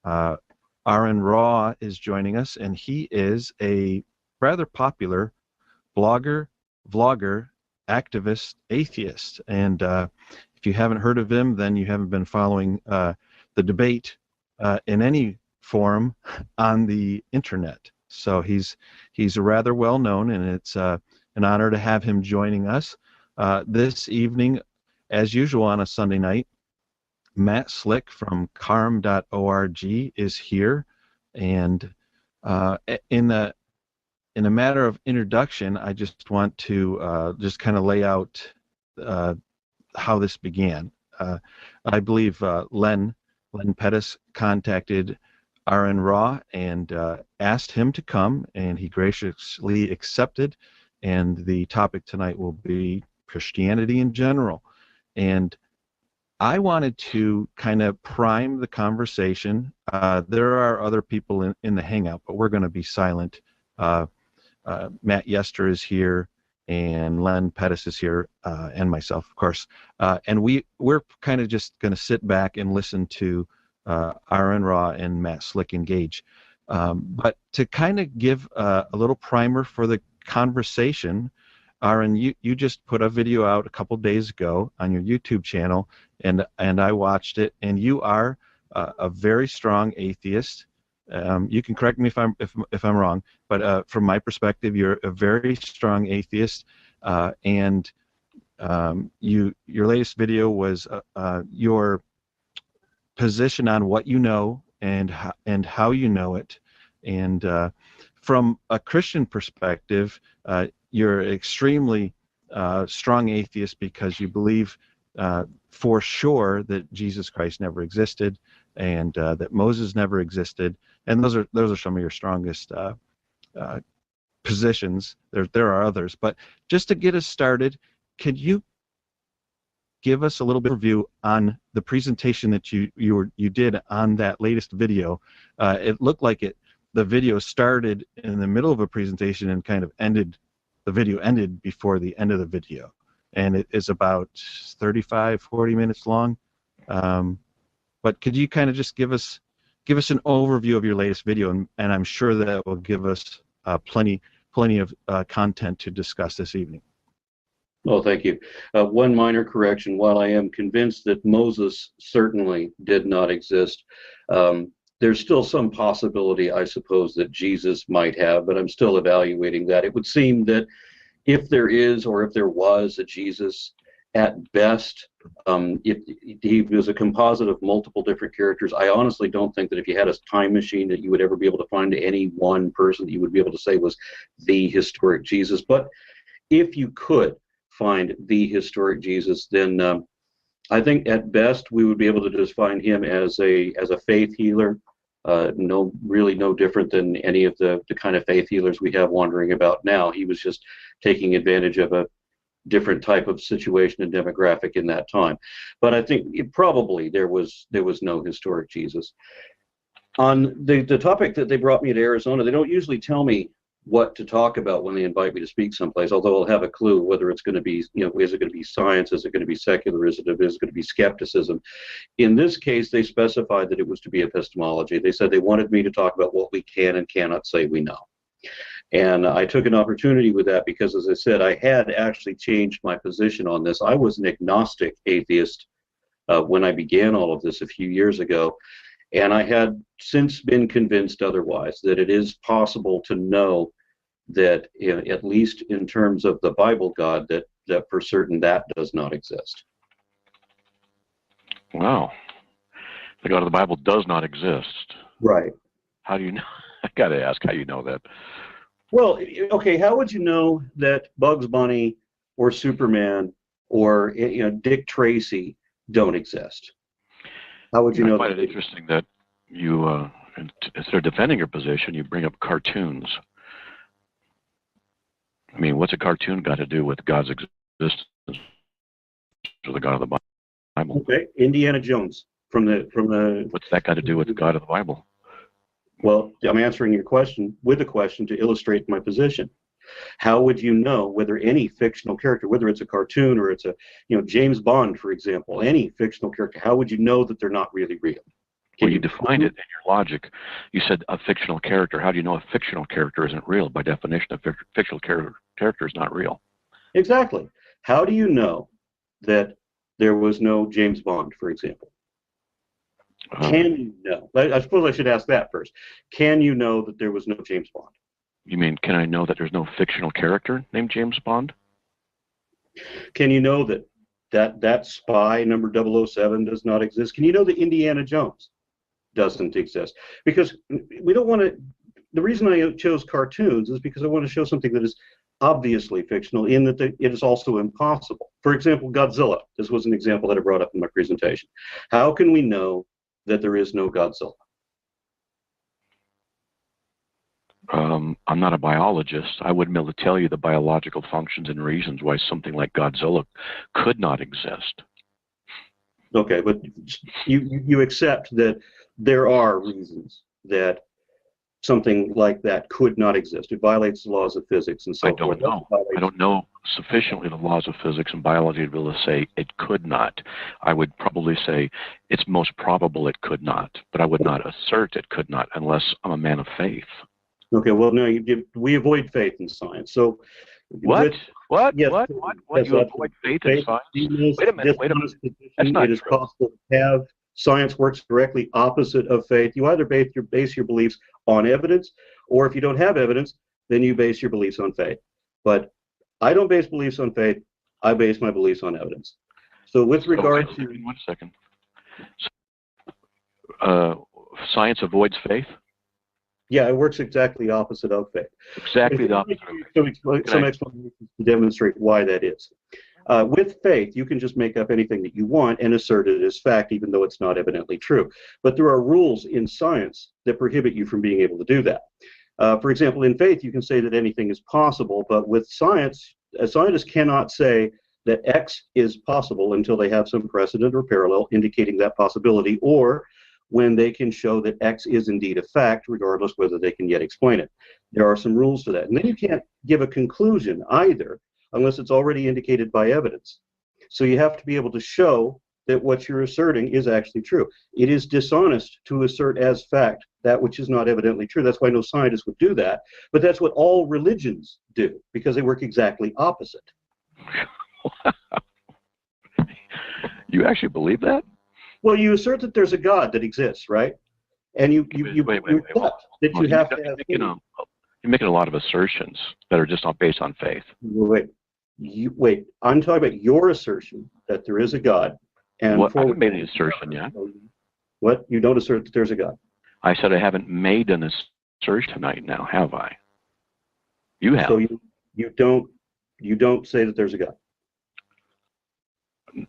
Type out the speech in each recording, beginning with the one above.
Uh, Aaron Raw is joining us, and he is a rather popular blogger, vlogger, activist, atheist. And if you haven't heard of him, then you haven't been following the debate in any forum on the internet. So he's rather well known, and it's an honor to have him joining us this evening, as usual on a Sunday night. Matt Slick from carm.org is here, and in the in a matter of introduction, I just want to just kind of lay out uh, how this began. I believe Len Pettis contacted Aaron Raw and asked him to come, and he graciously accepted. And the topic tonight will be Christianity in general. And I wanted to kind of prime the conversation. There are other people in the Hangout, but we're going to be silent. Matt Yester is here, and Len Pettis is here, and myself, of course. And we're kind of just going to sit back and listen to Aaron Raw and Matt Slick engage. But to kind of give a little primer for the conversation, Aaron, you just put a video out a couple days ago on your YouTube channel, and I watched it, and you are a very strong atheist. You can correct me if I'm wrong, but from my perspective, you're a very strong atheist, and your latest video was your position on what you know and how you know it, and from a Christian perspective, you're extremely strong atheist because you believe for sure that Jesus Christ never existed, and that Moses never existed, and those are some of your strongest positions. There are others, but just to get us started, could you give us a little bit of review on the presentation that you did on that latest video? It looked like the video started in the middle of a presentation and kind of the video ended before the end of the video, and it is about 35-40 minutes long. But could you kind of just give us an overview of your latest video, and I'm sure that will give us plenty of content to discuss this evening. Oh, thank you. One minor correction. While I am convinced that Moses certainly did not exist, there's still some possibility, I suppose, that Jesus might have, but I'm still evaluating that. It would seem that if there is or if there was a Jesus, at best, he was a composite of multiple different characters. I honestly don't think that if you had a time machine that you would ever be able to find any one person that you would be able to say was the historic Jesus. But if you could find the historic Jesus, then I think at best we would be able to just find him as a faith healer. Really no different than any of the kind of faith healers we have wandering about now. He was just taking advantage of a different type of situation and demographic in that time. But I think probably there was no historic Jesus. On the topic that they brought me to Arizona, they don't usually tell me what to talk about when they invite me to speak someplace, although I'll have a clue whether it's going to be, is it going to be science, is it going to be secular, is it going to be skepticism. In this case, they specified that it was to be epistemology. They said they wanted me to talk about what we can and cannot say we know. And I took an opportunity with that because, as I said, I had actually changed my position on this. I was an agnostic atheist when I began all of this a few years ago. And I had since been convinced otherwise, that it is possible to know that, at least in terms of the Bible God, that for certain that does not exist. Wow. The God of the Bible does not exist. Right. How do you know? I got to ask, how do you know that? Well, okay, how would you know that Bugs Bunny or Superman or Dick Tracy don't exist? How would you know? I find it interesting that you, instead of defending your position, you bring up cartoons. I mean, what's a cartoon got to do with God's existence or the God of the Bible? Okay, Indiana Jones from the. What's that got to do with the God of the Bible? Well, I'm answering your question with a question to illustrate my position. How would you know whether any fictional character, whether it's a cartoon or it's a, James Bond, for example, any fictional character, how would you know that they're not really real? Well, you defined it in your logic. You said a fictional character. How do you know a fictional character isn't real? By definition, a fictional character is not real. Exactly. How do you know that there was no James Bond, for example? Can you know? I suppose I should ask that first. Can you know that there was no James Bond? You mean, can I know that there's no fictional character named James Bond? Can you know that spy number 007 does not exist? Can you know that Indiana Jones doesn't exist? Because we don't want to. The reason I chose cartoons is because I want to show something that is obviously fictional in that it is also impossible. For example, Godzilla. This was an example that I brought up in my presentation. How can we know that there is no Godzilla? I'm not a biologist. I wouldn't be able to tell you the biological functions and reasons why something like Godzilla could not exist. Okay, but you accept that there are reasons that something like that could not exist. It violates the laws of physics and so I don't forth. know. I don't know sufficiently the laws of physics and biology to be able to say it could not. I would probably say it's most probable it could not, but I would not assert it could not unless I'm a man of faith. Okay, well, no, we avoid faith in science. So, What? What? Yes, What? yes, You avoid faith in science? Wait a minute. That's not it is true. possible to have science works directly opposite of faith. You either base your beliefs on evidence, or if you don't have evidence, then you base your beliefs on faith. But I don't base beliefs on faith. I base my beliefs on evidence. So with regard to... 1 second. Science avoids faith? Yeah, it works exactly opposite of faith. Exactly the opposite. Some explanations to demonstrate why that is. With faith, you can just make up anything that you want and assert it as fact, even though it's not evidently true. But there are rules in science that prohibit you from being able to do that. For example, in faith, you can say that anything is possible, but with science, a scientist cannot say that X is possible until they have some precedent or parallel indicating that possibility, or when they can show that X is indeed a fact, regardless whether they can yet explain it. There are some rules to that. And then you can't give a conclusion either, unless it's already indicated by evidence. So you have to be able to show that what you're asserting is actually true. It is dishonest to assert as fact that which is not evidently true. That's why no scientist would do that. But that's what all religions do, because they work exactly opposite. You actually believe that? Well, you assert that there's a God that exists, right? And you accept that you have to have faith. You're making a lot of assertions that are just not based on faith. Wait, I'm talking about your assertion that there is a God. And I haven't made any assertion yet. What? You don't assert that there's a God? I said I haven't made an assertion tonight now, have I? You have. So you don't say that there's a God?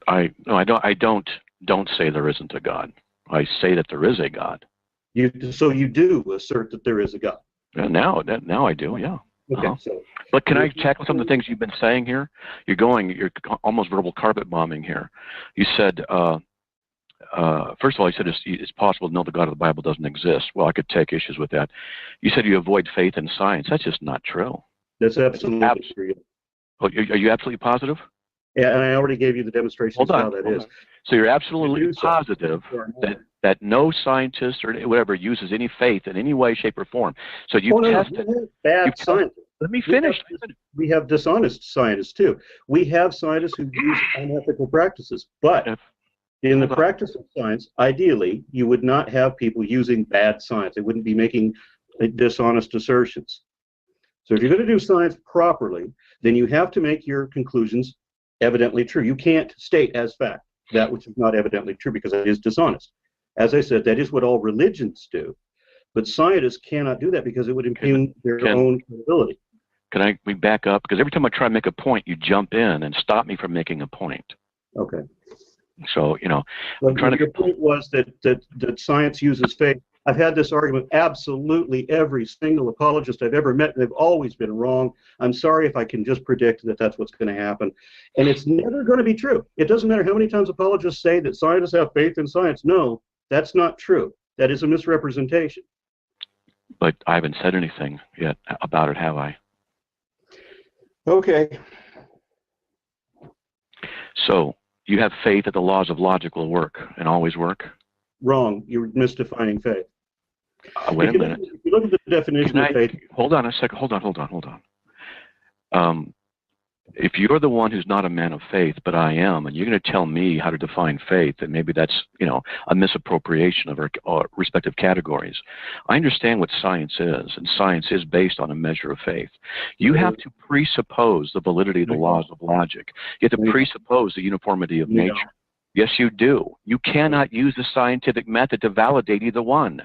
I don't say there isn't a God. I say that there is a God. So you do assert that there is a God? Now I do, yeah. Okay. So but can I check some of the things you've been saying here? You're almost verbal carpet bombing here. You said, first of all, you said it's possible to know the God of the Bible doesn't exist. Well, I could take issues with that. You said you avoid faith in science. That's just not true. That's absolutely true. Oh, are you absolutely positive? Yeah, and I already gave you the demonstration of how that is. So you're absolutely positive that no scientist or whatever uses any faith in any way, shape, or form. So you tested. Bad scientists. Let me finish. We have dishonest scientists too. We have scientists who use unethical practices. But in the practice of science, ideally, you would not have people using bad science. They wouldn't be making dishonest assertions. So if you're going to do science properly, then you have to make your conclusions evidently true. You can't state as fact that which is not evidently true, because it is dishonest. As I said, that is what all religions do. But scientists cannot do that because it would impugn their own credibility. Can we back up? Because every time I try to make a point, you jump in and stop me from making a point. Okay. So, I'm trying to. Your point was that science uses faith. I've had this argument absolutely every single apologist I've ever met, and they've always been wrong. I'm sorry if I can just predict that that's what's going to happen. And it's never going to be true. It doesn't matter how many times apologists say that scientists have faith in science. No, that's not true. That is a misrepresentation. But I haven't said anything yet about it, have I? Okay. So you have faith that the laws of logic will work and always work? wrong. You're misdefining faith. Wait a minute. If you look at the definition of faith. Hold on a second. Hold on. If you're the one who's not a man of faith, but I am, and you're going to tell me how to define faith, then maybe that's, a misappropriation of our respective categories. I understand what science is, and science is based on a measure of faith. You have to presuppose the validity of the laws of logic. You have to presuppose the uniformity of nature. Yes, you do. You cannot use the scientific method to validate either one.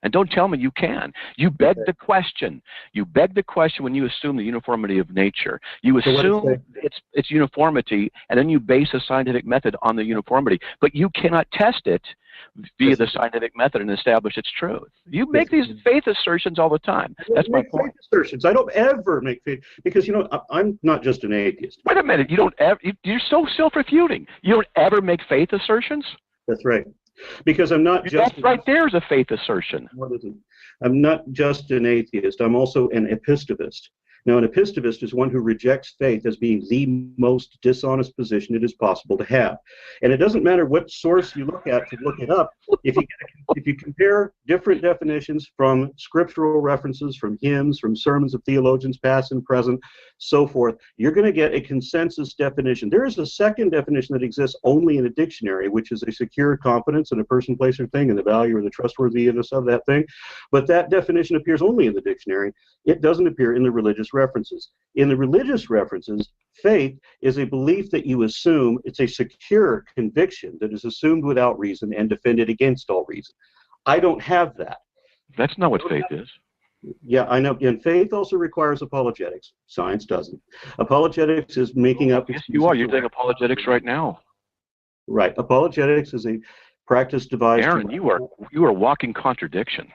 And don't tell me you can. You beg the question. You beg the question when you assume the uniformity of nature. You assume its uniformity, and then you base a scientific method on the uniformity. But you cannot test it via the scientific method and establish its truth. You make these faith assertions all the time. That's my point. Faith assertions. I don't ever make faith, because I'm not just an atheist. Wait a minute. You don't ever. You're so self-refuting. You don't ever make faith assertions. That's right. Because I'm not just... That right there is a faith assertion. I'm not just an atheist. I'm also an epistemist. Now, an epistemist is one who rejects faith as being the most dishonest position it is possible to have. And it doesn't matter what source you look at to look it up. If you compare different definitions from scriptural references, from hymns, from sermons of theologians past and present, so forth, you're going to get a consensus definition. There is a second definition that exists only in a dictionary, which is a secure confidence in a person, place, or thing, and the value or the trustworthiness of that thing. But that definition appears only in the dictionary. It doesn't appear in the religious references. In the religious references, faith is a belief that you assume. It's a secure conviction that is assumed without reason and defended against all reason. I don't have that. That's not what faith is. Yeah, I know. And faith also requires apologetics. Science doesn't. Apologetics is making up... Yes, you are. You're doing apologetics right now. Right. Apologetics is a practice devised... Aaron, you are walking contradiction.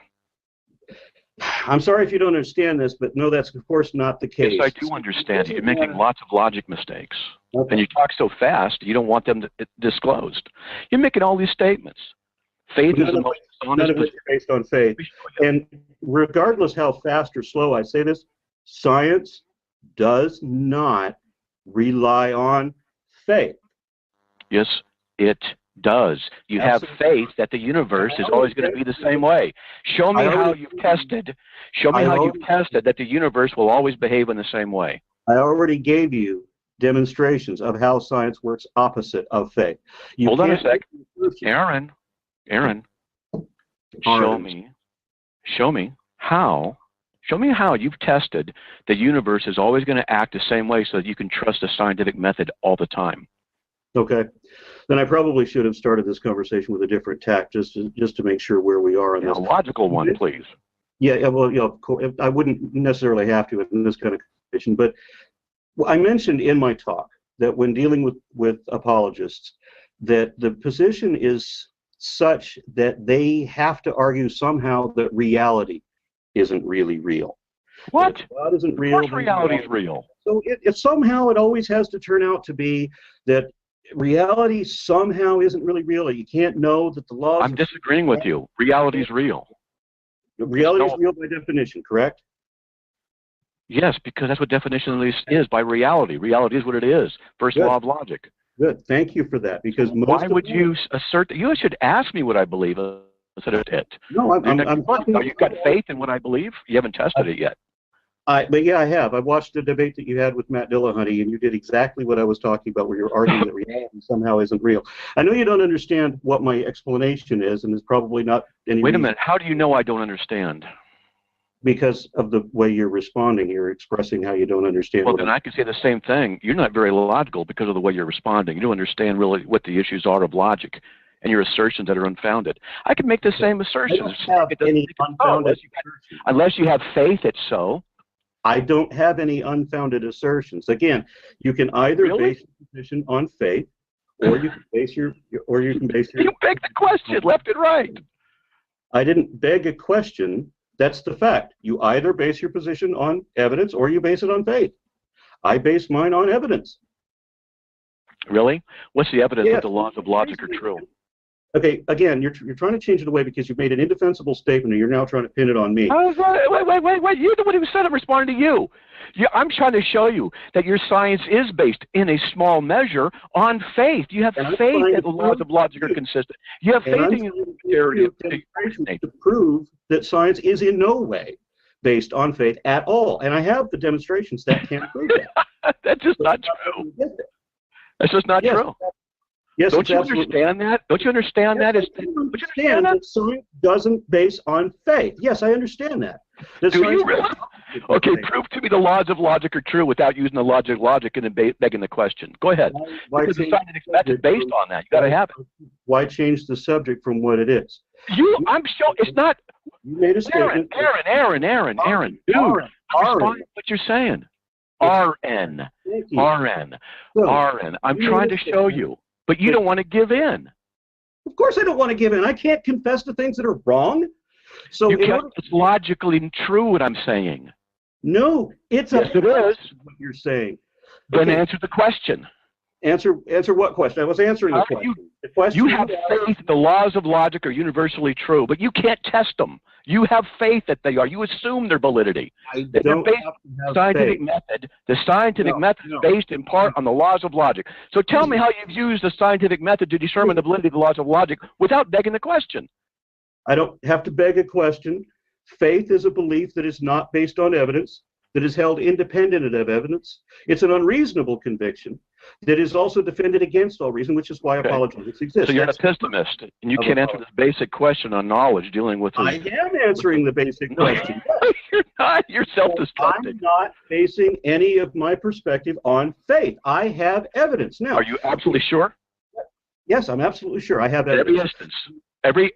I'm sorry if you don't understand this, but no, that's of course not the case. Yes, I do understand. You're making lots of logic mistakes. Okay. And you talk so fast, you don't want them disclosed. You're making all these statements. Faith is the most honest... None of it is based on faith. And regardless how fast or slow I say this, science does not rely on faith. Yes, it does. You have faith that the universe is always going to be the same way. Show me how you've tested. Show me how you've tested that the universe will always behave in the same way. I already gave you demonstrations of how science works opposite of faith. Hold on a sec. Aaron, show me how you've tested the universe is always going to act the same way so that you can trust the scientific method all the time. Okay. Then I probably should have started this conversation with a different tack, just to make sure where we are on this. A logical one, please. Yeah, well, I wouldn't necessarily have to in this kind of conversation, but I mentioned in my talk that when dealing with apologists, that the position is such that they have to argue somehow that reality isn't really real. What? God isn't real. Of course reality is real. So it somehow it always has to turn out to be that reality somehow isn't really real. You can't know that the laws... I'm disagreeing with you. Reality is real. Reality is real by definition, correct? Yes, because that's what definition is by reality. Reality is what it is. First law of logic. Good. Thank you for that. Because why would you assert that? You should ask me what I believe instead of it. No, you've got faith in what I believe? You haven't tested it yet. But yeah, I have. I watched the debate that you had with Matt Dillahunty, and you did exactly what I was talking about, where you're arguing that reality somehow isn't real. I know you don't understand what my explanation is, and it's probably not any Wait a minute. How do you know I don't understand? Because of the way you're responding. You're expressing how you don't understand. Well, then I can say the same thing. You're not very logical because of the way you're responding. You don't understand really what the issues are of logic and your assertions that are unfounded. I can make the same assertions. Unless you have faith, it's so. I don't have any unfounded assertions. Again, you can either base your position on faith, or you can base your, You beg the question left and right. I didn't beg a question. That's the fact. You either base your position on evidence or you base it on faith. I base mine on evidence. Really? What's the evidence that the laws of logic are true? Okay, again, you're trying to change it away because you've made an indefensible statement and you're now trying to pin it on me. Wait. You're the one who said I'm responding to you. I'm trying to show you that your science is based in a small measure on faith. You have faith that the laws of logic are consistent. You have faith in your to prove that science is in no way based on faith at all. And I have the demonstrations that can't prove that. That's just not true. That's just not true. Yes, don't you understand that? Don't you understand that? Don't you understand that science doesn't base on faith? Yes, I understand that. Do you really? Okay, prove to me the laws of logic are true without using the logic and then begging the question. Go ahead. Because the scientific method based on that. You got to have it. Why change the subject from what it is? I'm sure it's not. You made a statement. Aaron, dude. Respond to what you're saying. RN. I'm trying to show you. But you don't want to give in. Of course I don't want to give in. I can't confess to things that are wrong. So it's logically true what I'm saying. No, yes, it is. What you're saying. Then answer the question. Answer what question? I was answering the question. You have faith the laws of logic are universally true, but you can't test them. You have faith that they are. You assume their validity. The scientific method is based in part on the laws of logic. So tell me how you've used the scientific method to determine the validity of the laws of logic without begging the question. I don't have to beg a question. Faith is a belief that is not based on evidence, that is held independent of evidence. It's an unreasonable conviction that is also defended against all reason, which is why apologetics exists. So you're an epistemist, and you can't answer this basic question on knowledge dealing with I am answering the basic question. You're not. You're self-destructive. I'm not basing any of my perspective on faith. I have evidence. Now, are you absolutely sure? Yes, I'm absolutely sure. I have evidence. Every instance.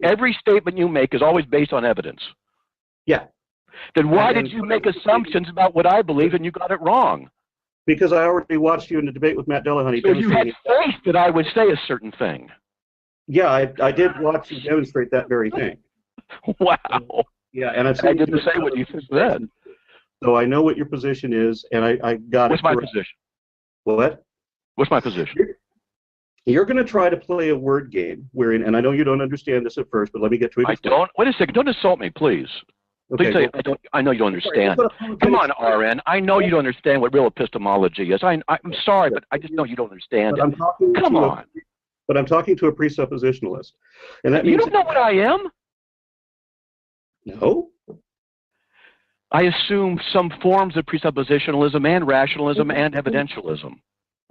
Every statement you make is always based on evidence. Yeah. Then why did you make assumptions about what I believe and you got it wrong? Because I already watched you in the debate with Matt Dillahunty. So you had faith that I would say a certain thing. Yeah, I did watch you demonstrate that very thing. Wow. Yeah, and I didn't say what you said. So I know what your position is, and I got What's my position? What? What's my position? You're going to try to play a word game wherein, and I know you don't understand this at first, but let me get to it. I don't. Wait a second. Don't insult me, please. Please say, I know you don't understand. Come on, RN. I know you don't understand what real epistemology is. I'm sorry, but I just know you don't understand it. Come on. But I'm talking to a presuppositionalist. And that means you don't know what I am? No. I assume some forms of presuppositionalism and rationalism and evidentialism.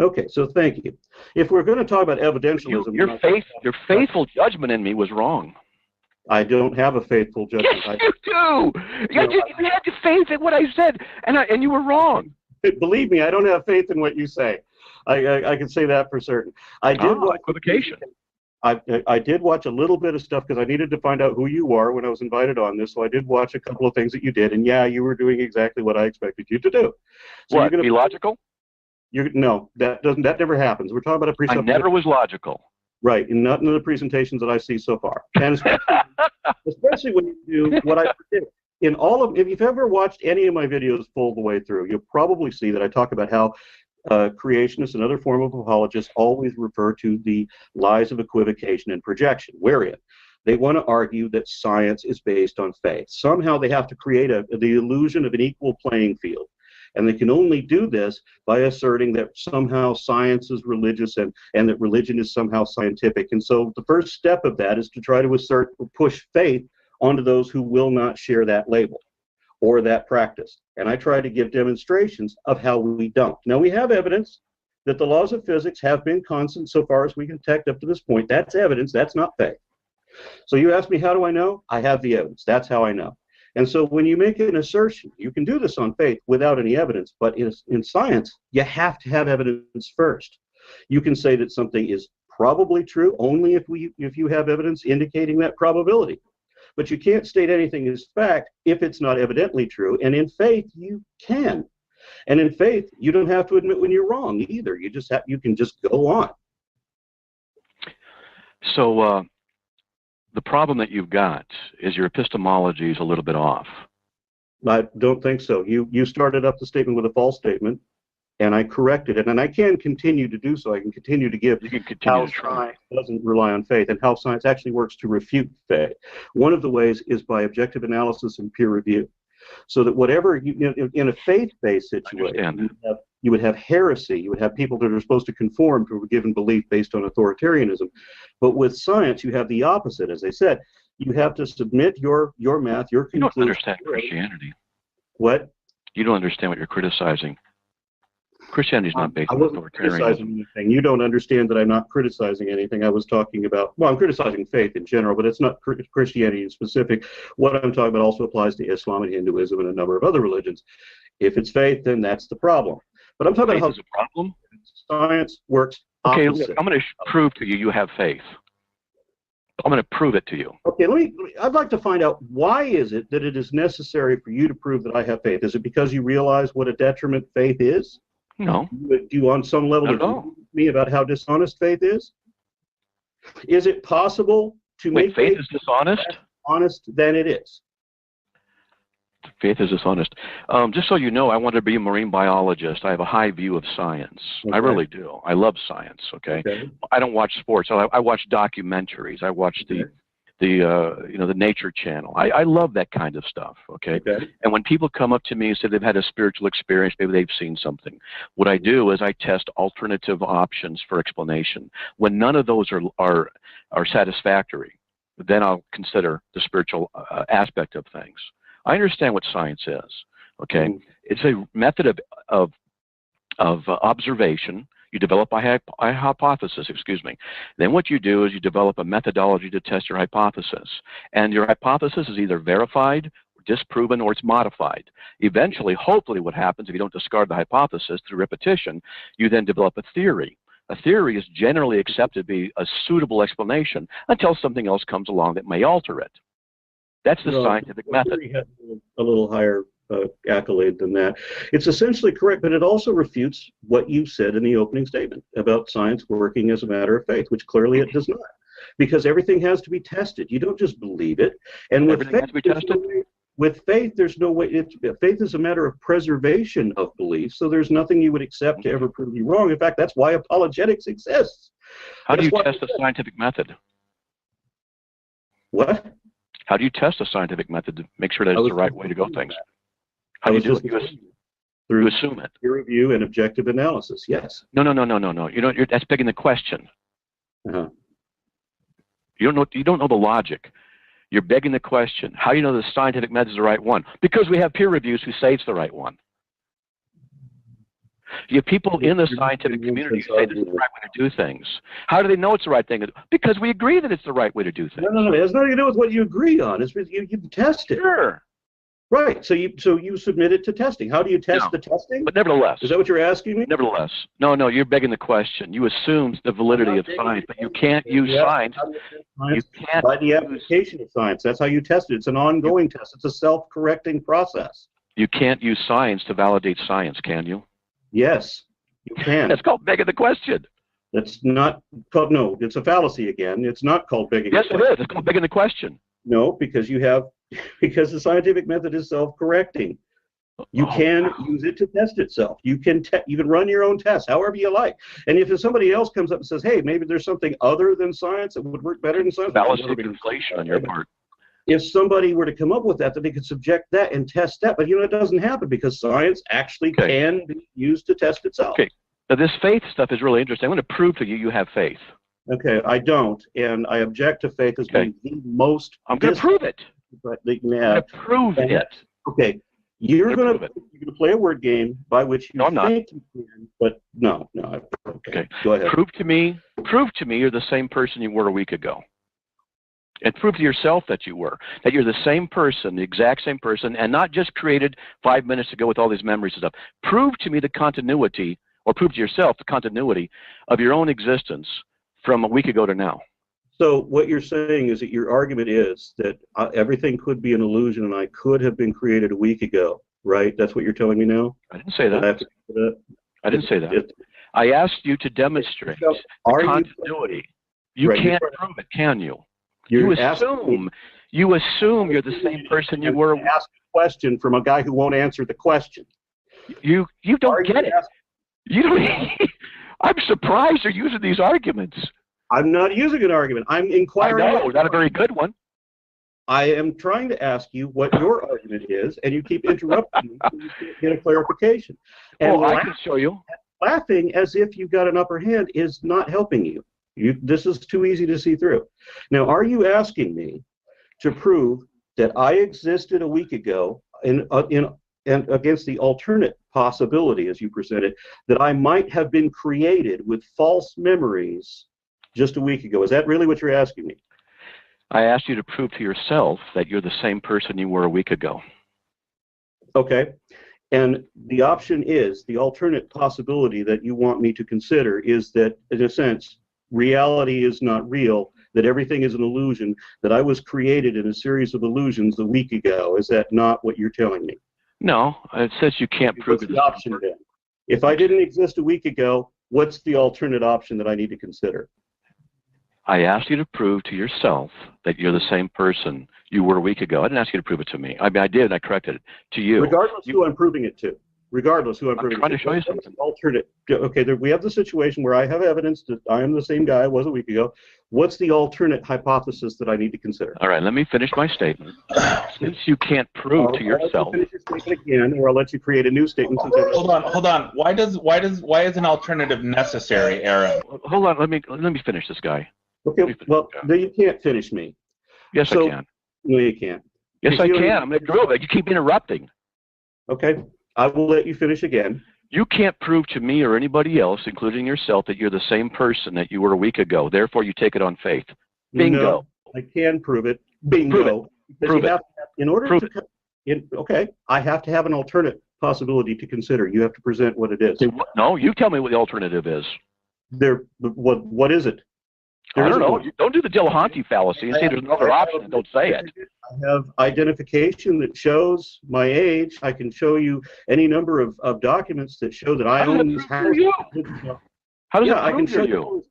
Okay, so thank you. If we're going to talk about evidentialism... Your faithful judgment in me was wrong. I don't have a faithful judgment. Yes, you do. You had faith in what I said, and you were wrong. Believe me, I don't have faith in what you say. I can say that for certain. I did watch equivocation. I did watch a little bit of stuff because I needed to find out who you are when I was invited on this. So I did watch a couple of things that you did, and yeah, you were doing exactly what I expected you to do. So what? Be logical? No, that never happens. We're talking about a presupposition. I never was logical. Right, and not in the presentations that I see so far. And especially when you do what I predict. If you've ever watched any of my videos full the way through, you'll probably see that I talk about how creationists and other form of apologists always refer to the lies of equivocation and projection, wherein they want to argue that science is based on faith. Somehow they have to create the illusion of an equal playing field. And they can only do this by asserting that somehow science is religious and that religion is somehow scientific. And so the first step of that is to try to assert or push faith onto those who will not share that label or that practice. And I try to give demonstrations of how we don't. Now, we have evidence that the laws of physics have been constant so far as we can detect up to this point. That's evidence. That's not faith. So you ask me, how do I know? I have the evidence. That's how I know. And so when you make an assertion, you can do this on faith without any evidence, but in science, you have to have evidence first. You can say that something is probably true only if you have evidence indicating that probability. But you can't state anything as fact if it's not evidently true. And in faith, you can. And in faith, you don't have to admit when you're wrong either. You can just go on. So the problem that you've got is your epistemology is a little bit off. I don't think so. You started up the statement with a false statement, and I corrected it. And I can continue to do so. I can continue to give. You can continue to try. doesn't rely on faith, and how science actually works to refute faith. One of the ways is by objective analysis and peer review. So that whatever in a faith-based situation, you would have heresy. You would have people that are supposed to conform to a given belief based on authoritarianism. But with science, you have the opposite. As I said, you have to submit your math, your conclusion. You don't understand Christianity. What? You don't understand what you're criticizing. Christianity is not based on authoritarianism. Criticizing anything. You don't understand that I'm not criticizing anything. I was talking about, well, I'm criticizing faith in general, but it's not Christianity in specific. What I'm talking about also applies to Islam and Hinduism and a number of other religions. If it's faith, then that's the problem. But I'm talking about how a problem? Science works opposite. opposite. Okay, I'm going to prove to you have faith. I'm going to prove it to you. Okay, I'd like to find out, why is it that it is necessary for you to prove that I have faith? Is it because you realize what a detriment faith is? No. Do you on some level agree with me about how dishonest faith is? Is it possible to make faith is dishonest? Less honest than it is? Faith is dishonest. Just so you know, I wanted to be a marine biologist. I have a high view of science. Okay. I really do. I love science. Okay. I don't watch sports. I watch documentaries. I watch the Nature Channel. I love that kind of stuff. Okay. And when people come up to me and say they've had a spiritual experience, maybe they've seen something, what I do is I test alternative options for explanation. When none of those are satisfactory, then I'll consider the spiritual aspect of things. I understand what science is. Okay. It's a method of observation. You develop a hypothesis, Then what you do is you develop a methodology to test your hypothesis. And your hypothesis is either verified, disproven, or it's modified. Eventually, hopefully what happens if you don't discard the hypothesis through repetition, you then develop a theory. A theory is generally accepted to be a suitable explanation until something else comes along that may alter it. That's the scientific method. Theory has a little higher accolade than that. It's essentially correct, but it also refutes what you said in the opening statement about science working as a matter of faith, which clearly it does not, because everything has to be tested. You don't just believe it. And with faith, has to be tested? With faith, there's no way. Faith is a matter of preservation of belief, so there's nothing you would accept to ever prove you wrong. In fact, that's why apologetics exists. How do you test a scientific method? What? How do you test a scientific method to make sure that it's the right way to go things? How do you do it? You assume it. Peer review and objective analysis, yes. No. That's begging the question. Uh-huh. You don't know the logic. You're begging the question. How do you know the scientific method is the right one? Because we have peer reviews who say it's the right one. You have people in the scientific community who say this is the right way to do things. How do they know it's the right thing? Because we agree that it's the right way to do things. No. It has nothing to do with what you agree on. It's with you test it. Sure. Right. So you submit it to testing. How do you test the testing? But nevertheless. Is that what you're asking me? Nevertheless. No, you're begging the question. You assume the validity of science, but you can't use science. You can't by the application of science. That's how you test it. It's an ongoing test. It's a self-correcting process. You can't use science to validate science, can you? Yes, you can. That's called begging the question. That's not called, no, it's a fallacy again. It's not called begging the question. Yes, it is. It's called begging the question. No, because because the scientific method is self-correcting. You can use it to test itself. You can run your own tests however you like. And if somebody else comes up and says, hey, maybe there's something other than science that would work better than science. Fallacy inflation on your part. If somebody were to come up with that, then they could subject that and test that. But it doesn't happen because science actually can be used to test itself. Okay. Now this faith stuff is really interesting. I'm going to prove to you have faith. Okay, I don't, and I object to faith as being the most. I'm going to prove it. But I'm going to prove it. Okay, you're going to play a word game by which you think you can, but no. Okay, go ahead. Prove to me you're the same person you were a week ago. And prove to yourself that you're the same person, the exact same person, and not just created 5 minutes ago with all these memories and stuff. Prove to me the continuity, or prove to yourself the continuity of your own existence from a week ago to now. So what you're saying is that your argument is that everything could be an illusion and I could have been created a week ago, right? That's what you're telling me now? I didn't say that. I didn't say that. I asked you to demonstrate the continuity. You can't prove it, can you? You assume you're the same person you were. Ask a question from a guy who won't answer the question. You don't get it. You don't. I'm surprised you're using these arguments. I'm not using an argument. I'm I inquiring. know, not a very good one. I am trying to ask you what your argument is, and you keep interrupting me so you can't get a clarification. And Well, I can show you. laughing as if you've got an upper hand is not helping you. This is too easy to see through. Now, are you asking me to prove that I existed a week ago and against the alternate possibility, as you presented, that I might have been created with false memories just a week ago? Is that really what you're asking me? I asked you to prove to yourself that you're the same person you were a week ago. Okay. And the option is, the alternate possibility that you want me to consider is that, in a sense, reality is not real, that everything is an illusion, that I was created in a series of illusions a week ago. Is that not what you're telling me? No, it says you can't prove What's it. the option then? If I didn't exist a week ago, what's the alternate option that I need to consider? I asked you to prove to yourself that you're the same person you were a week ago. I didn't ask you to prove it to me. I mean, I did, and I corrected it to you. Regardless who I'm proving it to. Regardless who I'm proving it to. I'm trying to show you something. Alternate. Okay, we have the situation where I have evidence that I am the same guy I was a week ago. What's the alternate hypothesis that I need to consider? All right, let me finish my statement. Since you can't prove to yourself. I'll let you finish your statement again, or I'll let you create a new statement. Hold on. Why is an alternative necessary, Aaron? Hold on, let me finish this guy. Okay, well, then you can't finish me. Yes, I can. No, you can't. Yes, I can. I'm going to drill it. You keep interrupting. Okay, I will let you finish again. You can't prove to me or anybody else, including yourself, that you're the same person that you were a week ago. Therefore, you take it on faith. Bingo. No, I can prove it. Bingo. Prove it. In order Prove to, okay, I have to have an alternate possibility to consider. You have to present what it is. No, you tell me what the alternative is. What is it? I don't know. Don't do the Dillahunty fallacy and say there's another option and don't say it. I have identification that shows my age. I can show you any number of documents that show that I own this house. How does I it can prove show you?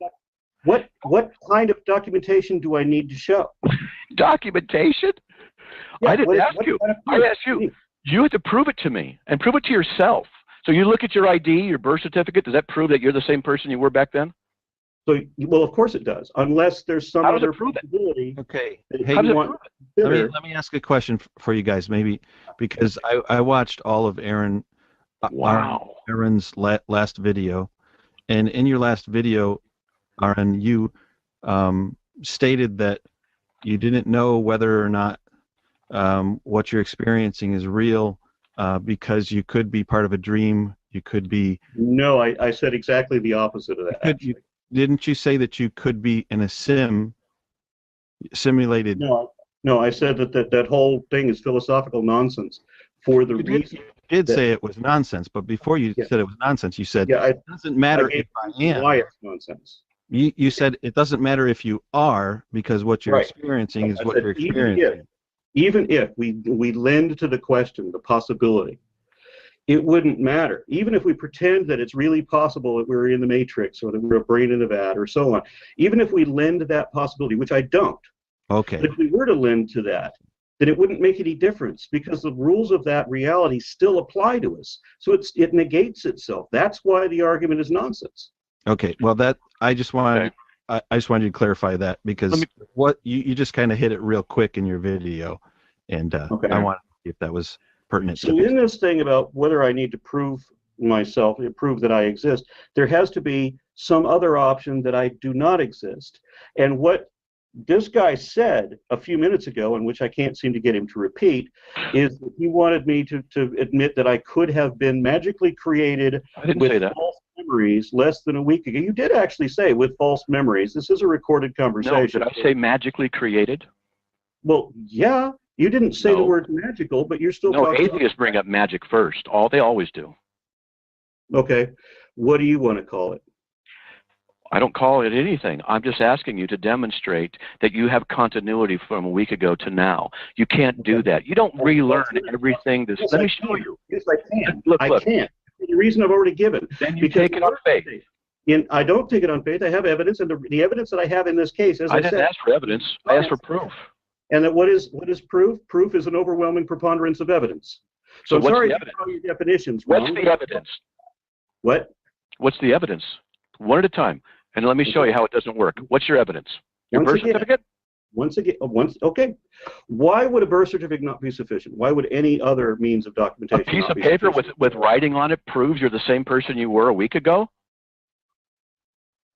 What kind of documentation do I need to show? Documentation? Yeah, I didn't ask you. I asked you. You have to prove it to me and prove it to yourself. So you look at your ID, your birth certificate. Does that prove that you're the same person you were back then? So, well, of course it does, unless there's some other possibility. Okay. Hey, let me ask a question for you guys, maybe, because I watched all of Aaron's last video, and in your last video, Aaron, you stated that you didn't know whether or not what you're experiencing is real because you could be part of a dream. You could be. No, I said exactly the opposite of that. Didn't you say that you could be in a simulated? No, I said that whole thing is philosophical nonsense. For the reason you did say it was nonsense, but before you said it was nonsense, you said it doesn't matter if I am. Why it's nonsense. You said it doesn't matter if you are, because what you're experiencing is what you're experiencing. Even if we lend to the question, the possibility, it wouldn't matter. Even if we pretend that it's really possible that we're in the Matrix or that we're a brain in a vat or so on, even if we lend to that possibility, which I don't, okay. But if we were to lend to that, then it wouldn't make any difference because the rules of that reality still apply to us. So it negates itself. That's why the argument is nonsense. Okay. Well, I just wanted you to clarify that because what you just kind of hit it real quick in your video, and I wanted to see if that was pertinent. So in this thing about whether I need to prove myself, prove that I exist, there has to be some other option that I do not exist. And what this guy said a few minutes ago, and which I can't seem to get him to repeat, is that he wanted me to admit that I could have been magically created with false memories less than a week ago. You did actually say with false memories. This is a recorded conversation. No, did I say magically created? Well, yeah. You didn't say the word magical, but you're still talking. No, atheists bring up magic first. They always do. Okay. What do you want to call it? I don't call it anything. I'm just asking you to demonstrate that you have continuity from a week ago to now. You can't do that. You don't relearn everything. Let me show you. Yes, I can. Look. I can't. The reason I've already given. Then you take it on faith. I don't take it on faith. I have evidence, and the evidence that I have in this case, as I said, didn't ask for evidence. I asked for proof. And that what is proof? Proof is an overwhelming preponderance of evidence. So what's sorry the evidence? Your definitions What's wrong. the evidence? What? What's the evidence? One at a time. And let me show you how it doesn't work. What's your evidence? Your birth certificate? Okay. Why would a birth certificate not be sufficient? Why would any other means of documentation A piece not of be paper sufficient? with writing on it proves you're the same person you were a week ago?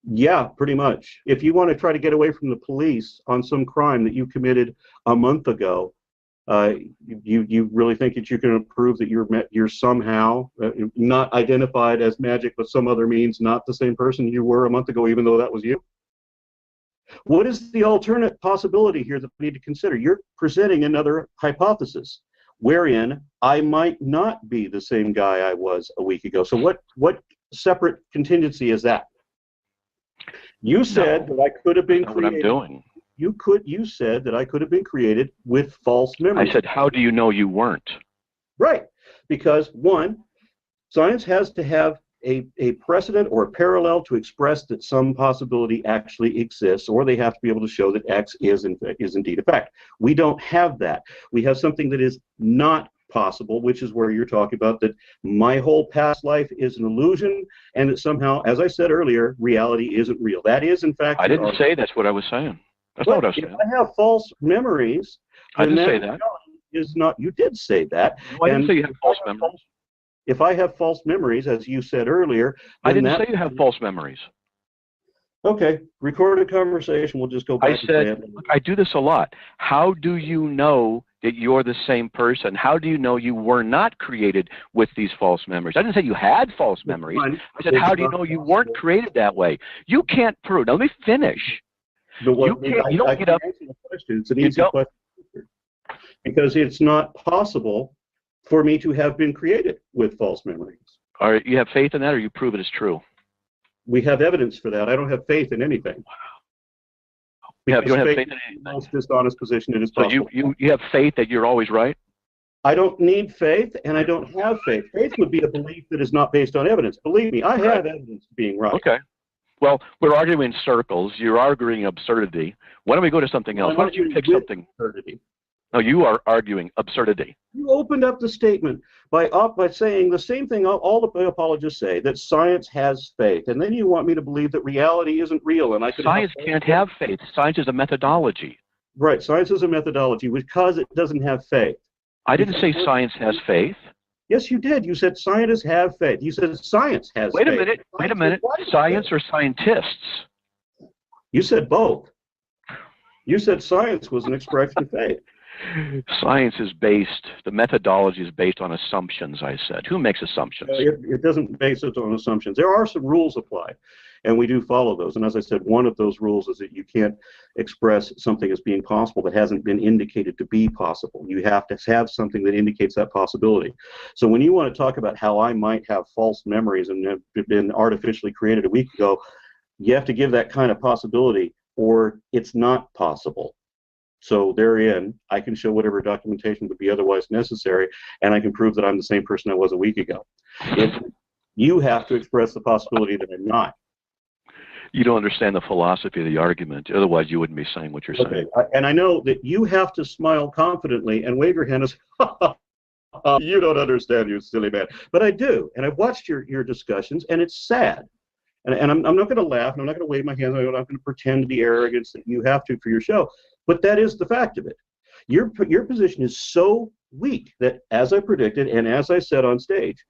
Yeah, pretty much. If you want to try to get away from the police on some crime that you committed a month ago, you really think that you can prove that you're somehow not identified as magic, but some other means not the same person you were a month ago, even though that was you? What is the alternate possibility here that we need to consider? You're presenting another hypothesis wherein I might not be the same guy I was a week ago. So what separate contingency is that? You said that I could have been That's not what I'm created. doing. You said that I could have been created with false memories. I said, how do you know you weren't? Right. Because one, science has to have a precedent or a parallel to express that some possibility actually exists, or they have to be able to show that X is indeed a fact. We don't have that. We have something that is not possible, which is where you're talking about that my whole past life is an illusion, and that somehow, as I said earlier, reality isn't real. That is, in fact, I didn't say that's what I was saying. That's not what I was saying. If I have false memories, I didn't say that. Is not. You did say that. No, I didn't say you have false memories. If I have false memories, as you said earlier, I didn't say you have false memories. Okay, recorded conversation. We'll just go back. I said, look, I do this a lot. How do you know that you're the same person? How do you know you were not created with these false memories? I didn't say you had false memories. I said, how do you know you weren't created that way? You can't prove. Now, let me finish. You don't get up. It's an easy question. Because it's not possible for me to have been created with false memories. All right, you have faith in that, or you prove it is true? We have evidence for that. I don't have faith in anything. You don't have faith in anything. The most dishonest position it is possible. So you have faith that you're always right? I don't need faith, and I don't have faith. Faith would be a belief that is not based on evidence. Believe me, I have evidence of being right. Okay. Well, we're arguing in circles. You're arguing absurdity. Why don't we go to something else? Why don't you pick something? Absurdity. No, you are arguing absurdity. You opened up the statement by saying the same thing all the apologists say, that science has faith, and then you want me to believe that reality isn't real. And Science can't have faith. Science is a methodology. Right, science is a methodology because it doesn't have faith. I didn't say science has faith. Yes, you did. You said scientists have faith. You said science has faith. Wait a minute. Science or scientists? You said both. You said science was an expression of faith. Science is based, the methodology is based on assumptions, I said. Who makes assumptions? It doesn't base it on assumptions. There are some rules applied, and we do follow those. And as I said, one of those rules is that you can't express something as being possible that hasn't been indicated to be possible. You have to have something that indicates that possibility. So when you want to talk about how I might have false memories and have been artificially created a week ago, you have to give that kind of possibility, or it's not possible. So therein, I can show whatever documentation would be otherwise necessary, and I can prove that I'm the same person I was a week ago. If you have to express the possibility that I'm not. You don't understand the philosophy of the argument. Otherwise, you wouldn't be saying what you're saying. And I know that you have to smile confidently and wave your hand and say, you don't understand, you silly man. But I do, and I've watched your discussions, and it's sad. And I'm not going to laugh, and I'm not going to wave my hands, I'm not going to pretend the arrogance that you have to for your show. But that is the fact of it. Your position is so weak that, as I predicted and as I said on stage,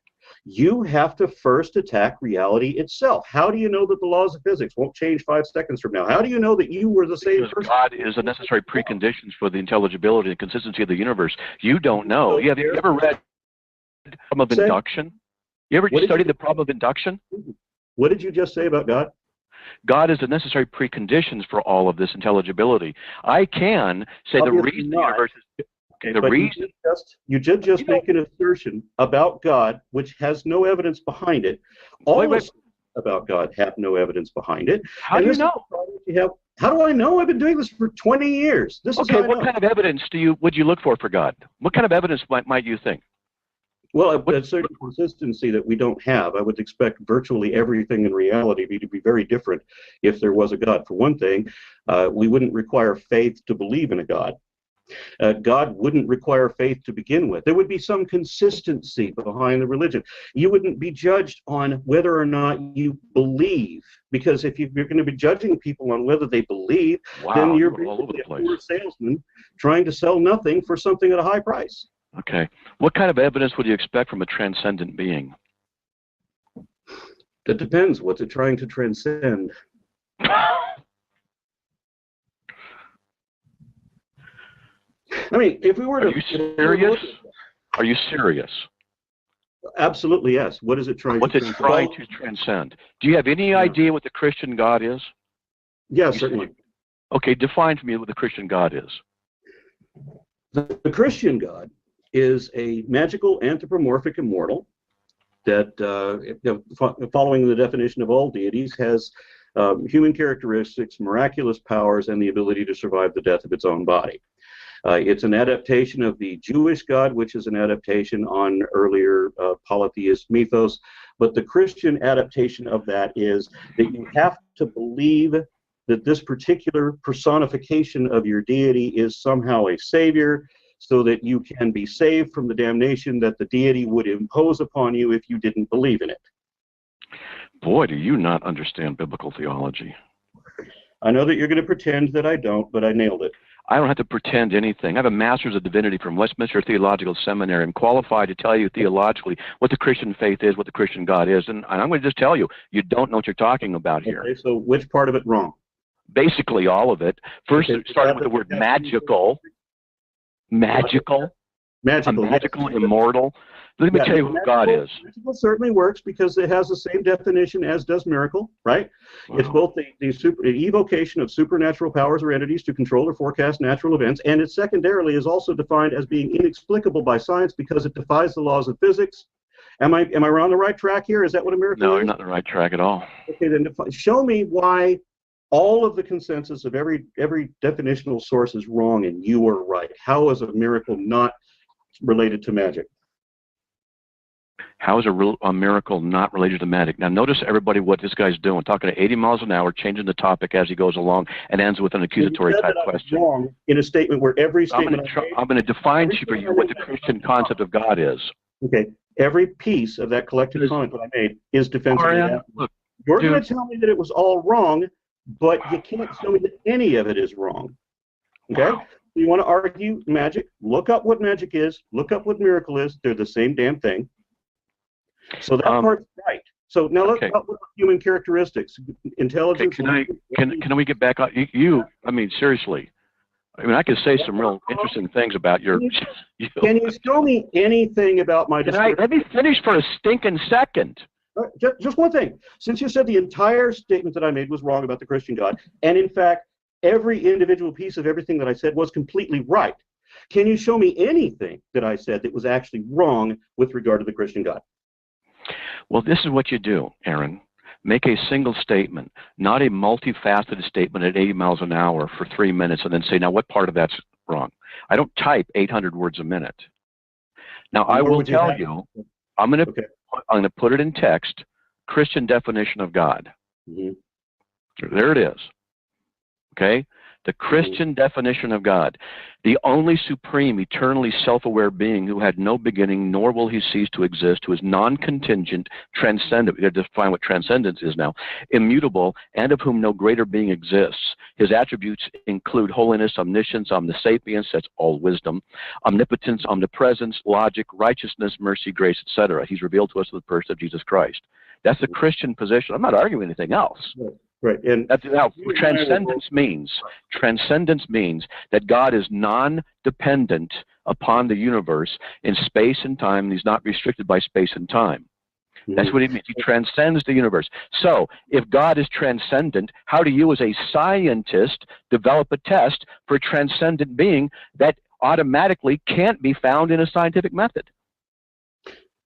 you have to first attack reality itself. How do you know that the laws of physics won't change 5 seconds from now? How do you know that you were the same person? God is a necessary preconditions for the intelligibility and consistency of the universe. You don't know. Have you ever read the problem of induction? You ever studied the problem of induction? What did you just say about God? God is the necessary preconditions for all of this intelligibility. I can say the reason the universe is... Okay, the reason... You did just make an assertion about God, which has no evidence behind it. All about God have no evidence behind it. How do you know? How do I know? I've been doing this for 20 years. This is okay, what kind of evidence would you look for God? What kind of evidence might you think? Well, a certain consistency that we don't have. I would expect virtually everything in reality to be very different if there was a God. For one thing, we wouldn't require faith to believe in a God. God wouldn't require faith to begin with. There would be some consistency behind the religion. You wouldn't be judged on whether or not you believe, because if you're going to be judging people on whether they believe, then you're all over the place. a poor salesman trying to sell nothing for something at a high price. Okay. What kind of evidence would you expect from a transcendent being? That depends. What's it trying to transcend? I mean, if we were to... Are you serious? Are you serious? Absolutely, yes. What is it trying What's to it transcend? trying to transcend? Do you have any idea what the Christian God is? Yeah, certainly. Okay, define for me what the Christian God is. The Christian God is a magical anthropomorphic immortal that, following the definition of all deities, has human characteristics, miraculous powers, and the ability to survive the death of its own body. It's an adaptation of the Jewish God, which is an adaptation on earlier polytheist mythos. But the Christian adaptation of that is that you have to believe that this particular personification of your deity is somehow a savior, so that you can be saved from the damnation that the deity would impose upon you if you didn't believe in it. Boy, do you not understand biblical theology. I know that you're going to pretend that I don't, but I nailed it. I don't have to pretend anything. I have a Master's of Divinity from Westminster Theological Seminary. I'm qualified to tell you theologically what the Christian faith is, what the Christian God is, and I'm going to just tell you, you don't know what you're talking about here. Okay, so which part of it wrong? Basically all of it. First, Okay, starting with the word magical. Magical? A magical, immortal. Let me tell you who God is. Magical certainly works because it has the same definition as does miracle, right? Wow. It's both the evocation of supernatural powers or entities to control or forecast natural events, and it secondarily is also defined as being inexplicable by science because it defies the laws of physics. Am I on the right track here? Is that what a miracle is? No, you're not on the right track at all. Okay, then show me why all of the consensus of every definitional source is wrong and you are right. How is a miracle not related to magic? How is a miracle not related to magic? Now, notice everybody what this guy's doing, talking at 80 miles an hour, changing the topic as he goes along, and ends with an accusatory type question. Wrong in a statement where every statement I'm going to define for you what the Christian concept of God is. Okay, every piece of that collective comment that I made is defensive. Look, you're going to tell me that it was all wrong, but you can't tell me that any of it is wrong. Okay? Wow. You want to argue magic? Look up what magic is. Look up what miracle is. They're the same damn thing. So that part's right. So now let's talk about human characteristics, intelligence. Okay, can we get back on you? I mean, seriously. I mean, I could say some real interesting things about your. Can you show me anything about my? Let me finish for a stinking second. Just one thing. Since you said the entire statement that I made was wrong about the Christian God, and in fact, every individual piece of everything that I said was completely right, can you show me anything that I said that was actually wrong with regard to the Christian God? Well, this is what you do, Aaron. Make a single statement, not a multifaceted statement at 80 miles an hour for 3 minutes, and then say, now what part of that's wrong? I don't type 800 words a minute. Now, I will tell you, I'm going to put it in text, Christian definition of God. Mm-hmm. There it is. Okay? The Christian definition of God. The only supreme, eternally self-aware being who had no beginning, nor will he cease to exist, who is non-contingent, transcendent. We got to define what transcendence is now. Immutable, and of whom no greater being exists. His attributes include holiness, omniscience, omnisapience, that's all wisdom, omnipotence, omnipresence, logic, righteousness, mercy, grace, etc. He's revealed to us with the person of Jesus Christ. That's the Christian position. I'm not arguing anything else. Right, and that's now transcendence means that God is non-dependent upon the universe in space and time, and he's not restricted by space and time. That's what it means. He transcends the universe. So, if God is transcendent, how do you as a scientist develop a test for a transcendent being that automatically can't be found in a scientific method?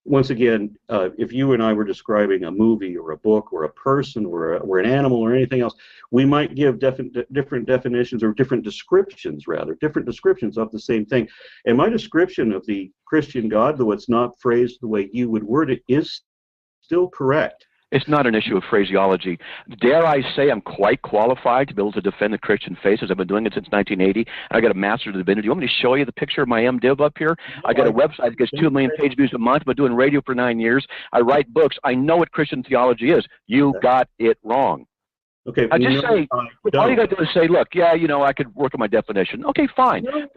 Once again, if you and I were describing a movie or a book or a person or an animal or anything else, we might give different definitions or different descriptions of the same thing. And my description of the Christian God, though it's not phrased the way you would word it, is still correct. It's not an issue of phraseology. Dare I say I'm quite qualified to be able to defend the Christian faith, as I've been doing it since 1980. I got a Master's of Divinity. You want me to show you the picture of my MDiv up here? I got a website that gets 2 million page views a month. I've been doing radio for 9 years. I write books. I know what Christian theology is. You got it wrong. Okay. I just say, all you got to do is say, look, yeah, you know, I could work on my definition. Okay, fine. No,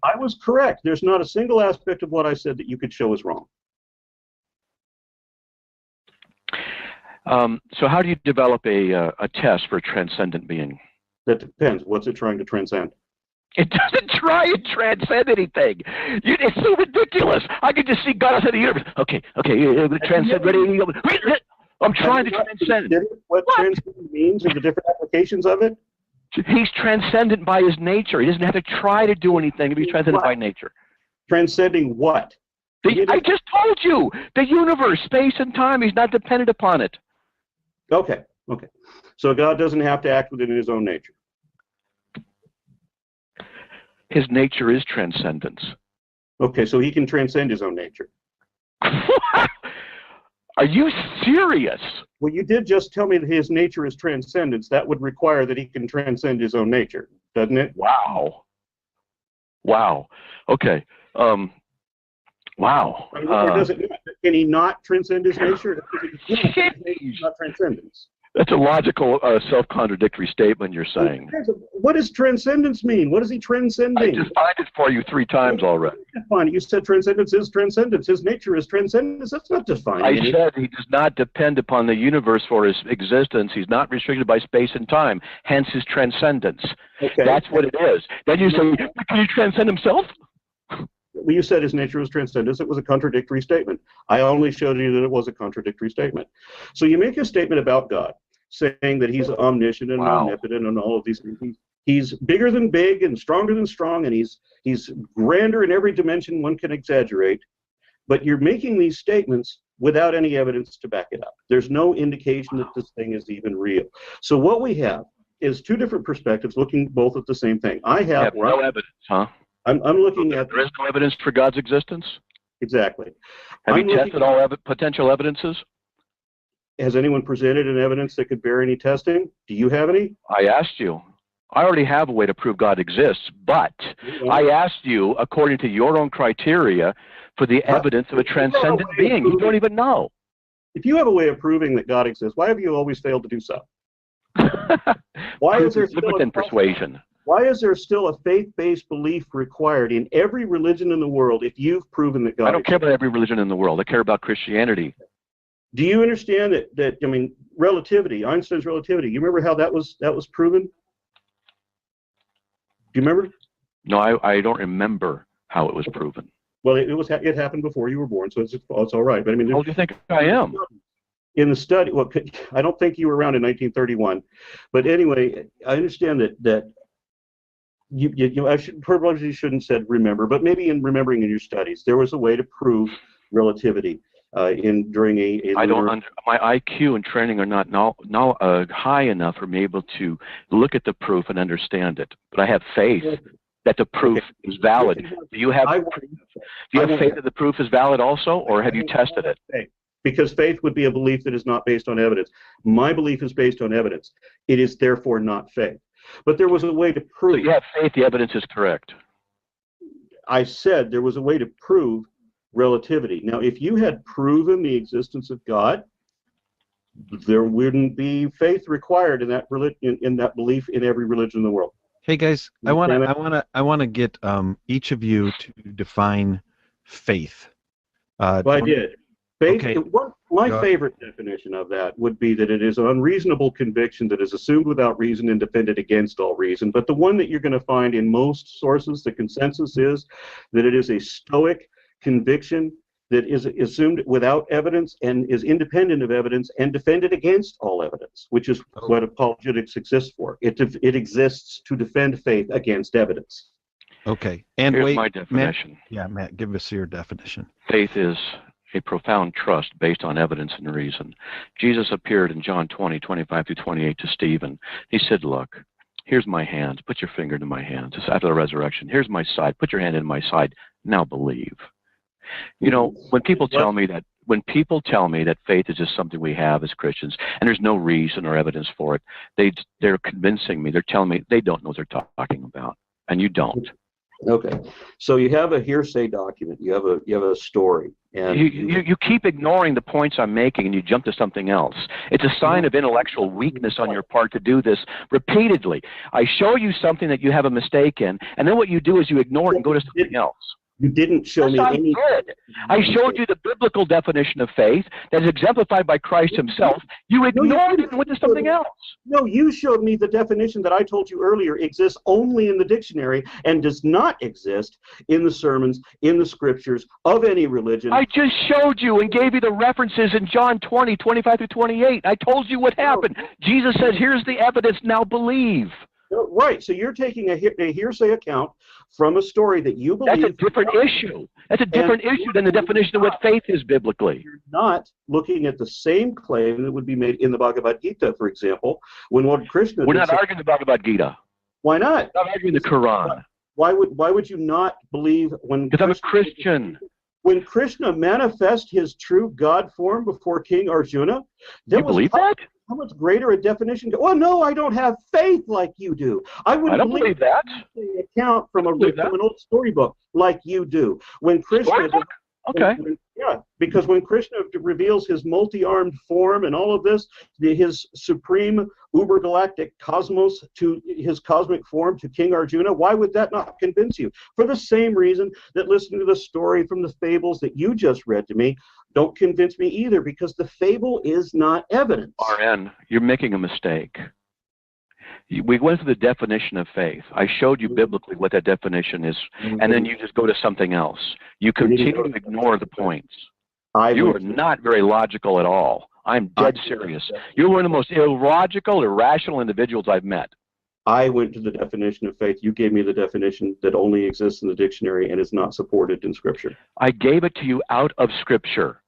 I was correct. There's not a single aspect of what I said that you could show is wrong. So how do you develop a test for a transcendent being? That depends. What's it trying to transcend? It doesn't try and transcend anything. It's so ridiculous. I could just see God outside the universe. Okay, transcend. Ready? I'm trying to transcend. What transcend means and the different applications of it? He's transcendent by his nature. He doesn't have to try to do anything if he's transcendent by nature. Transcending what? I just told you. The universe, space, and time. He's not dependent upon it. Okay. So God doesn't have to act within his own nature. His nature is transcendence. Okay, so he can transcend his own nature. Are you serious? Well, you did just tell me that his nature is transcendence. That would require that he can transcend his own nature, doesn't it? Wow. Okay. Wow. Can he not transcend his nature? Not transcendence. That's a logical, self-contradictory statement you're saying. What does transcendence mean? What is he transcending? I defined it for you 3 times already. You said transcendence is transcendence. His nature is transcendence. That's not defined. I said he does not depend upon the universe for his existence. He's not restricted by space and time, hence his transcendence. Okay. That's what it is. Then you say, can he transcend himself? Well, you said his nature was transcendence. It was a contradictory statement. I only showed you that it was a contradictory statement. So you make a statement about God, saying that he's omniscient and omnipotent and all of these things. He's bigger than big and stronger than strong, and he's grander in every dimension one can exaggerate. But you're making these statements without any evidence to back it up. There's no indication that this thing is even real. So what we have is 2 different perspectives looking both at the same thing. I have no evidence, huh? I'm looking at... There is no evidence for God's existence? Exactly. Have you tested all potential evidences? Has anyone presented an evidence that could bear any testing? Do you have any? I asked you. I already have a way to prove God exists, but I asked you, according to your own criteria, for the evidence of a transcendent being. You don't even know. If you have a way of proving that God exists, why have you always failed to do so? Why is there still within persuasion? Why is there still a faith-based belief required in every religion in the world if you've proven that God exists? I don't care about every religion in the world. I care about Christianity. Do you understand that I mean, relativity, Einstein's relativity, you remember how that was proven? Do you remember? No, I don't remember how it was proven. Well, it happened before you were born, so it's all right. But I mean, how do you think I am? In the study, well, I don't think you were around in 1931, but anyway, I understand that you I probably shouldn't have said remember, but maybe in remembering in your studies, there was a way to prove relativity during a my IQ and training are not high enough for me able to look at the proof and understand it. But I have faith that the proof is valid. Do you have faith that the proof is valid also, or have you tested it? Because faith would be a belief that is not based on evidence. My belief is based on evidence. It is therefore not faith. But there was a way to prove. So you have faith, the evidence is correct. I said there was a way to prove relativity. Now, if you had proven the existence of God, there wouldn't be faith required in that in that belief in every religion in the world. Hey guys, I want to get each of you to define faith. Well, I did. Faith. Okay. My favorite definition of that would be that it is an unreasonable conviction that is assumed without reason and defended against all reason. But the one that you're going to find in most sources, the consensus is that it is a stoic conviction that is assumed without evidence and is independent of evidence and defended against all evidence, which is what apologetics exists for. It exists to defend faith against evidence. Okay. And here's my definition. Matt, give us your definition. Faith is a profound trust based on evidence and reason. Jesus appeared in John 20:25-28 to Stephen. He said, look, here's my hands. Put your finger into my hands. It's after the resurrection. Here's my side. Put your hand in my side. Now believe. You know, when people tell me that when people tell me that faith is just something we have as Christians, and there's no reason or evidence for it, they're convincing me. They're telling me they don't know what they're talking about, and you don't. Okay, so you have a hearsay document. You have a story, and you keep ignoring the points I'm making, and you jump to something else. It's a sign of intellectual weakness on your part to do this repeatedly. I show you something that you have a mistake in, and then what you do is you ignore it and go to something else. You didn't show me any. I showed you the biblical definition of faith that is exemplified by Christ himself. You ignored it and went to something else. No, you showed me the definition that I told you earlier exists only in the dictionary and does not exist in the sermons, in the scriptures of any religion. I just showed you and gave you the references in John 20, 25 through 28. I told you what happened. Jesus says, here's the evidence, now believe. Right, so you're taking a hearsay account from a story that you believe. That's a different issue. That's a different issue than the definition of what faith is biblically. You're not looking at the same claim that would be made in the Bhagavad Gita, for example, when Lord Krishna. We're not arguing the Bhagavad Gita. Why not? We're not arguing the Quran. Why would you not believe when? Because I'm a Christian. When Krishna manifests his true God form before King Arjuna, you believe that? How much greater a definition? Well, no, I don't have faith like you do. I don't believe that. Account from an old storybook like you do. When Krishna, because when Krishna reveals his multi-armed form and all of this, his supreme uber-galactic cosmos to his cosmic form to King Arjuna, why would that not convince you? For the same reason that listening to the story from the fables that you just read to me don't convince me either, because the fable is not evidence. RN, you're making a mistake. We went through the definition of faith. I showed you biblically what that definition is, and then you just go to something else. You continue to ignore the points. You are not very logical at all. I'm dead serious. You're one of the most illogical, irrational individuals I've met. I went to the definition of faith. You gave me the definition that only exists in the dictionary and is not supported in Scripture. I gave it to you out of Scripture.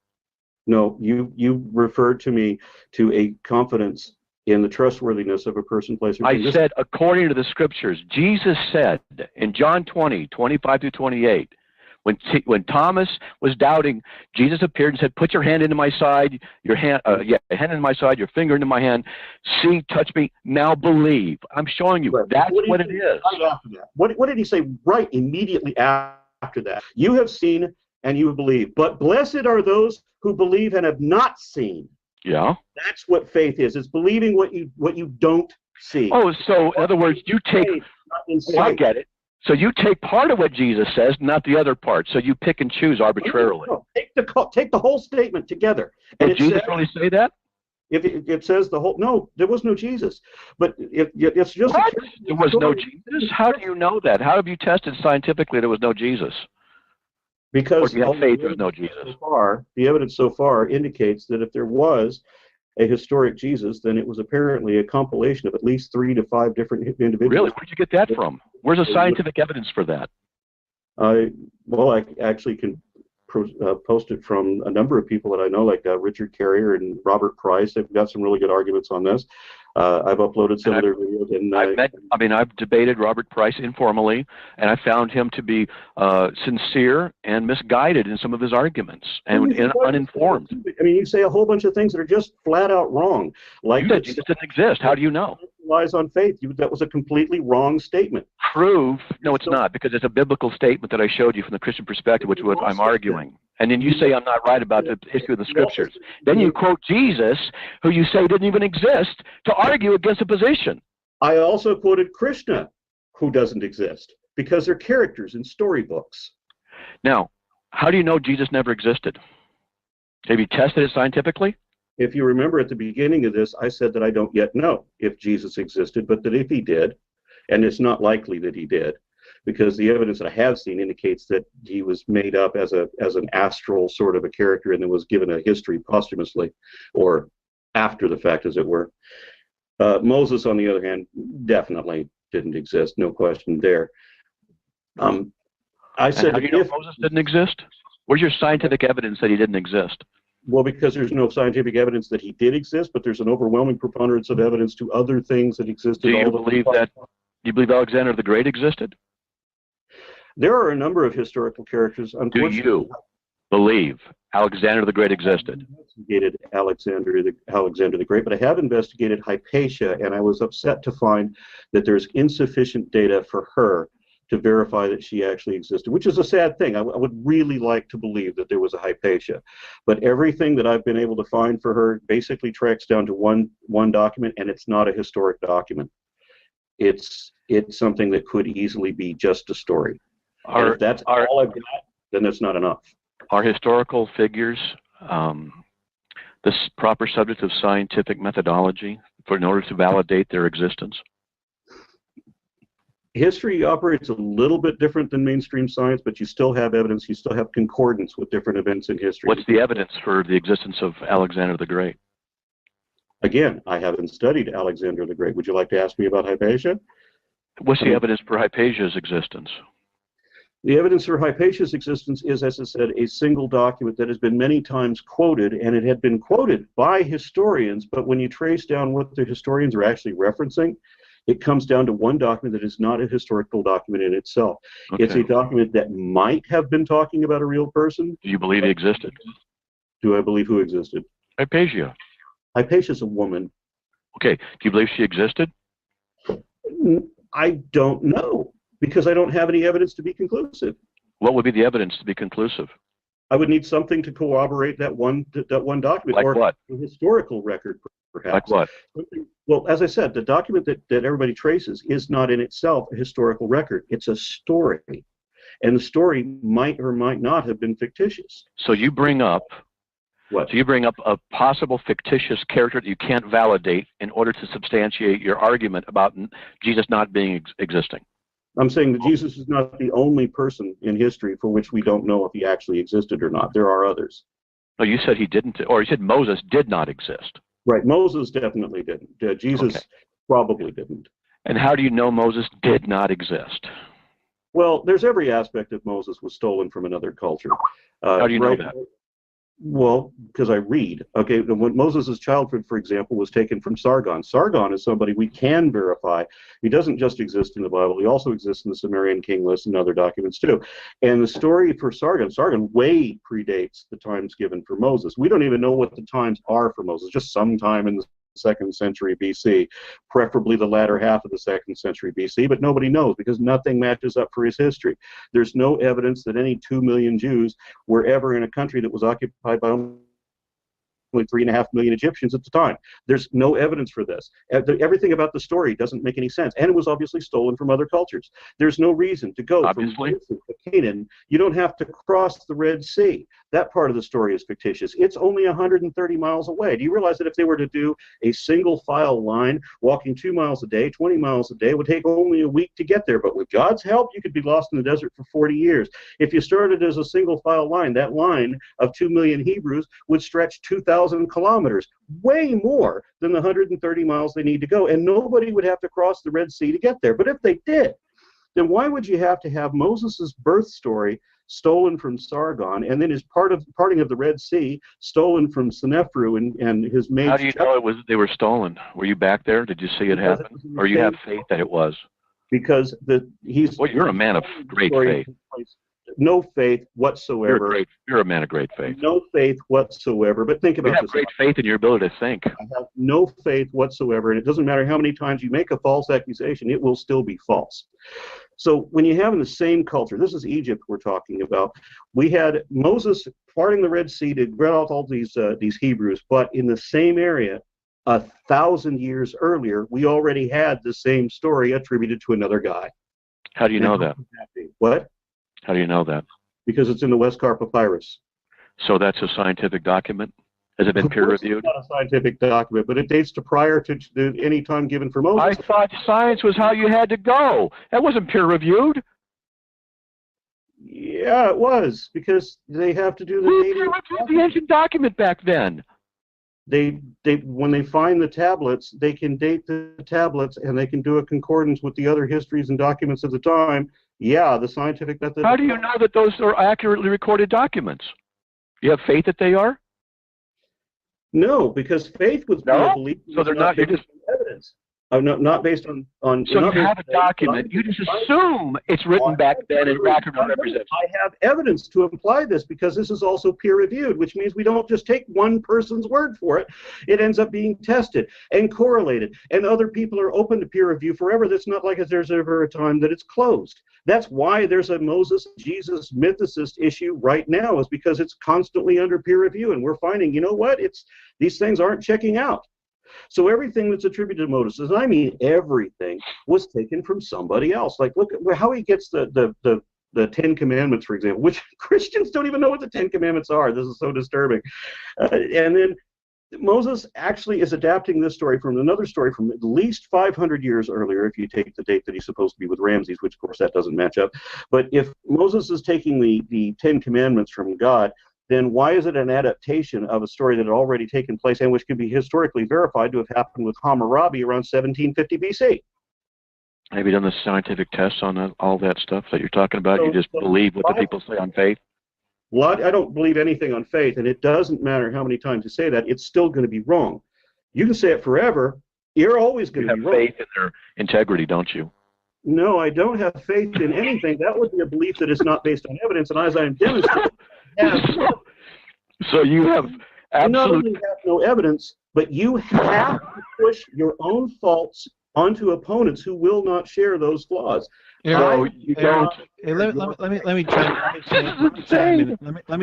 No, you referred to me to a confidence in the trustworthiness of a person, place, or thing. I said, according to the Scriptures, Jesus said in John 20, 25 through 28, when Thomas was doubting, Jesus appeared and said, put your hand into my side, your hand into my side, your finger into my hand. See, touch me, now believe. I'm showing you. Right. That's what it is. Right after that? What did he say right immediately after that? You have seen and you have believed, but blessed are those who believe and have not seen. Yeah. That's what faith is. It's believing what you don't see. Oh, so in other words, you take, I get it. So you take part of what Jesus says, not the other part. So you pick and choose arbitrarily. No, take the whole statement together. Did Jesus really say that? If it says the whole, no, there was no Jesus. But it's just what? There was no Jesus? How do you know that? How have you tested scientifically there was no Jesus? Because you have faith there's no Jesus. The evidence so far indicates that if there was a historic Jesus, then it was apparently a compilation of at least 3 to 5 different individuals. Really? Where'd you get that from? Where's the scientific evidence for that? I actually can post it from a number of people that I know, like Richard Carrier and Robert Price. They've got some really good arguments on this. I've uploaded some of their videos. And I've debated Robert Price informally, and I found him to be sincere and misguided in some of his arguments and uninformed. I mean, you say a whole bunch of things that are just flat out wrong. Like you said Jesus didn't exist. How do you know? Lies on faith. That was a completely wrong statement. Prove? No, it's not, because it's a biblical statement that I showed you from the Christian perspective, which is what I'm arguing. And then you say I'm not right about the issue of the Scriptures. Then you quote Jesus, who you say didn't even exist, to argue against a position. I also quoted Krishna, who doesn't exist, because they're characters in storybooks. Now, how do you know Jesus never existed? Have you tested it scientifically? If you remember at the beginning of this, I said that I don't yet know if Jesus existed, but that if he did, and it's not likely that he did, because the evidence that I have seen indicates that he was made up as an astral sort of a character and then was given a history posthumously, or after the fact, as it were. Moses, on the other hand, definitely didn't exist, no question there. I said, how do you know Moses didn't exist? Where's your scientific evidence that he didn't exist? Well, because there's no scientific evidence that he did exist, but there's an overwhelming preponderance of evidence to other things that existed. Do you believe Alexander the Great existed? There are a number of historical characters. Do you believe Alexander the Great existed. Investigated Alexander the Great, but I have investigated Hypatia, and I was upset to find that there's insufficient data for her to verify that she actually existed, which is a sad thing. I would really like to believe that there was a Hypatia, but everything that I've been able to find for her basically tracks down to one document, and it's not a historic document. It's something that could easily be just a story. And if that's all I've got, then that's not enough. Are historical figures this proper subject of scientific methodology in order to validate their existence? History operates a little bit different than mainstream science, but you still have evidence, you still have concordance with different events in history. What's the evidence for the existence of Alexander the Great? Again, I haven't studied Alexander the Great. Would you like to ask me about Hypatia? What's the evidence for Hypatia's existence? The evidence for Hypatia's existence is, as I said, a single document that has been many times quoted, and it had been quoted by historians, but when you trace down what the historians are actually referencing, it comes down to one document that is not a historical document in itself. Okay. It's a document that might have been talking about a real person. Do you believe he existed? Do I believe who existed? Hypatia. Hypatia's a woman. Okay. Do you believe she existed? I don't know, because I don't have any evidence to be conclusive. What would be the evidence to be conclusive? I would need something to corroborate that one document. Like or what? A historical record, perhaps. Like what? Well, as I said, the document that everybody traces is not in itself a historical record. It's a story. And the story might or might not have been fictitious. So you bring up what? So you bring up a possible fictitious character that you can't validate in order to substantiate your argument about Jesus not being existing. I'm saying that Jesus is not the only person in history for which we don't know if he actually existed or not. There are others. No, you said he didn't, or you said Moses did not exist. Right, Moses definitely didn't. Jesus probably didn't. And how do you know Moses did not exist? Well, there's every aspect of Moses was stolen from another culture. How do you know that? Well, because I read. Okay, when Moses' childhood, for example, was taken from Sargon. Sargon is somebody we can verify. He doesn't just exist in the Bible. He also exists in the Sumerian king list and other documents too. And the story for Sargon way predates the times given for Moses. We don't even know what the times are for Moses, just sometime in the 2nd century BC, preferably the latter half of the 2nd century BC, but nobody knows because nothing matches up for his history. There's no evidence that any 2 million Jews were ever in a country that was occupied by only 3.5 million Egyptians at the time. There's no evidence for this. Everything about the story doesn't make any sense, and it was obviously stolen from other cultures. There's no reason to go from Canaan. You don't have to cross the Red Sea. That part of the story is fictitious. It's only 130 miles away. Do you realize that if they were to do a single file line, walking 2 miles a day, 20 miles a day, it would take only a week to get there, but with God's help, you could be lost in the desert for 40 years. If you started as a single file line, that line of 2 million Hebrews would stretch 2,000 kilometers, way more than the 130 miles they need to go, and nobody would have to cross the Red Sea to get there. But if they did, then why would you have to have Moses' birth story stolen from Sargon, and then his parting of the Red Sea stolen from Senefru and his maid? How do you know they were stolen? Were you back there? Did you see it happen? Or you have faith that it was? Because he's... Well, you're a man of great faith. No faith whatsoever. You're a man of great faith. No faith whatsoever. But think about this. You have great faith in your ability to think. I have no faith whatsoever, and it doesn't matter how many times you make a false accusation, it will still be false. So when you have in the same culture, this is Egypt we're talking about, we had Moses parting the Red Sea to get out all these Hebrews, but in the same area, 1,000 years earlier, we already had the same story attributed to another guy. How do you know that? What? How do you know that? Because it's in the Westcar Papyrus. So that's a scientific document? Has it been peer-reviewed? It's not a scientific document, but it dates to prior to any time given for Moses. I thought science was how you had to go. That wasn't peer-reviewed. Yeah, it was, because they have to do the Who dating. peer-reviewed the ancient document back then? When they find the tablets, they can date the tablets, and they can do a concordance with the other histories and documents of the time. Yeah, the scientific method. How do you know that those are accurately recorded documents? You have faith that they are? No, because faith was No? belief. So they're not. You're just evidence. Not based on So not you based have a on- document. You just assume it's written back then and represents. I have evidence to imply this because this is also peer-reviewed, which means we don't just take one person's word for it. It ends up being tested and correlated, and other people are open to peer review forever. That's not like there's ever a time that it's closed. That's why there's a Moses Jesus mythicist issue right now, is because it's constantly under peer review, and we're finding, you know what, these things aren't checking out. So everything that's attributed to Moses, and I mean everything, was taken from somebody else. Like, look at how he gets the Ten Commandments, for example, which Christians don't even know what the Ten Commandments are. This is so disturbing. And then Moses actually is adapting this story from another story from at least 500 years earlier, if you take the date that he's supposed to be with Ramses, which of course that doesn't match up. But if Moses is taking the Ten Commandments from God, then why is it an adaptation of a story that had already taken place and which can be historically verified to have happened with Hammurabi around 1750 BC? Have you done the scientific tests on all that stuff that you're talking about? You just believe what the people say on faith? Well, I don't believe anything on faith, and it doesn't matter how many times you say that, it's still going to be wrong. You can say it forever, you're always going to be wrong. You have faith in their integrity, don't you? No, I don't have faith in anything. That would be a belief that is not based on evidence, and as I'm demonstrating, so you have you not only have no evidence, but you have to push your own faults onto opponents who will not share those flaws. No, you don't. Hey, let me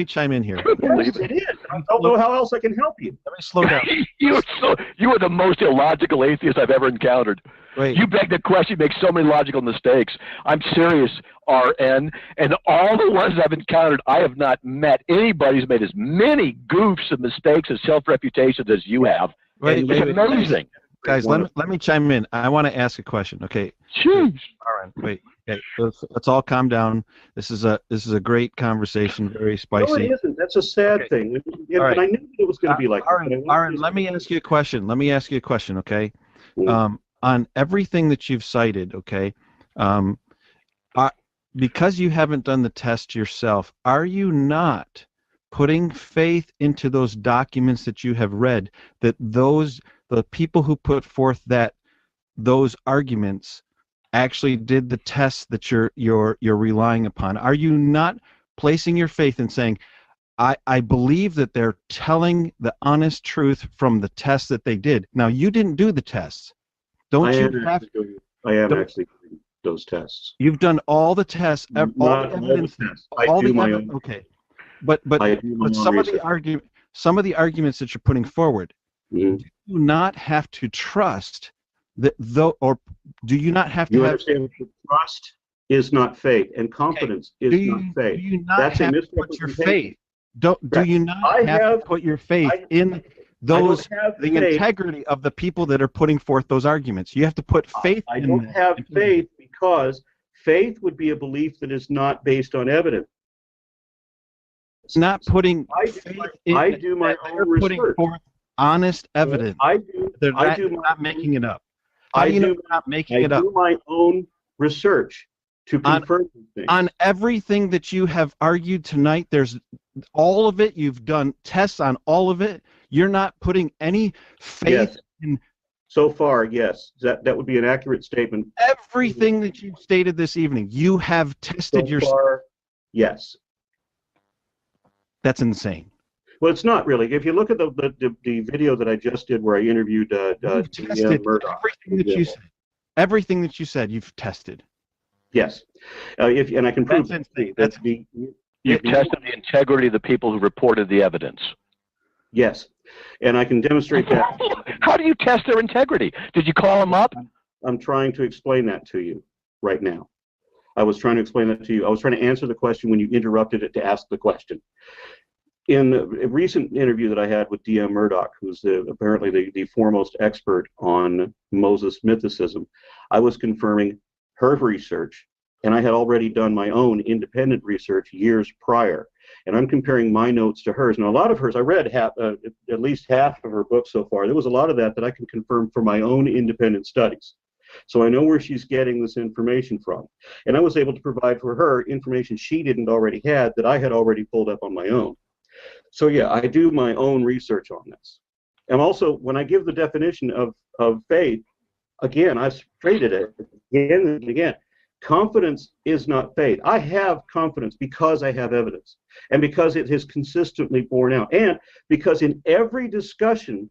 chime in here. Yes, it is. I don't know how else I can help you. Let me slow down. You are the most illogical atheist I've ever encountered. Wait. You beg the question, make so many logical mistakes. I'm serious, RN, and all the ones I've encountered, I have not met anybody who's made as many goofs and mistakes and self-reputations as you have. It's amazing. Guys, let me chime in. I want to ask a question. Okay. Jeez. Aaron, wait. Okay. Let's all calm down. This is a great conversation. Very spicy. No, it isn't. That's a sad thing. And right. I knew it was going to be like Aaron, let me ask you a question. Okay. On everything that you've cited, okay, because you haven't done the test yourself, are you not putting faith into those documents that you have read, that the people who put forth those arguments actually did the tests that you're relying upon? Are you not placing your faith in saying, I believe that they're telling the honest truth from the tests that they did? Now, you didn't do the tests. I am actually doing those tests. You've done all the tests, all the evidence. I do my own. Okay, but some of the arguments that you're putting forward, do you not have to trust that, though, or do you not have to? You understand? Trust is not faith, and confidence is not faith. Do you not have to put your faith? Do you not have to put your faith in the integrity of the people that are putting forth those arguments? You have to put faith in them. I don't have faith because faith would be a belief that is not based on evidence. It's not putting faith in. I do my own research. Putting forth honest evidence. They're not making it up. I do my own research to confirm things. On everything that you have argued tonight, there's all of it. You've done tests on all of it. You're not putting any faith in. So far, yes, that would be an accurate statement. Everything that you've stated this evening, you have tested yourself. Yes. That's insane. Well, it's not really. If you look at the video that I just did where I interviewed tested Murdoch. Everything that you said, you've tested. Yes. And I can prove that. You've tested the integrity of the people who reported the evidence. Yes. And I can demonstrate that. How do you test their integrity? Did you call them up? I'm trying to explain that to you right now. I was trying to explain that to you. I was trying to answer the question when you interrupted it to ask the question. In a recent interview that I had with D.M. Murdoch, who's apparently the foremost expert on Moses mythicism, I was confirming her research, and I had already done my own independent research years prior. And I'm comparing my notes to hers. Now, a lot of hers, I read at least half of her book so far. There was a lot of that I can confirm for my own independent studies. So I know where she's getting this information from. And I was able to provide for her information she didn't already had that I had already pulled up on my own. So yeah, I do my own research on this. And also, when I give the definition of faith, again, I've stated it again and again. Confidence is not faith. I have confidence because I have evidence, and because it has consistently borne out, and because in every discussion,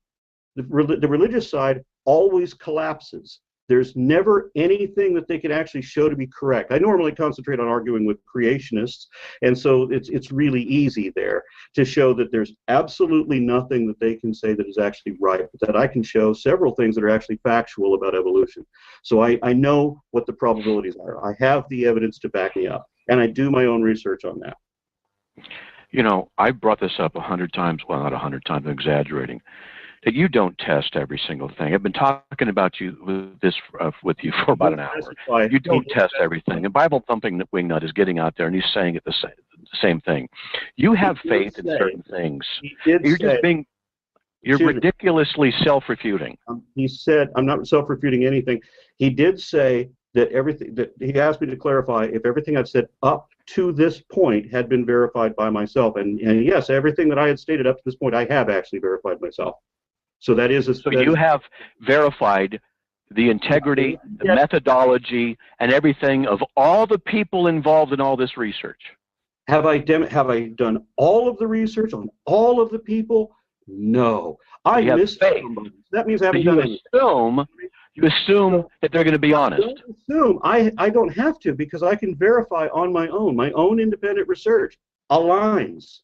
the religious side always collapses. There's never anything that they can actually show to be correct. I normally concentrate on arguing with creationists, and so it's really easy there to show that there's absolutely nothing that they can say that is actually right, but that I can show several things that are actually factual about evolution. So I know what the probabilities are. I have the evidence to back me up, and I do my own research on that. You know, I brought this up 100 times, well, not 100 times, I'm exaggerating, that you don't test every single thing. I've been talking about with you for about an hour. You don't test everything. And Bible thumping Wingnut is getting out there and he's saying it the same thing. You have faith in certain things. You're ridiculously self-refuting. He said, I'm not self-refuting anything. He did say that he asked me to clarify if everything I've said up to this point had been verified by myself. And yes, everything that I had stated up to this point, I have actually verified myself. So that is so you have verified the integrity, the methodology, and everything of all the people involved in all this research. Have I done all of the research on all of the people? No. I missed somebody. That means I haven't done anything. You assume that they're going to be honest. I don't have to, because I can verify on my own independent research aligns.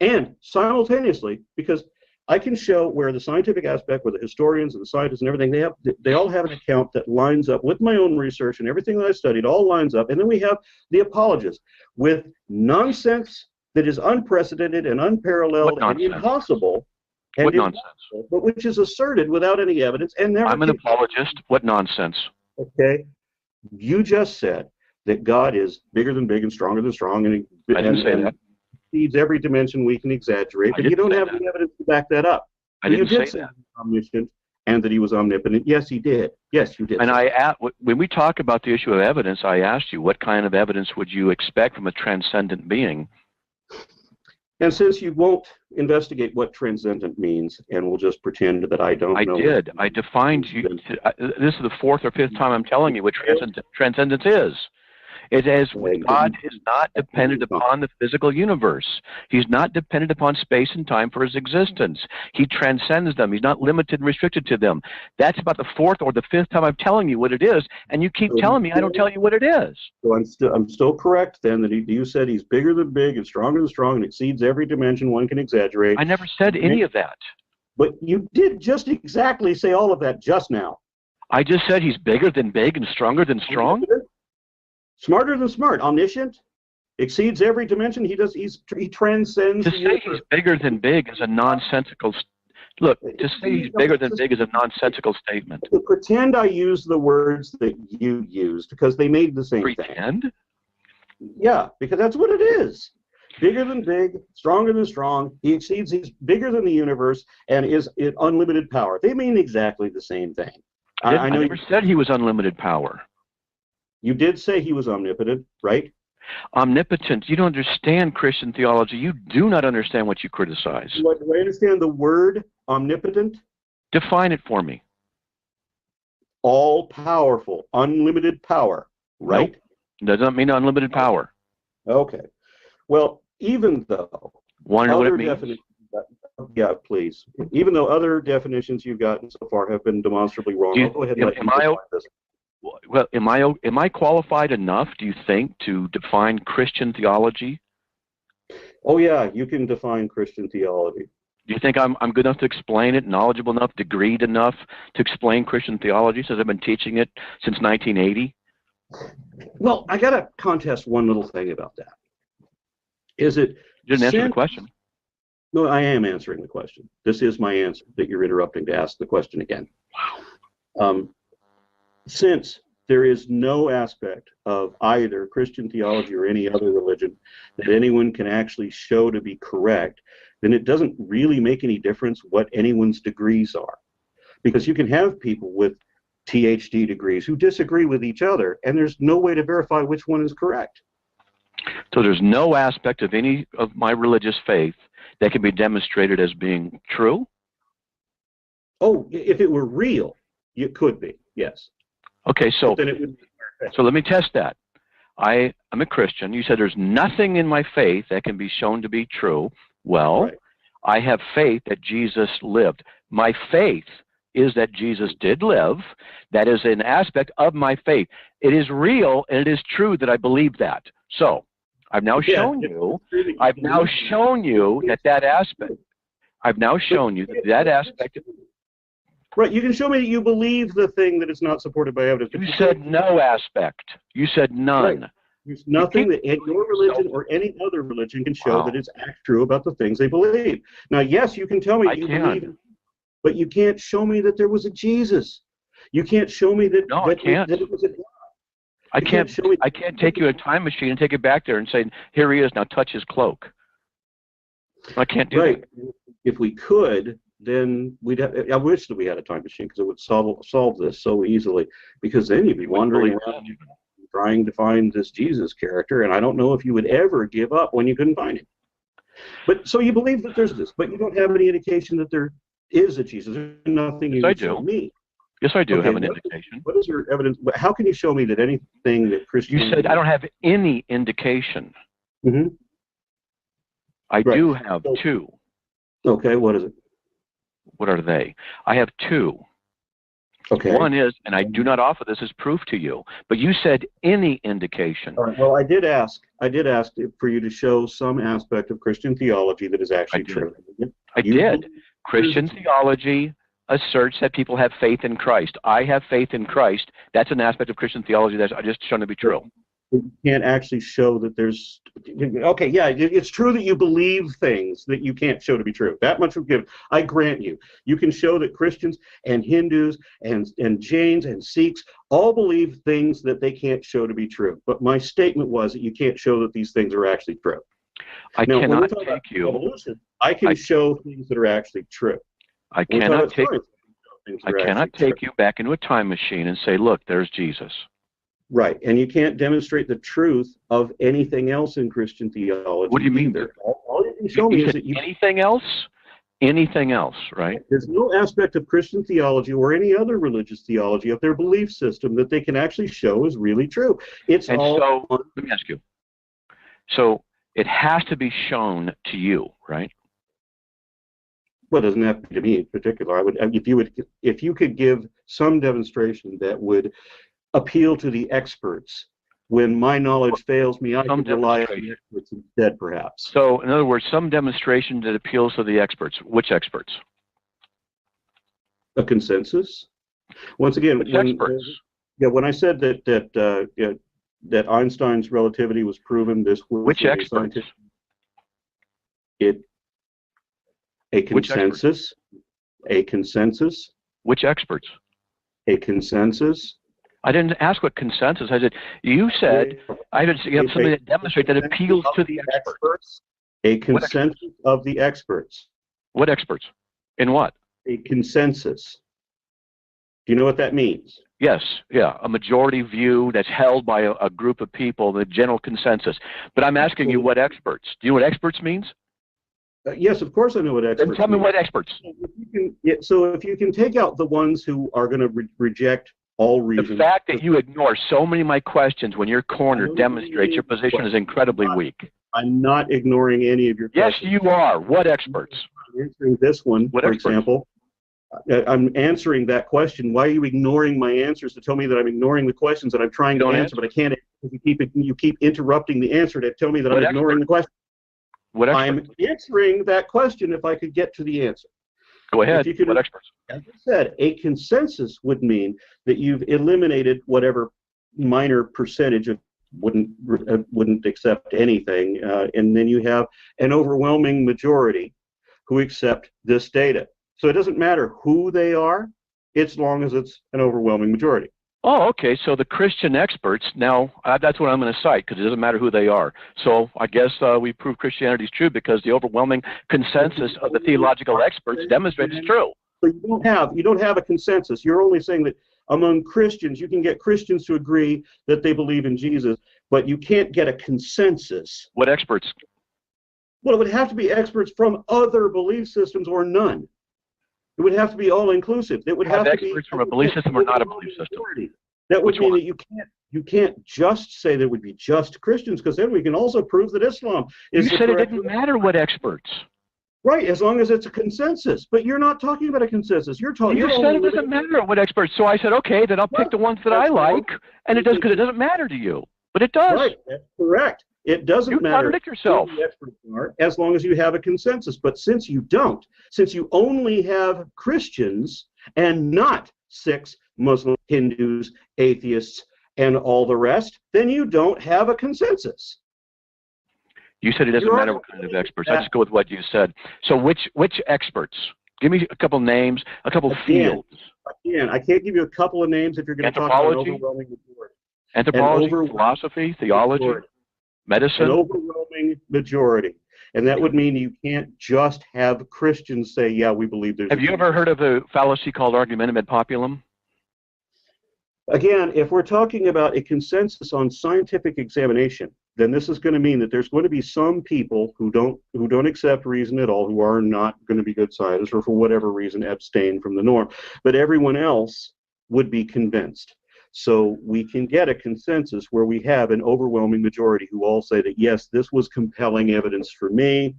And simultaneously, because I can show where the scientific aspect, where the historians and the scientists and everything, they all have an account that lines up with my own research, and everything that I studied all lines up. And then we have the apologists with nonsense that is unprecedented and unparalleled and impossible. What nonsense? But which is asserted without any evidence and never. I'm an apologist. What nonsense? Okay. You just said that God is bigger than big and stronger than strong, and I didn't say that. Exceeds every dimension we can exaggerate, but you don't have the evidence to back that up. I didn't say that. He was omniscient and that he was omnipotent. Yes, he did. Yes, you did. And when we talk about the issue of evidence, I asked you, what kind of evidence would you expect from a transcendent being? And since you won't investigate what transcendent means, and will just pretend that I don't know. I did. I defined you. This is the fourth or fifth time I'm telling you what transcendence is. It is God is not dependent upon the physical universe. He's not dependent upon space and time for his existence. He transcends them. He's not limited and restricted to them. That's about the fourth or the fifth time I'm telling you what it is, and you keep telling me I don't tell you what it is. So I'm still correct then that you said he's bigger than big and stronger than strong and exceeds every dimension one can exaggerate. I never said any of that. But you did just exactly say all of that just now. I just said he's bigger than big and stronger than strong. Smarter than smart, omniscient, exceeds every dimension. He transcends. To say he's bigger than big is a nonsensical. Look, to say he's bigger than big is a nonsensical statement. Pretend I used the words that you used because they made the same thing. Pretend? Yeah, because that's what it is. Bigger than big, stronger than strong. He's bigger than the universe and is in unlimited power. They mean exactly the same thing. I never said he was unlimited power. You did say he was omnipotent, right? Omnipotent. You don't understand Christian theology. You do not understand what you criticize. Do I understand the word omnipotent? Define it for me. All powerful, unlimited power, right? Nope. Doesn't mean unlimited power. Okay. Well, even though want to know what it means? Yeah, please. Even though other definitions you've gotten so far have been demonstrably wrong, I'll go ahead and let you define this. Well, am I qualified enough, do you think, to define Christian theology? Oh yeah, you can define Christian theology. Do you think I'm good enough to explain it, knowledgeable enough, degreed enough to explain Christian theology since I've been teaching it since 1980? Well, I got to contest one little thing about that. Is it... You didn't answer the question. No, I am answering the question. This is my answer that you're interrupting to ask the question again. Wow. Since there is no aspect of either Christian theology or any other religion that anyone can actually show to be correct, then it doesn't really make any difference what anyone's degrees are. Because you can have people with PhD degrees who disagree with each other, and there's no way to verify which one is correct. So there's no aspect of any of my religious faith that can be demonstrated as being true? Oh, if it were real, it could be. Yes. Okay, so But then it would be faith. let me test that. I am a Christian. You said there's nothing in my faith that can be shown to be true. Well, Right. I have faith that Jesus lived. My faith is that Jesus did live. That is an aspect of my faith. It is real and it is true that I believe that. So I've now Yeah, shown it's you. true that you I've now believe in shown you that aspect. I've now shown you that aspect. Right. You can show me that you believe the thing that is not supported by evidence. You said no aspect. You said none. Right. There's nothing that your religion or any other religion can show Wow. that it's true about the things they believe. Now, yes, you can tell me I you can. believe, but you can't show me that there was a Jesus. You can't show me that, No, I can't. that it was a God. I You can't. show me. I can't take you a time machine and take it back there and say, "Here he is. Now touch his cloak." I can't do Right. that. If we could, then we'd have, I wish that we had a time machine because it would solve this so easily. Because then you'd be wandering around trying to find this Jesus character, and I don't know if you would ever give up when you couldn't find him. But so you believe that there's this, but you don't have any indication that there is a Jesus. There's nothing you Yes, I can show do. me. Yes, I do Okay, have an indication. What is your evidence? How can you show me that anything that Christian? You said I don't have any indication. Hmm. I Right. do have So- two. Okay, what is it? What are they? I have two. Okay. One is, and I do not offer this as proof to you, but you said any indication. All right. Well, I did ask for you to show some aspect of Christian theology that is actually I did. true. I You did. believe Christian theology asserts that people have faith in Christ. I have faith in Christ. That's an aspect of Christian theology that's just shown to be true. You can't actually show that there's. Okay, yeah, it's true that you believe things that you can't show to be true. That much will give. I grant you. You can show that Christians and Hindus and Jains and Sikhs all believe things that they can't show to be true. But my statement was that you can't show that these things are actually true. I Now, when we cannot talk about take you. evolution, I can show things that are actually true. I When we talk cannot about take. science, I can show things that I are cannot actually take true. you back into a time machine and say, "Look, there's Jesus." Right, and you can't demonstrate the truth of anything else in Christian theology. What do you mean? Either. All you can show me You is said that you. anything else? Anything else, right? There's no aspect of Christian theology or any other religious theology of their belief system that they can actually show is really true. It's And all. so, let me ask you. So it has to be shown to you, right? Well, it doesn't have to be to me in particular. I would, if you could give some demonstration that would appeal to the experts. When my knowledge fails me, I Some could rely on the demonstration. experts instead, perhaps. So, in other words, some demonstration that appeals to the experts. Which experts? A consensus. Once again, Which experts? when I said that Einstein's relativity was proven, this was Which a experts? scientific- a Which experts? consensus, a consensus, Which experts? a consensus. I didn't ask what consensus. I said, you said, I didn't you have something that demonstrates that appeals to the experts. A consensus of the experts. What experts? In what? A consensus. Do you know what that means? Yes, yeah, a majority view that's held by a group of people, the general consensus. But I'm asking you what experts. Do you know what experts means? Yes, of course I know what experts Then tell me mean. what experts. So if you can take out the ones who are going to reject all reasons. The fact that you ignore so many of my questions when you're cornered demonstrates your position is incredibly weak. I'm not ignoring any of your Yes, questions. you are. What experts? I'm answering this one, What for experts? example. I'm answering that question. Why are you ignoring my answers to tell me that I'm ignoring the questions that I'm trying to Don't answer, but I can't? You keep interrupting the answer to tell me that What I'm ignoring the question. What experts? I'm answering that question if I could get to the answer. Go ahead. if you could- What experts? As I said, a consensus would mean that you've eliminated whatever minor percentage of wouldn't accept anything, and then you have an overwhelming majority who accept this data. So it doesn't matter who they are, as long as it's an overwhelming majority. Oh, okay. So the Christian experts, now that's what I'm going to cite because it doesn't matter who they are. So I guess we prove Christianity is true because the overwhelming consensus of the theological experts demonstrates it's true. So you don't have a consensus. You're only saying that among Christians, you can get Christians to agree that they believe in Jesus, but you can't get a consensus. What experts? Well, it would have to be experts from other belief systems or none. It would have to be all-inclusive. It would have to be experts from a belief system or not a belief system? That would Which mean one? that you can't just say that it would be just Christians, because then we can also prove that Islam is You the said it correct didn't matter what experts. right, as long as it's a consensus. But you're not talking about a consensus. You're talking. You said it doesn't matter what experts. So I said, okay, then I'll pick the ones that I like, and it does because it doesn't matter to you, but it does. Right, that's correct. It doesn't You matter contradict yourself. who the experts are, as long as you have a consensus. But since you don't, since you only have Christians and not 6 Muslim, Hindus, atheists, and all the rest, then you don't have a consensus. You said it doesn't You're matter what kind of experts. I just go with what you said. So which experts? Give me a couple names, a couple fields. Again, I can't give you a couple of names if you're going to talk about an Anthropology? overwhelming majority. Anthropology, philosophy, theology, Majority. An medicine. overwhelming majority. And that would mean you can't just have Christians say, yeah, we believe there's Have you ever heard of a fallacy called argumentum ad populum? Again, if we're talking about a consensus on scientific examination, then this is going to mean that there's going to be some people who don't accept reason at all, who are not going to be good scientists, or for whatever reason abstain from the norm. But everyone else would be convinced. So we can get a consensus where we have an overwhelming majority who all say that, yes, this was compelling evidence for me.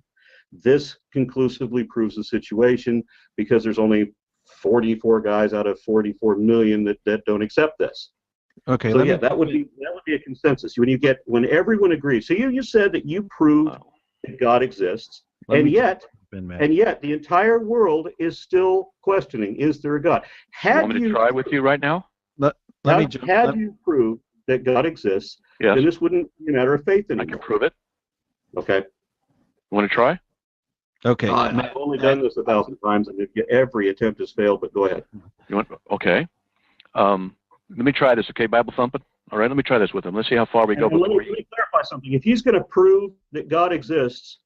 This conclusively proves the situation, because there's only 44 guys out of 44 million that don't accept this. Okay. So yeah, that would be a consensus. When everyone agrees. So you said that you proved that God exists, and yet the entire world is still questioning: is there a God? You want me to try with you right now? Had you proved that God exists, Yes. then this wouldn't be a matter of faith I anymore. can prove it. Okay. You want to try? Okay. I've only done this 1,000 times, and every attempt has failed. But go ahead. You want? Okay. Let me try this. Okay, Bible thumping. All right. Let me try this with him. Let's see how far we go And let before me clarify something. If he's going to prove that God exists,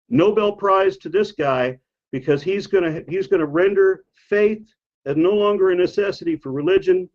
Nobel Prize to this guy, because he's going to render faith as no longer a necessity for religion.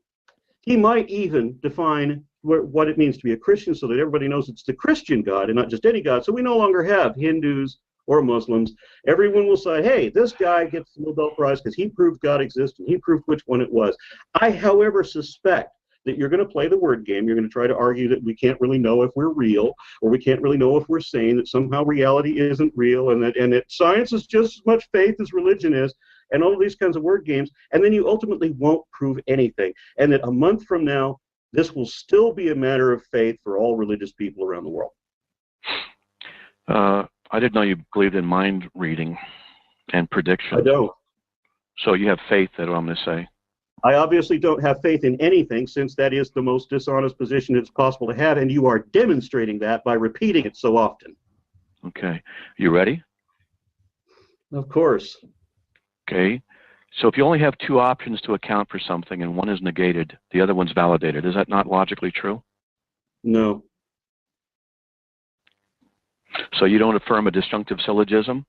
He might even define what it means to be a Christian, so that everybody knows it's the Christian God and not just any God. So we no longer have Hindus or Muslims. Everyone will say, hey, this guy gets the Nobel Prize because he proved God exists and he proved which one it was. I, however, suspect that you're going to play the word game. You're going to try to argue that we can't really know if we're real, or we can't really know if we're sane, that somehow reality isn't real, and that science is just as much faith as religion is, and all of these kinds of word games. And then you ultimately won't prove anything. And that a month from now, this will still be a matter of faith for all religious people around the world. I didn't know you believed in mind reading and prediction. I don't. So you have faith, that's what I'm going to say. I obviously don't have faith in anything, since that is the most dishonest position it's possible to have, and you are demonstrating that by repeating it so often. Okay. You ready? Of course. Okay. So if you only have 2 options to account for something and one is negated, the other one's validated, is that not logically true? No. So you don't affirm a disjunctive syllogism?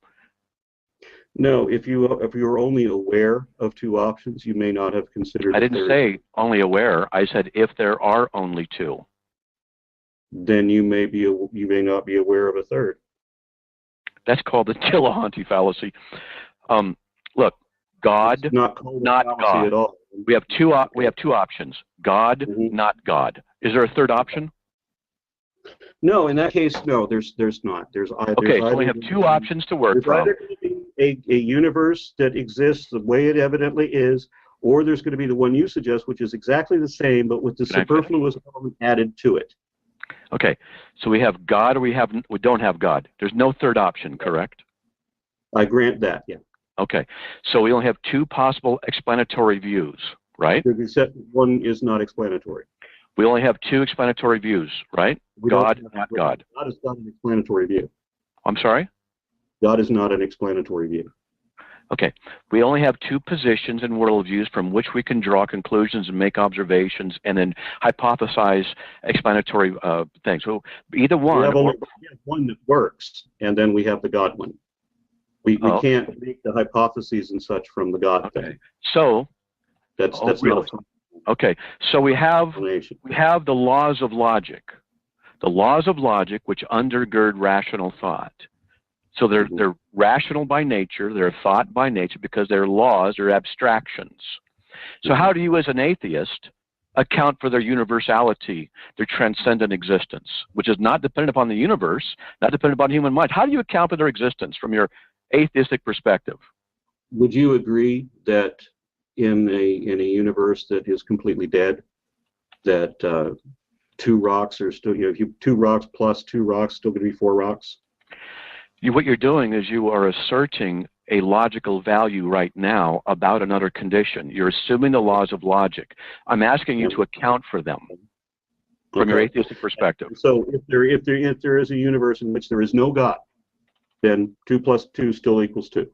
No, if you were only aware of 2 options, you may not have considered. I didn't say only aware. I said if there are only 2. Then you may not be aware of a third. That's called the Dillahunty fallacy. Look, God, It's not called a not fallacy God. at all. We have two options. God, Mhm. not God. Is there a third option? No, in that case, no. There's not. Okay, so we have 2 options to work There's from. either going to be a universe that exists the way it evidently is, or there's going to be the one you suggest, which is exactly the same, but with the Can I finish? superfluous element added to it. Okay, so we have God or we don't have God. There's no third option, correct? I grant that, yeah. Okay, so we only have 2 possible explanatory views, right? Except one is not explanatory. We only have 2 explanatory views, right? We don't God, have- not God. God is not an explanatory view. I'm sorry? God is not an explanatory view. Okay, we only have 2 positions and worldviews from which we can draw conclusions and make observations and then hypothesize explanatory things. So either We one, have or, only one that works, and then we have the God one. We Oh. can't make the hypotheses and such from the God okay. thing. So, That's really? not okay, so we have explanation. the laws of logic. The laws of logic which undergird rational thought. So they're rational by nature, they're thought by nature because they're laws or abstractions. So how do you as an atheist account for their universality, their transcendent existence, which is not dependent upon the universe, not dependent upon human mind? How do you account for their existence from your atheistic perspective? Would you agree that in a universe that is completely dead, that two rocks are still, if you 2 rocks plus 2 rocks, still going to be 4 rocks? What you're doing is you are asserting a logical value right now about another condition. You're assuming the laws of logic. I'm asking you to account for them from your atheistic perspective. So if there is a universe in which there is no God, then 2 plus 2 still equals 2.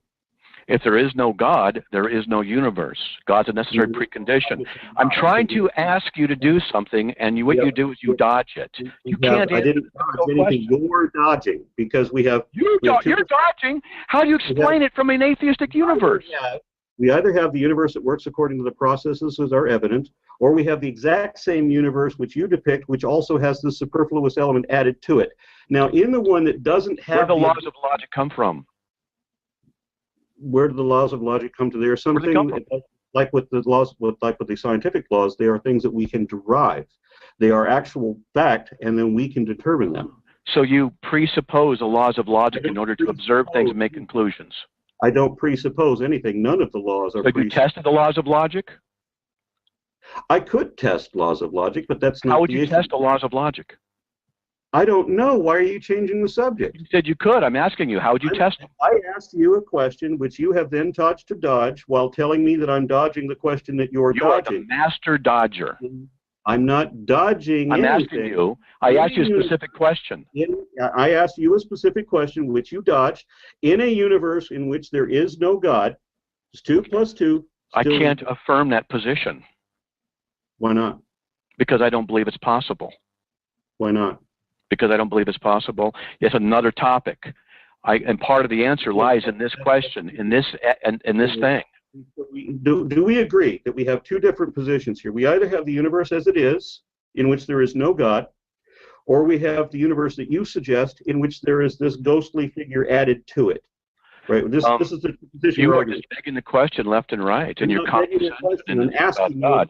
If there is no God, there is no universe. God's a necessary precondition. I'm trying to ask you to do something, and what you do is you dodge it. You can't. I didn't dodge anything. You're dodging because we have. You're dodging. How do you explain it from an atheistic universe? We either have the universe that works according to the processes as are evident, or we have the exact same universe which you depict, which also has the superfluous element added to it. Now, in the one that doesn't have. Where do the laws of logic come from? Where do the laws of logic come to? There are something like with the laws, like with the scientific laws, they are things that we can derive. They are actual fact, and then we can determine them. So you presuppose the laws of logic in order to observe things and make conclusions. I don't presuppose anything. None of the laws are. So you tested the laws of logic? I could test laws of logic, but that's not. How would you test the laws of logic? I don't know. Why are you changing the subject? You said you could. I'm asking you, how would you test them? I asked you a question which you have then touched to dodge while telling me that I'm dodging the question that you're dodging. You're the master dodger. I'm not dodging anything. I'm asking you. I asked you a specific question. I asked you a specific question which you dodged. In a universe in which there is no God, it's 2 plus 2. I can't affirm that position. Why not? Because I don't believe it's possible. Why not? Because I don't believe it's possible. It's another topic. And part of the answer lies in this question, in this thing. Do we agree that we have 2 different positions here? We either have the universe as it is, in which there is no God, or we have the universe that you suggest, in which there is this ghostly figure added to it. Right. This is the position you you're are arguing. just begging the question left and right, and you're asking God.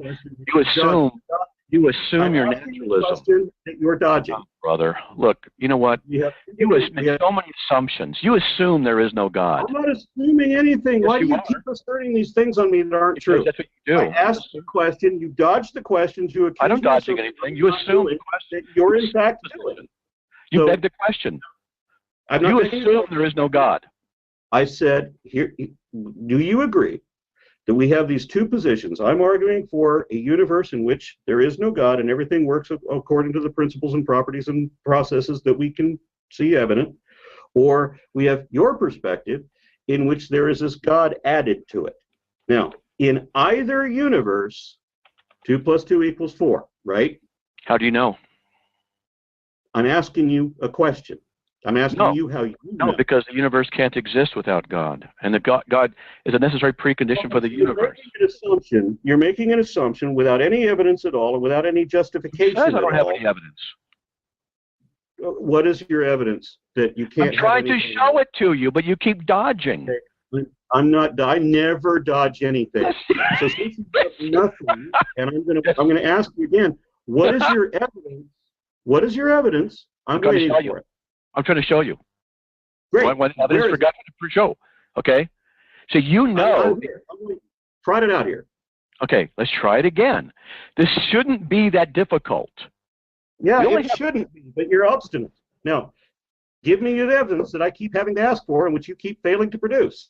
You assume your naturalism. That you're dodging. Oh, brother, look, you know what? You make so many assumptions. You assume there is no God. I'm not assuming anything. Yes, Why do you keep asserting these things on me that aren't true? That's what you do. I asked the question. You dodged the questions. You accused I don't dodge anything. You assume the question. You're in fact doing. You beg the question. You assume there is no God. I said, here, do you agree that we have these 2 positions? I'm arguing for a universe in which there is no God and everything works according to the principles and properties and processes that we can see evident. Or we have your perspective in which there is this God added to it. Now, in either universe, 2 plus 2 equals 4, right? How do you know? I'm asking you a question. I'm asking you how you know. No, because the universe can't exist without God, and that God is a necessary precondition for the universe. You're making an assumption without any evidence at all, and without any justification. I don't have any evidence. What is your evidence that you can't? I'm trying to show it to you, but you keep dodging. Okay. I never dodge anything. So since you have nothing, and I'm gonna ask you again. What is your evidence? What is your evidence? I'm waiting for it. I'm trying to show you. Great. What evidence for God to show? Okay. So you know. Try it out here. Okay, let's try it again. This shouldn't be that difficult. Yeah, it shouldn't be, but you're obstinate. Now, give me the evidence that I keep having to ask for and which you keep failing to produce.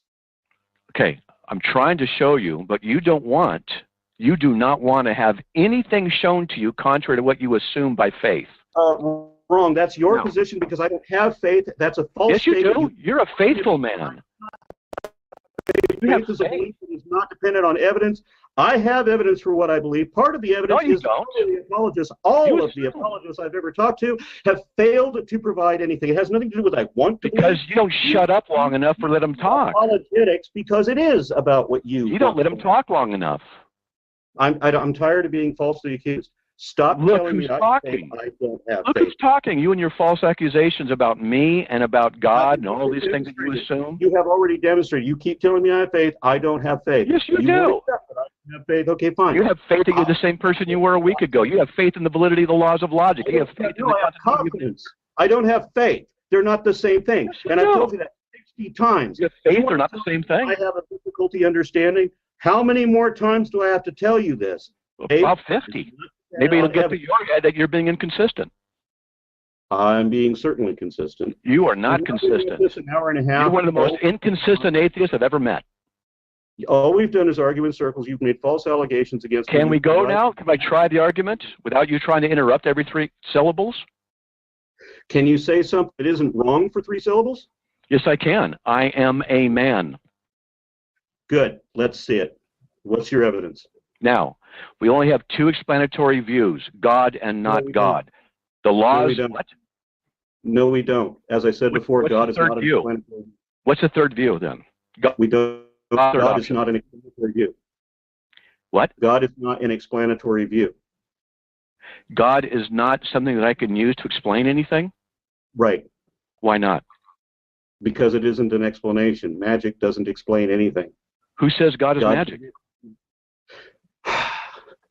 Okay, I'm trying to show you, but you do not want to have anything shown to you contrary to what you assume by faith. Wrong. That's your position because I don't have faith. That's a false statement. Yes, you do. You're a faithful man. Faith is a belief that is not dependent on evidence. I have evidence for what I believe. Part of the evidence is that the apologists, all of the apologists I've ever talked to, have failed to provide anything. It has nothing to do with I want to. Because you don't shut up long enough or let them talk. Apologetics, because it is about what you. You don't let them talk long enough. I'm tired of being falsely accused. Stop Look telling me who's I have talking. faith. I don't have Look faith. who's talking. You and your false accusations about me and about God and all these things that you Demonstrated. assume. You have already demonstrated. You keep telling me I have faith. I don't have faith. Yes, you do. won't accept that I don't have faith. Okay, fine. You have faith that you're the same person you were a week ago. You have faith in the validity of the laws of logic. You have faith in No, I have confidence. I don't have faith. They're not the same thing. Yes, you And do. I've told you that 60 times. You have faith, they're not the same thing. I have a difficulty understanding. How many more times do I have to tell you this? About 50. Maybe it'll get to your head that you're being inconsistent. I'm being certainly consistent. You are not We've been doing consistent. this an hour and a half. You're one of the most inconsistent atheists I've ever met. All we've done is argue in circles. You've made false allegations against me. Can we go now? Can I try the argument without you trying to interrupt every 3 syllables? Can you say something that isn't wrong for 3 syllables? Yes, I can. I am a man. Good. Let's see it. What's your evidence? Now, we only have 2 explanatory views, God and not we God. The laws, we don't. what? No, we don't. As I said before, what's God the is third not an view? explanatory. What's the third view then? We don't. Third God is option. not an explanatory view. What? God is not an explanatory view. God is not something that I can use to explain anything? Right. Why not? Because it isn't an explanation. Magic doesn't explain anything. Who says God is magic?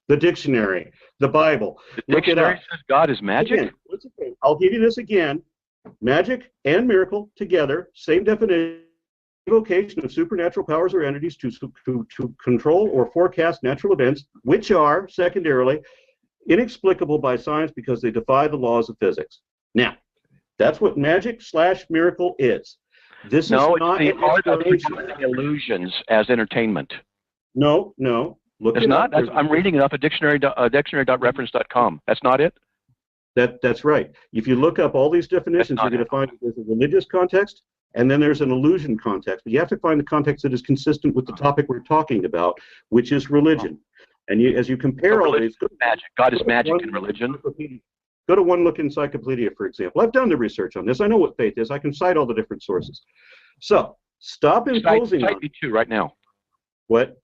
The dictionary, the Bible. The Look it dictionary up. says God is magic? Again, once again, I'll give you this again. Magic and miracle together, same definition. Invocation of supernatural powers or entities to control or forecast natural events, which are, secondarily, inexplicable by science because they defy the laws of physics. Now, that's what magic/miracle is. This No, is not it's an the art of explanation. producing illusions as entertainment. No. Look It's it not. up. I'm reading it off of dictionary.reference.com. That's not it? That's right. If you look up all these definitions, you're going to find there's a religious context and then there's an illusion context. But you have to find the context that is consistent with the topic we're talking about, which is religion. And as you compare all these, Magic. God is magic in religion. Go to One Look Encyclopedia, for example. I've done the research on this. I know what faith is. I can cite all the different sources. So stop imposing Cite on me 2 right now. what?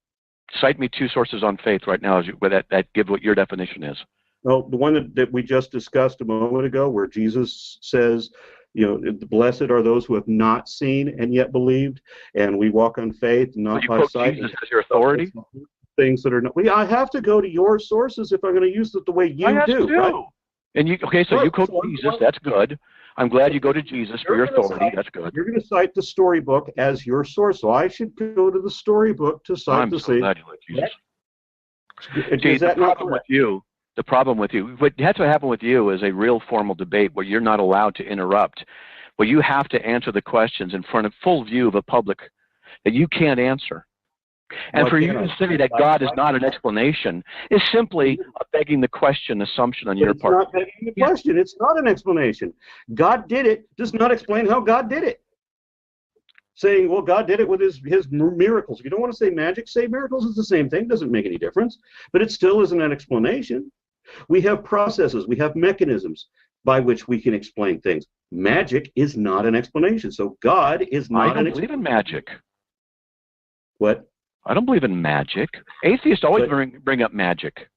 Cite me 2 sources on faith right now that give what your definition is. No, the one that we just discussed a moment ago, where Jesus says, blessed are those who have not seen and yet believed, and we walk on faith, not You by quote sight. Jesus as your authority? Things that are not. I have to go to your sources if I'm going to use it the way you I do. do. Right? And so Right, you quote so Jesus. That's good. I'm glad you go to Jesus for your authority. That's good. You're going to cite the storybook as your source, so I should go to the storybook to cite I'm the so glad you like Jesus. Is that not correct? The problem with you, that's what happened with you is a real formal debate where you're not allowed to interrupt, where you have to answer the questions in front of full view of a public that you can't answer. And for you to say that God is not an explanation is simply a begging the question assumption on your part. It's not begging the question. It's not an explanation. God did it does not explain how God did it. Saying, well, God did it with his miracles. If you don't want to say magic, say miracles. It's the same thing. It doesn't make any difference. But it still isn't an explanation. We have processes. We have mechanisms by which we can explain things. Magic is not an explanation. So God is not I don't believe in magic. What? I don't believe in magic. Atheists always bring up magic.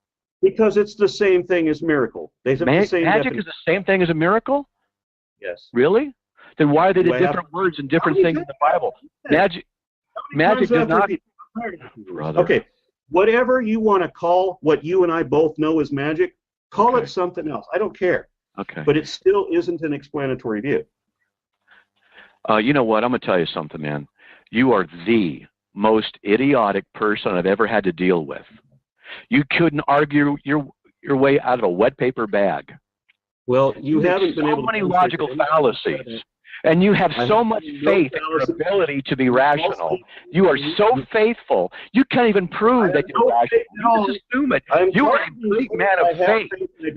Because it's the same thing as miracle. They have the same magic definition. is the same thing as a miracle? Yes. Really? Then why are they the Do I have- different words and different things in the Bible? Magic does not. Brother. Okay. Whatever you want to call what you and I both know as magic, call it something else. I don't care. Okay. But it still isn't an explanatory view. You know what? I'm going to tell you something, man. You are the most idiotic person I've ever had to deal with. You couldn't argue your way out of a wet paper bag. Well, you haven't been so able to many logical fallacies. And you have so much faith in your ability to be rational. You are so faithful. You can't even prove that you're rational. You just assume it. You are a complete man of faith.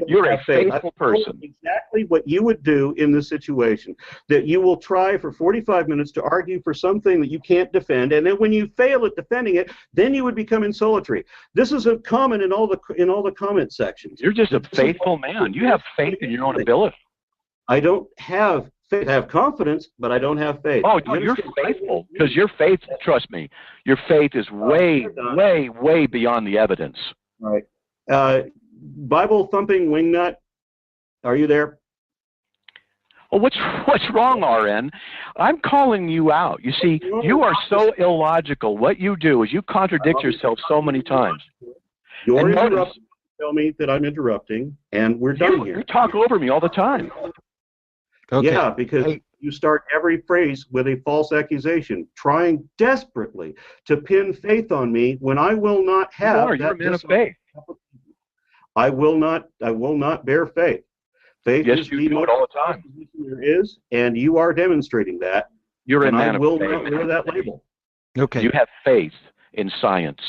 You're a faithful person. Exactly what you would do in this situation. That you will try for 45 minutes to argue for something that you can't defend, and then when you fail at defending it, then you would become insolitary. This is a common in all the comment sections. You're just a faithful man. You have faith in your own ability. I don't have faith. I have confidence, but I don't have faith. Oh, you're faithful because your faith, trust me, your faith is way, way, way beyond the evidence. Right. Bible thumping wingnut, are you there? Oh, what's wrong, RN? I'm calling you out. You see, you are so illogical. What you do is you contradict yourself so many times. You're And notice- interrupting. Tell me that I'm interrupting, and we're done here. You talk over me all the time. Okay. Yeah, because Hey. you start every phrase with a false accusation, trying desperately to pin faith on me when I will not have You're a that. man of faith. I will not bear faith. Faith Yes, is you the do it most all the time. position there is, and you are demonstrating that. You're a And man I of will faith. not wear that label. Okay. You have faith in science.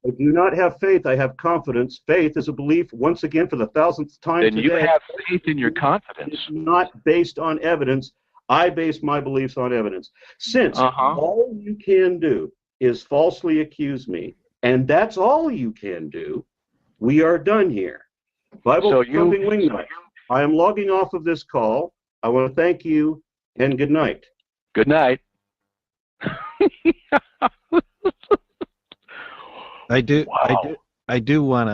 I do not have faith. I have confidence. Faith is a belief, once again, for the thousandth time Then today. you have faith in your confidence. It's not based on evidence. I base my beliefs on evidence. Since all you can do is falsely accuse me, and that's all you can do, we are done here. Bible thumping wingnut. I am logging off of this call. I want to thank you, and good night. Good night. I do Wow. want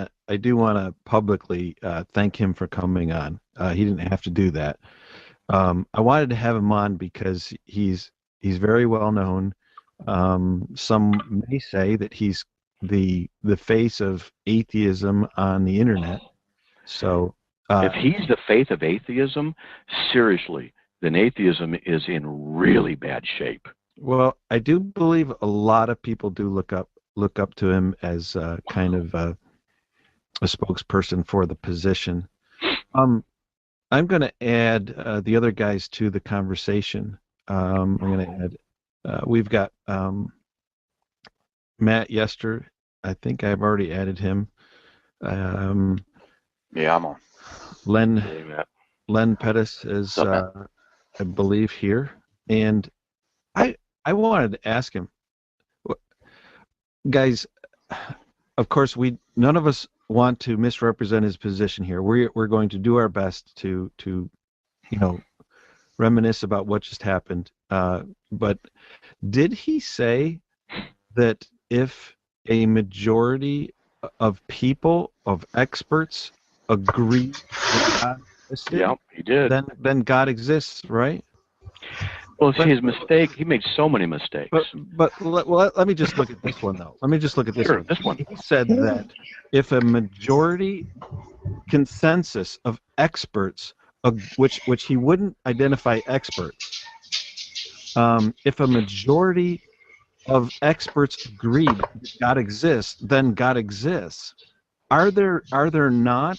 to publicly thank him for coming on. He didn't have to do that. I wanted to have him on because he's very well known. Some may say that he's the face of atheism on the internet. So If he's the faith of atheism, seriously, then atheism is in really bad shape. well, I do believe a lot of people do look up to him as kind of a spokesperson for the position. I'm going to add the other guys to the conversation. I'm going to add. We've got Matt Yester. I think I've already added him. Yeah, I'm on. Len Pettis is, I believe, here, and I wanted to ask him, guys. Of course, none of us want to misrepresent his position here. We're going to do our best to reminisce about what just happened. But did he say that if a majority of people, of experts, agree that God existed, Yeah, he did. then God exists, right? Well, see, his mistake, he made so many mistakes. But let me just look at this one, though. Let me just look at this Sure, one. this one. He said that if a majority consensus of experts, which he wouldn't identify experts, if a majority of experts agreed that God exists, then God exists. Are there not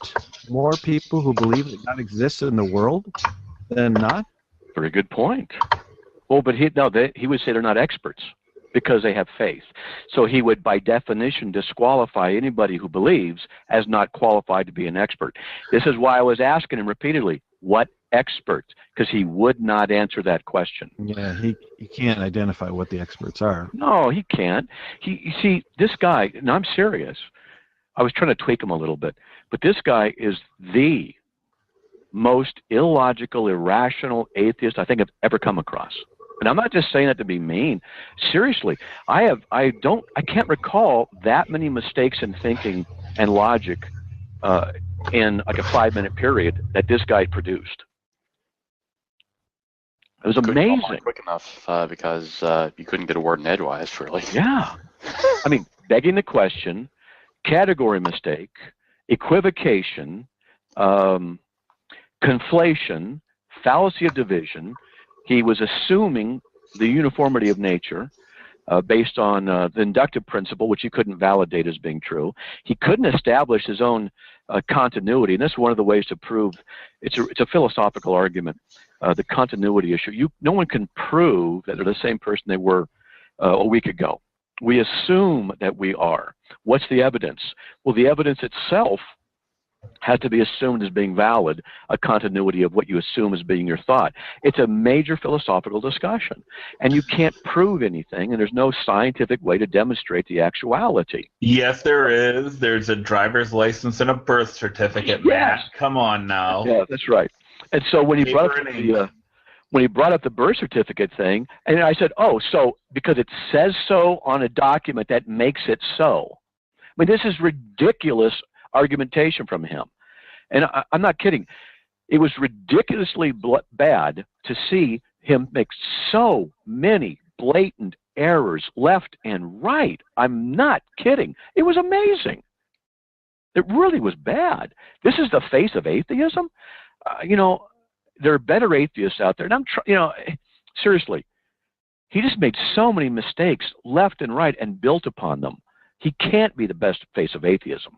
more people who believe that God exists in the world than not? Very good point. Well, but he would say they're not experts because they have faith. So he would, by definition, disqualify anybody who believes as not qualified to be an expert. This is why I was asking him repeatedly, what expert? Because he would not answer that question. Yeah, he can't identify what the experts are. No, he can't. You see, this guy, and I'm serious, I was trying to tweak him a little bit, but this guy is the most illogical, irrational atheist I think I've ever come across. And I'm not just saying that to be mean. Seriously, I can't recall that many mistakes in thinking and logic in like a 5-minute period that this guy produced. It was Couldn't come on amazing. quick enough because you couldn't get a word in edgewise, really. Yeah. I mean, begging the question, category mistake, equivocation, conflation, fallacy of division. He was assuming the uniformity of nature based on the inductive principle, which he couldn't validate as being true. He couldn't establish his own continuity, and this is one of the ways to prove it's a philosophical argument. The continuity issue. No one can prove that they're the same person they were a week ago. We assume that we are. What's the evidence? Well, the evidence itself has to be assumed as being valid, a continuity of what you assume as being your thought. It's a major philosophical discussion, and you can't prove anything, and there's no scientific way to demonstrate the actuality. Yes, there is. There's a driver's license and a birth certificate, Matt. Yes. Come on now. Yeah, that's right. And so when he brought Paper up and ink. when he brought up the birth certificate thing, and I said, oh, so because it says so on a document, that makes it so. I mean, this is ridiculous argumentation from him. And I'm not kidding. It was ridiculously bad to see him make so many blatant errors left and right. I'm not kidding. It was amazing. It really was bad. This is the face of atheism. There are better atheists out there. And seriously, he just made so many mistakes left and right and built upon them. He can't be the best face of atheism.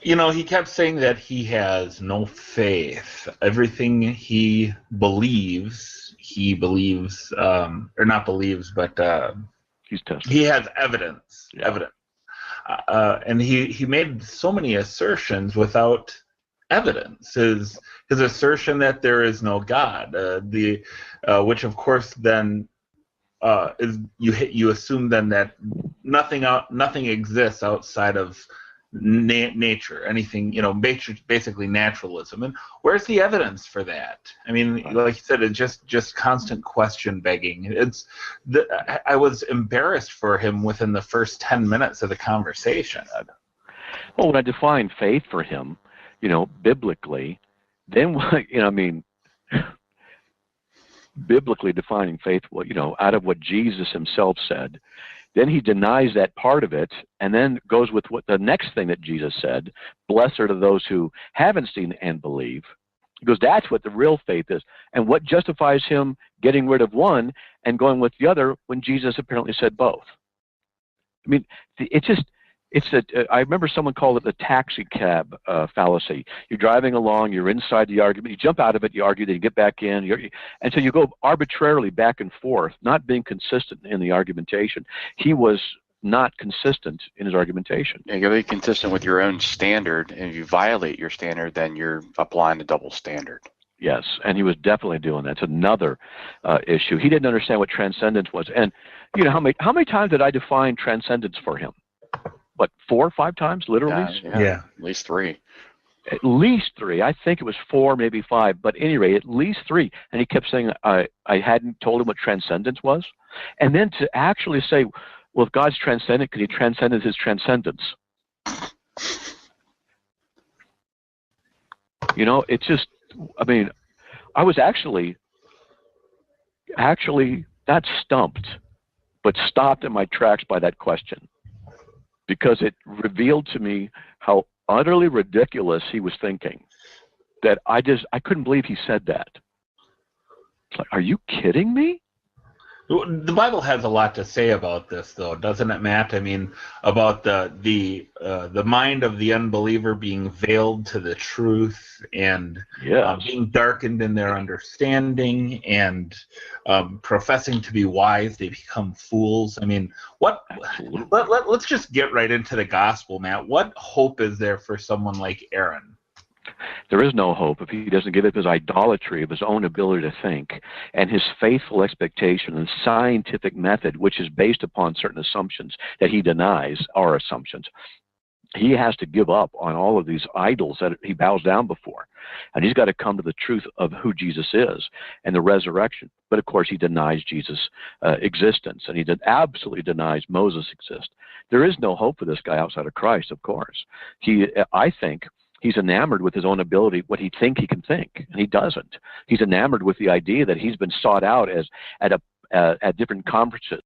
He kept saying that he has no faith. Everything he believes, or not believes, but he's tested. He has evidence. Yeah. Evidence. And he made so many assertions without evidence. His assertion that there is no God, which of course then is you assume then that nothing exists outside of nature, anything, basically naturalism. And where's the evidence for that? I mean, like you said, it's just constant question begging. I was embarrassed for him within the first 10 minutes of the conversation. Well, when I defined faith for him, biblically, then biblically defining faith, out of what Jesus himself said, then he denies that part of it and then goes with what the next thing that Jesus said, blessed are those who haven't seen and believe. He goes, that's what the real faith is. And what justifies him getting rid of one and going with the other when Jesus apparently said both? I mean, I remember someone called it the taxi cab fallacy. You're driving along, you're inside the argument, you jump out of it, you argue, then you get back in, and so you go arbitrarily back and forth, not being consistent in the argumentation. He was not consistent in his argumentation. Yeah, you gotta be consistent with your own standard, and if you violate your standard, then you're applying a double standard. Yes, and he was definitely doing that. It's another issue. He didn't understand what transcendence was. And how many times did I define transcendence for him? What, 4 or 5 times, literally? Yeah. At least 3. At least 3. I think it was 4, maybe 5. But anyway, at least 3. And he kept saying I hadn't told him what transcendence was. And then to actually say, well, if God's transcendent, could he transcend his transcendence? It's just, I was actually not stumped, but stopped in my tracks by that question. Because it revealed to me how utterly ridiculous he was thinking, that I couldn't believe he said that. It's like, are you kidding me? The Bible has a lot to say about this, though, doesn't it, Matt? I mean, about the mind of the unbeliever being veiled to the truth and being darkened in their understanding and professing to be wise, they become fools. I mean, let's just get right into the gospel, Matt. What hope is there for someone like Aaron? There is no hope if he doesn't give up his idolatry of his own ability to think and his faithful expectation and scientific method, which is based upon certain assumptions that he denies are assumptions. He has to give up on all of these idols that he bows down before. And he's got to come to the truth of who Jesus is and the resurrection. But of course, he denies Jesus' existence, and he absolutely denies Moses' exists. There is no hope for this guy outside of Christ, of course. I think he's enamored with his own ability, what he thinks he can think, and he doesn't. He's enamored with the idea that he's been sought out at different conferences.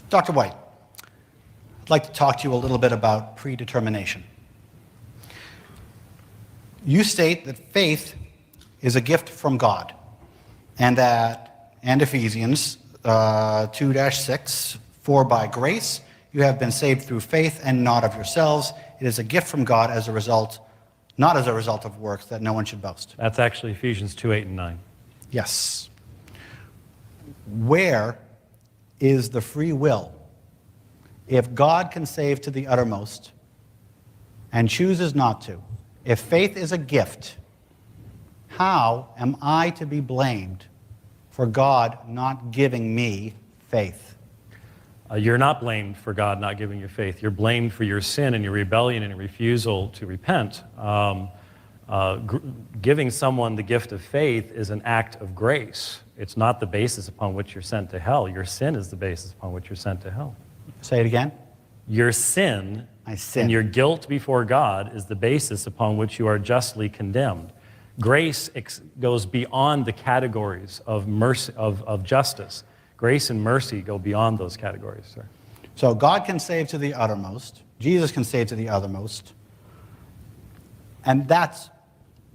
Dr. White, I'd like to talk to you a little bit about predetermination. You state that faith is a gift from God, and Ephesians 2-6, for by grace you have been saved through faith and not of yourselves. It is a gift from God as a result, not as a result of works, that no one should boast. That's actually Ephesians 2:8 and 9. Yes. Where is the free will? If God can save to the uttermost and chooses not to, if faith is a gift, how am I to be blamed for God not giving me faith? You're not blamed for God not giving you faith. You're blamed for your sin and your rebellion and your refusal to repent. Giving someone the gift of faith is an act of grace. It's not the basis upon which you're sent to hell. Your sin is the basis upon which you're sent to hell. Say it again. Your sin My sin. and your guilt before God is the basis upon which you are justly condemned. Grace goes beyond the categories of mercy, of justice. Grace and mercy go beyond those categories, sir. So God can save to the uttermost. Jesus can save to the uttermost. And that's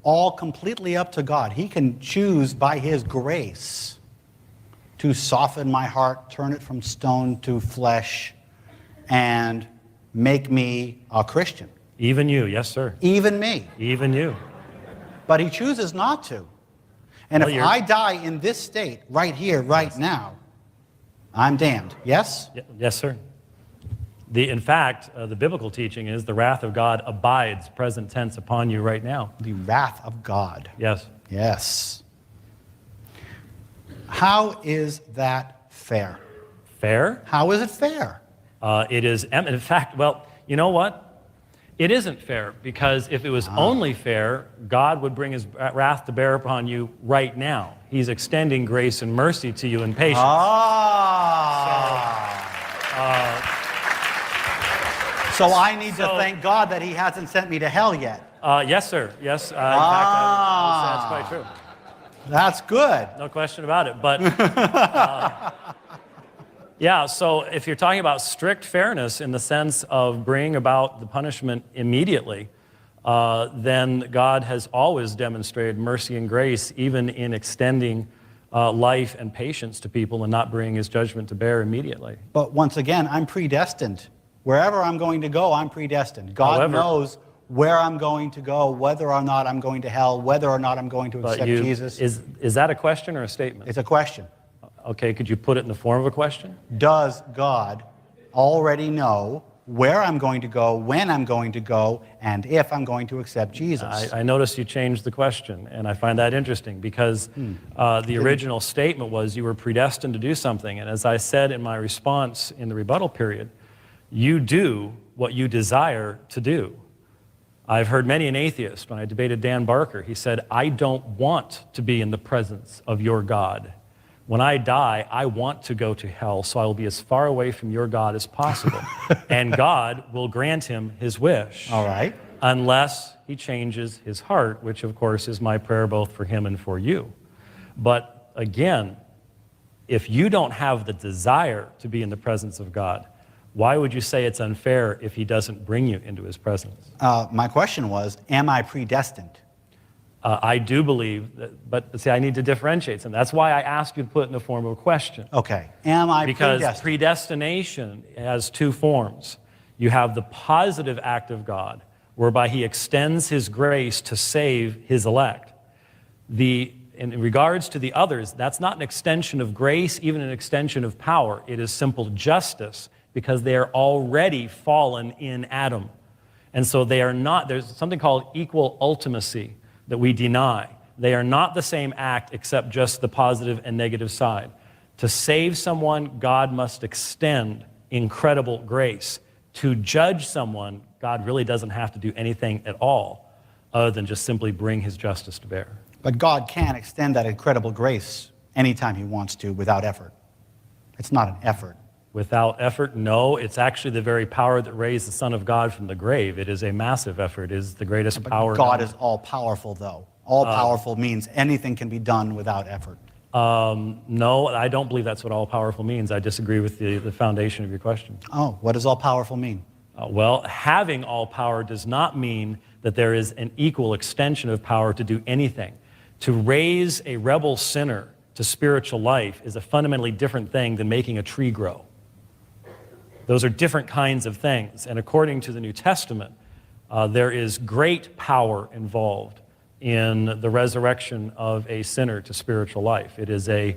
all completely up to God. He can choose by his grace to soften my heart, turn it from stone to flesh, and make me a Christian. Even you, yes, sir. Even me. Even you. But he chooses not to. And Well, if I die in this state, right here, right now, I'm damned. Yes? Yes, sir. In fact, the biblical teaching is the wrath of God abides, present tense, upon you right now. The wrath of God. Yes. Yes. How is that fair? Fair? How is it fair? It is, in fact, well, you know what? It isn't fair, because if it was only fair, God would bring his wrath to bear upon you right now. He's extending grace and mercy to you in patience. So I need to thank God that he hasn't sent me to hell yet. Yes, sir. Yes. In fact, that's quite true. That's good. No question about it. But yeah, so if you're talking about strict fairness in the sense of bringing about the punishment immediately, then God has always demonstrated mercy and grace, even in extending life and patience to people and not bringing his judgment to bear immediately. But once again, I'm predestined. Wherever I'm going to go, I'm predestined. God knows where I'm going to go, whether or not I'm going to hell, whether or not I'm going to accept Jesus. Is that a question or a statement? It's a question. Okay, could you put it in the form of a question? Does God already know where I'm going to go, when I'm going to go, and if I'm going to accept Jesus? I noticed you changed the question, and I find that interesting, because the original statement was you were predestined to do something. And as I said in my response in the rebuttal period, you do what you desire to do. I've heard many an atheist, when I debated Dan Barker, he said, I don't want to be in the presence of your God. When I die, I want to go to hell, so I will be as far away from your God as possible. And God will grant him his wish. All right. Unless he changes his heart, which of course is my prayer both for him and for you. But again, if you don't have the desire to be in the presence of God, why would you say it's unfair if he doesn't bring you into his presence? My question was, am I predestined? I do believe that, but see, I need to differentiate some. That's why I asked you to put it in the form of a question. Okay. Am I Because predestined? predestination has two forms. You have the positive act of God, whereby he extends his grace to save his elect. In regards to the others, that's not an extension of grace, even an extension of power. It is simple justice, because they are already fallen in Adam. And so they are not, there's something called equal ultimacy that we deny. They are not the same act except just the positive and negative side. To save someone, God must extend incredible grace. To judge someone, God really doesn't have to do anything at all other than just simply bring his justice to bear. But God can extend that incredible grace anytime he wants to without effort. It's not an effort. Without effort, no. It's actually the very power that raised the Son of God from the grave. It is a massive effort. It is the greatest power. God is all-powerful, though. All-powerful means anything can be done without effort. No, I don't believe that's what all-powerful means. I disagree with the foundation of your question. Oh, what does all-powerful mean? Well, having all power does not mean that there is an equal extension of power to do anything. To raise a rebel sinner to spiritual life is a fundamentally different thing than making a tree grow. Those are different kinds of things. And according to the New Testament, there is great power involved in the resurrection of a sinner to spiritual life. It is a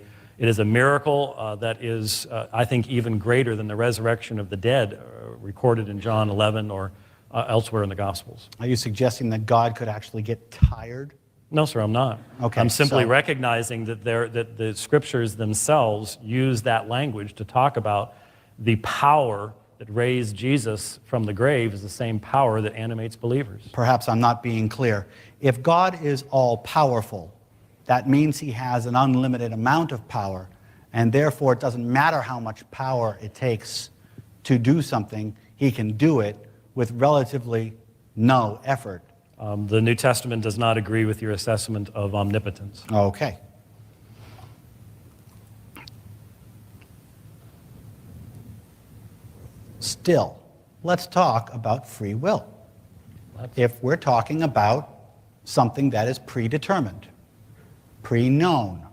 miracle that is, I think, even greater than the resurrection of the dead recorded in John 11 or elsewhere in the Gospels. Are you suggesting that God could actually get tired? No, sir, I'm not. Okay, I'm simply so- recognizing that the scriptures themselves use that language to talk about the power that raised Jesus from the grave is the same power that animates believers. Perhaps I'm not being clear. If God is all-powerful, that means he has an unlimited amount of power, and therefore it doesn't matter how much power it takes to do something, he can do it with relatively no effort. The New Testament does not agree with your assessment of omnipotence. Okay. Still, let's talk about free will. If we're talking about something that is predetermined, pre-known,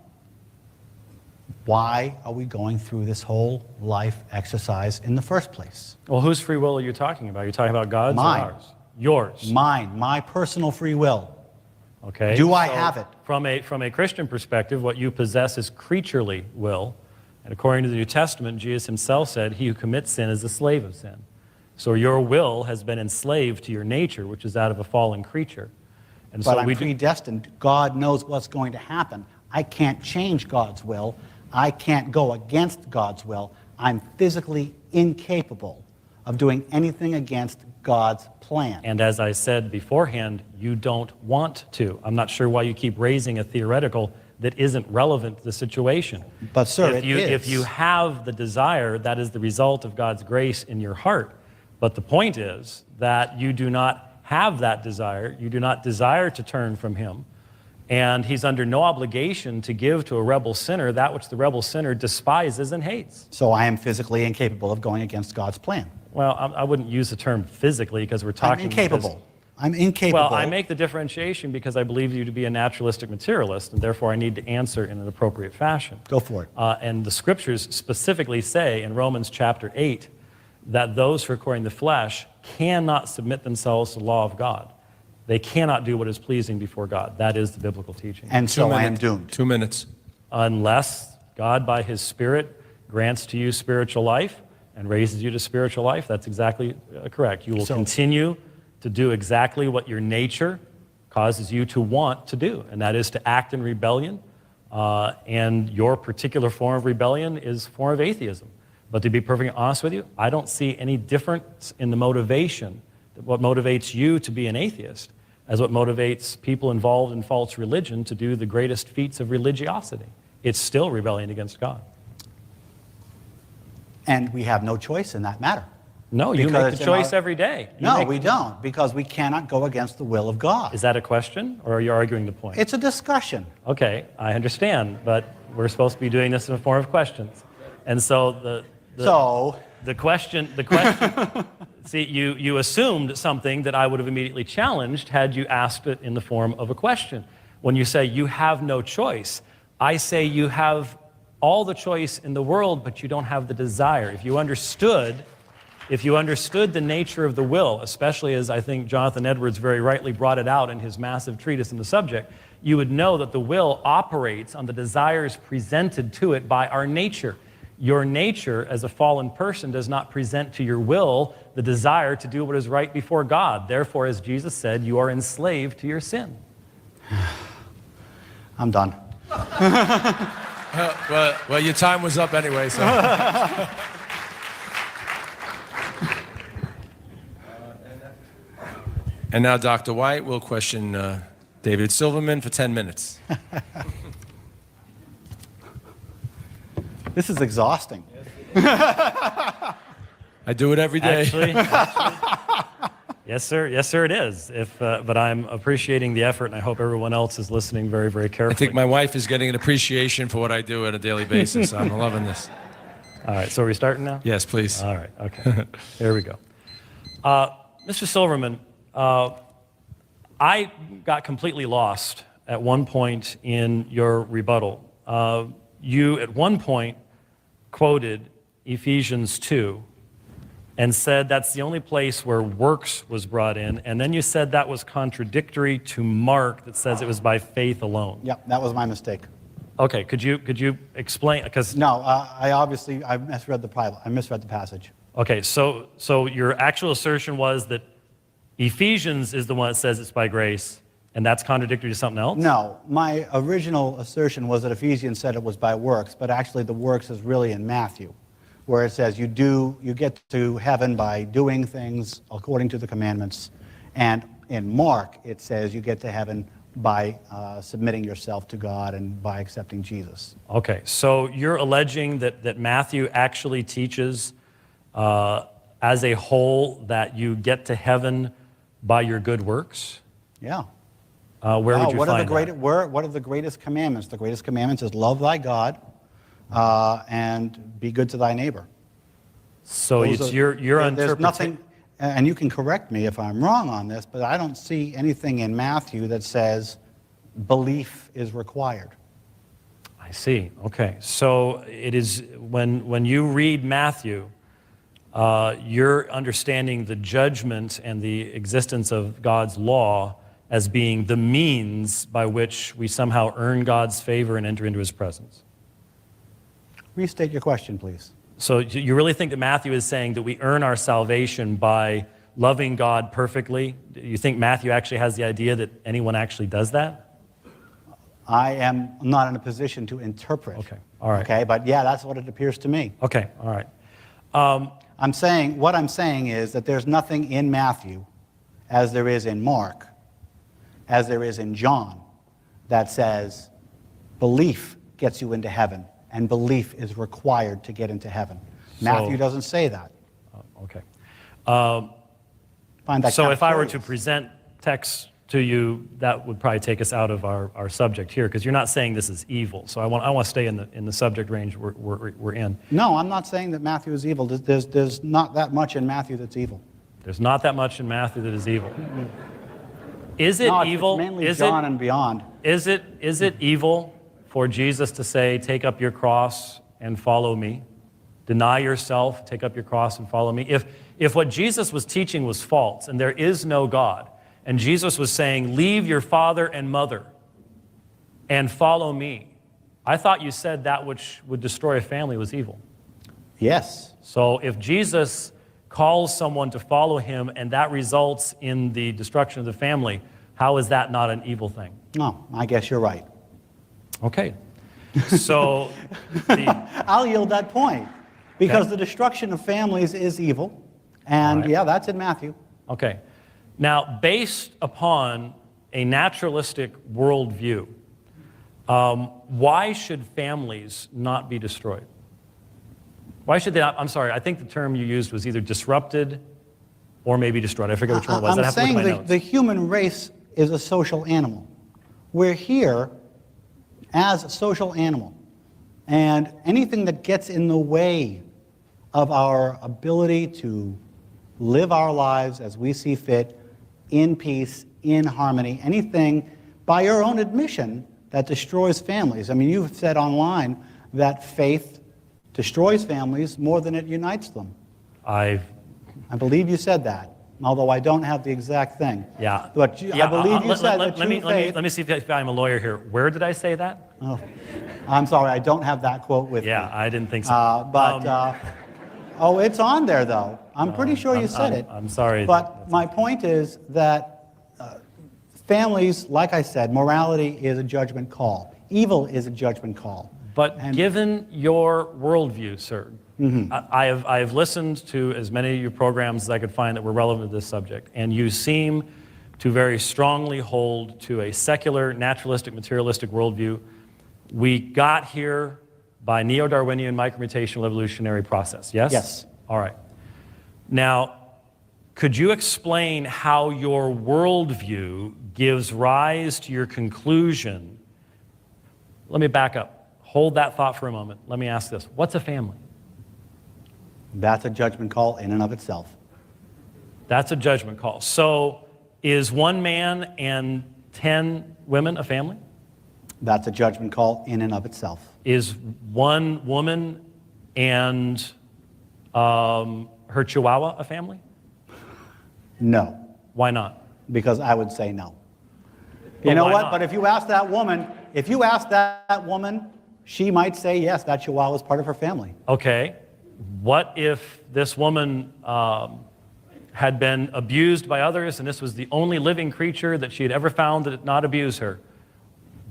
why are we going through this whole life exercise in the first place? Well, whose free will are you talking about? Are you talking about God's Mine. or ours? Yours. Mine, my personal free will. Okay. Do I have it? From a Christian perspective, what you possess is creaturely will. And according to the New Testament, Jesus himself said, he who commits sin is a slave of sin. So your will has been enslaved to your nature, which is that of a fallen creature. And But so I'm predestined. God knows what's going to happen. I can't change God's will. I can't go against God's will. I'm physically incapable of doing anything against God's plan. And as I said beforehand, you don't want to. I'm not sure why you keep raising a theoretical that isn't relevant to the situation. But sir, If you have the desire, that is the result of God's grace in your heart. But the point is that you do not have that desire. You do not desire to turn from him. And he's under no obligation to give to a rebel sinner that which the rebel sinner despises and hates. So I am physically incapable of going against God's plan. Well, I wouldn't use the term physically because we're talking... I'm incapable. I'm incapable. Well, I make the differentiation because I believe you to be a naturalistic materialist, and therefore I need to answer in an appropriate fashion. Go for it. And the scriptures specifically say in Romans chapter 8 that those who are according to the flesh cannot submit themselves to the law of God. They cannot do what is pleasing before God. That is the biblical teaching. And so I am doomed. 2 minutes. Unless God, by his Spirit, grants to you spiritual life and raises you to spiritual life, that's exactly correct. You will continue to do exactly what your nature causes you to want to do, and that is to act in rebellion. And your particular form of rebellion is a form of atheism. But to be perfectly honest with you, I don't see any difference in the motivation, what motivates you to be an atheist, as what motivates people involved in false religion to do the greatest feats of religiosity. It's still rebellion against God. And we have no choice in that matter. No, you make the choice every day. No, we don't, because we cannot go against the will of God. Is that a question, or are you arguing the point? It's a discussion. Okay, I understand, but we're supposed to be doing this in the form of questions. And so the question, see, you assumed something that I would have immediately challenged had you asked it in the form of a question. When you say you have no choice, I say you have all the choice in the world, but you don't have the desire. If you understood the nature of the will, especially as I think Jonathan Edwards very rightly brought it out in his massive treatise on the subject, you would know that the will operates on the desires presented to it by our nature. Your nature as a fallen person does not present to your will the desire to do what is right before God. Therefore, as Jesus said, you are enslaved to your sin. I'm done. Well, your time was up anyway, so. And now Dr. White will question David Silverman for 10 minutes. This is exhausting. I do it every day. Actually, yes, sir, it is. But I'm appreciating the effort, and I hope everyone else is listening very, very carefully. I think my wife is getting an appreciation for what I do on a daily basis. I'm loving this. All right, so are we starting now? Yes, please. All right, okay. Here we go. Mr. Silverman, I got completely lost at one point in your rebuttal. You, at one point, quoted Ephesians 2 and said that's the only place where works was brought in, and then you said that was contradictory to Mark that says it was by faith alone. Yep, that was my mistake. Okay, could you explain? Because no, I misread the Bible. I misread the passage. Okay, so your actual assertion was that Ephesians is the one that says it's by grace, and that's contradictory to something else? No, my original assertion was that Ephesians said it was by works, but actually the works is really in Matthew, where it says you get to heaven by doing things according to the commandments. And in Mark, it says you get to heaven by submitting yourself to God and by accepting Jesus. Okay, so you're alleging that Matthew actually teaches as a whole that you get to heaven by your good works? Yeah. Where would you what find that? What are the greatest commandments? The greatest commandments is love thy God and be good to thy neighbor. So you're there's interpreting. nothing, and you can correct me if I'm wrong on this, but I don't see anything in Matthew that says belief is required. I see. Okay, so it is when you read Matthew, you're understanding the judgment and the existence of God's law as being the means by which we somehow earn God's favor and enter into his presence. Restate your question, please. So you really think that Matthew is saying that we earn our salvation by loving God perfectly? Do you think Matthew actually has the idea that anyone actually does that? I am not in a position to interpret. Okay, all right. Okay, but yeah, that's what it appears to me. Okay, all right. What I'm saying is that there's nothing in Matthew, as there is in Mark, as there is in John, that says belief gets you into heaven and belief is required to get into heaven. Matthew doesn't say that. Okay. Find that So kind if of I were curious. to present text to you, that would probably take us out of our subject here, because you're not saying this is evil. So I want to stay in the subject range we're in. No, I'm not saying that Matthew is evil. There's not that much in Matthew that's evil. There's not that much in Matthew that is evil. Is it No, it's evil? mainly Is John and beyond. Is it evil for Jesus to say, take up your cross and follow me? Deny yourself, take up your cross and follow me. If what Jesus was teaching was false and there is no God, and Jesus was saying, leave your father and mother and follow me, I thought you said that which would destroy a family was evil. Yes. So if Jesus calls someone to follow him and that results in the destruction of the family, how is that not an evil thing? No, I guess you're right. Okay. So I'll yield that point. Because Okay. the destruction of families is evil. And Right. yeah, that's in Matthew. Okay. Now, based upon a naturalistic worldview, why should families not be destroyed? Why should they not? I'm sorry, I think the term you used was either disrupted or maybe destroyed. I forget which one it was. I'd I'm have to look at my saying notes. the human race is a social animal. We're here as a social animal. And anything that gets in the way of our ability to live our lives as we see fit, in peace, in harmony, anything by your own admission that destroys families. I mean, you've said online that faith destroys families more than it unites them. I believe you said that, although I don't have the exact thing. Yeah. But I believe you said that let true me see if I'm a lawyer here. Where did I say that? Oh, I'm sorry, I don't have that quote with me. Yeah, I didn't think so. Oh, it's on there, though. I'm pretty sure you said it. I'm sorry. But my point is that families, like I said, morality is a judgment call. Evil is a judgment call. But given your worldview, sir, Mm-hmm. I have listened to as many of your programs as I could find that were relevant to this subject, and you seem to very strongly hold to a secular, naturalistic, materialistic worldview. We got here by neo-Darwinian micromutational evolutionary process, yes? Yes. All right. Now, could you explain how your worldview gives rise to your conclusion? Let me back up. Hold that thought for a moment. Let me ask this. What's a family? That's a judgment call in and of itself. That's a judgment call. So is one man and 10 women a family? That's a judgment call in and of itself. Is one woman and her chihuahua a family? No, Why not? because I would say no. But You know why what? not? But if you ask that woman, she might say yes, that chihuahua is part of her family. Okay. What if this woman had been abused by others and this was the only living creature that she had ever found that did not abuse her?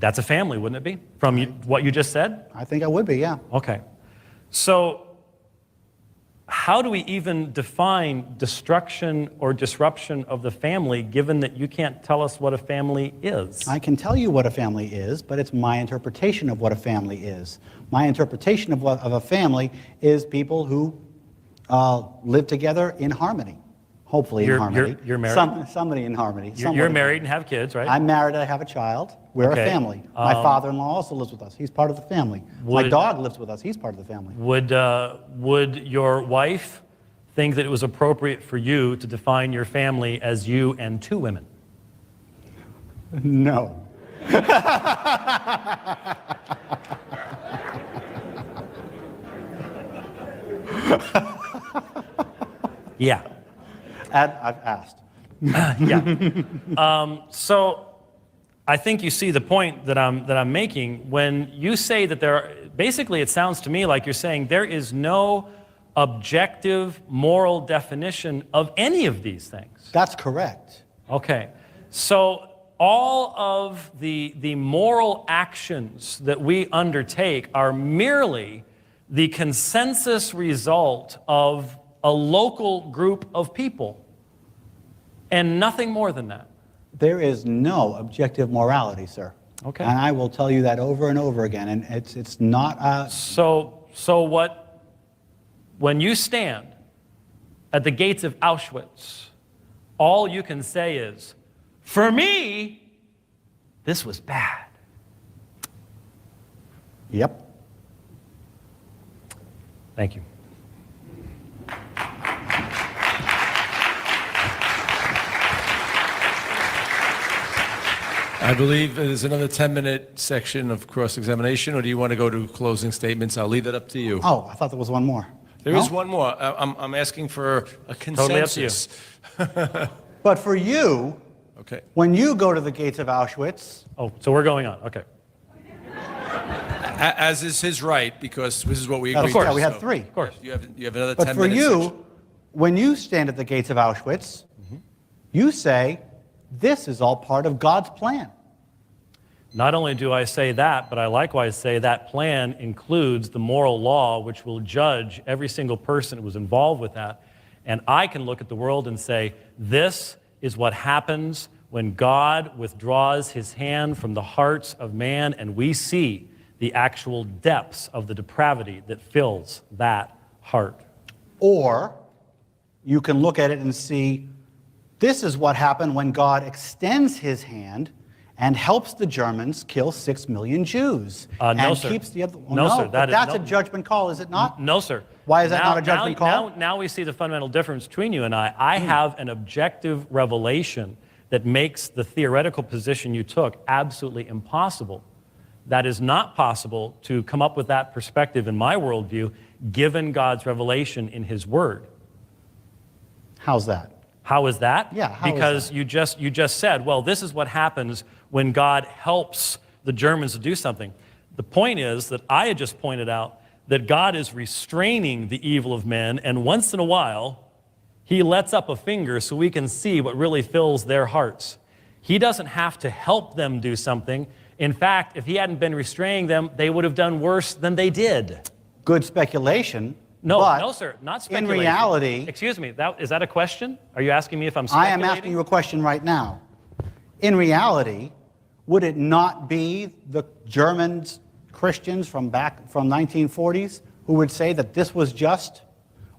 That's a family, wouldn't it be? From what you just said? I think I would be, yeah. Okay. So how do we even define destruction or disruption of the family, given that you can't tell us what a family is? I can tell you what a family is, but it's my interpretation of what a family is. My interpretation of a family is people who live together in harmony. Hopefully in harmony. You're married? Somebody in harmony. You're married and have kids, right? I'm married, I have a child. We're Okay. a family. My father-in-law also lives with us. He's part of the family. My Would- dog lives with us. He's part of the family. Would your wife think that it was appropriate for you to define your family as you and 2 women? No. Yeah. I've asked. So I think you see the point that I'm making when you say that there are, basically it sounds to me like you're saying there is no objective moral definition of any of these things. That's correct. Okay. So all of the moral actions that we undertake are merely the consensus result of a local group of people and nothing more than that. There is no objective morality, sir. Okay. And I will tell you that over and over again. And it's not a... So when you stand at the gates of Auschwitz, all you can say is, for me, this was bad. Yep. Thank you. I believe there's another 10-minute section of cross-examination, or do you want to go to closing statements? I'll leave that up to you. Oh, I thought there was one more. There is one more. I'm asking for a consensus. Totally up to you. But for you, Okay. when you go to the gates of Auschwitz, Oh, so we're going on. Okay. As is his right, because this is what we agreed of course, to. we had So, 3. Of course. You have another But 10 for minutes. you, when you stand at the gates of Auschwitz, you say, this is all part of God's plan. Not only do I say that, but I likewise say that plan includes the moral law which will judge every single person who was involved with that. And I can look at the world and say, this is what happens when God withdraws his hand from the hearts of man and we see the actual depths of the depravity that fills that heart. Or you can look at it and see, this is what happened when God extends his hand and helps the Germans kill 6 million Jews. No, and sir. keeps the other. No, sir. But that's a judgment call, is it not? No, sir. Why is that not a judgment call? Now we see the fundamental difference between you and I. I have an objective revelation that makes the theoretical position you took absolutely impossible. That is not possible to come up with that perspective in my worldview, given God's revelation in his word. How's that? How is that? Yeah, how is because you just said, well, this is what happens when God helps the Germans to do something. The point is that I had just pointed out that God is restraining the evil of men, and once in a while, he lets up a finger so we can see what really fills their hearts. He doesn't have to help them do something. In fact, if he hadn't been restraining them, they would have done worse than they did. Good speculation. No, but no, sir, not speculation. in reality, Excuse me, is that a question? Are you asking me if I'm I speculating? am asking you a question right now. In reality, would it not be the Germans, Christians from 1940s who would say that this was just?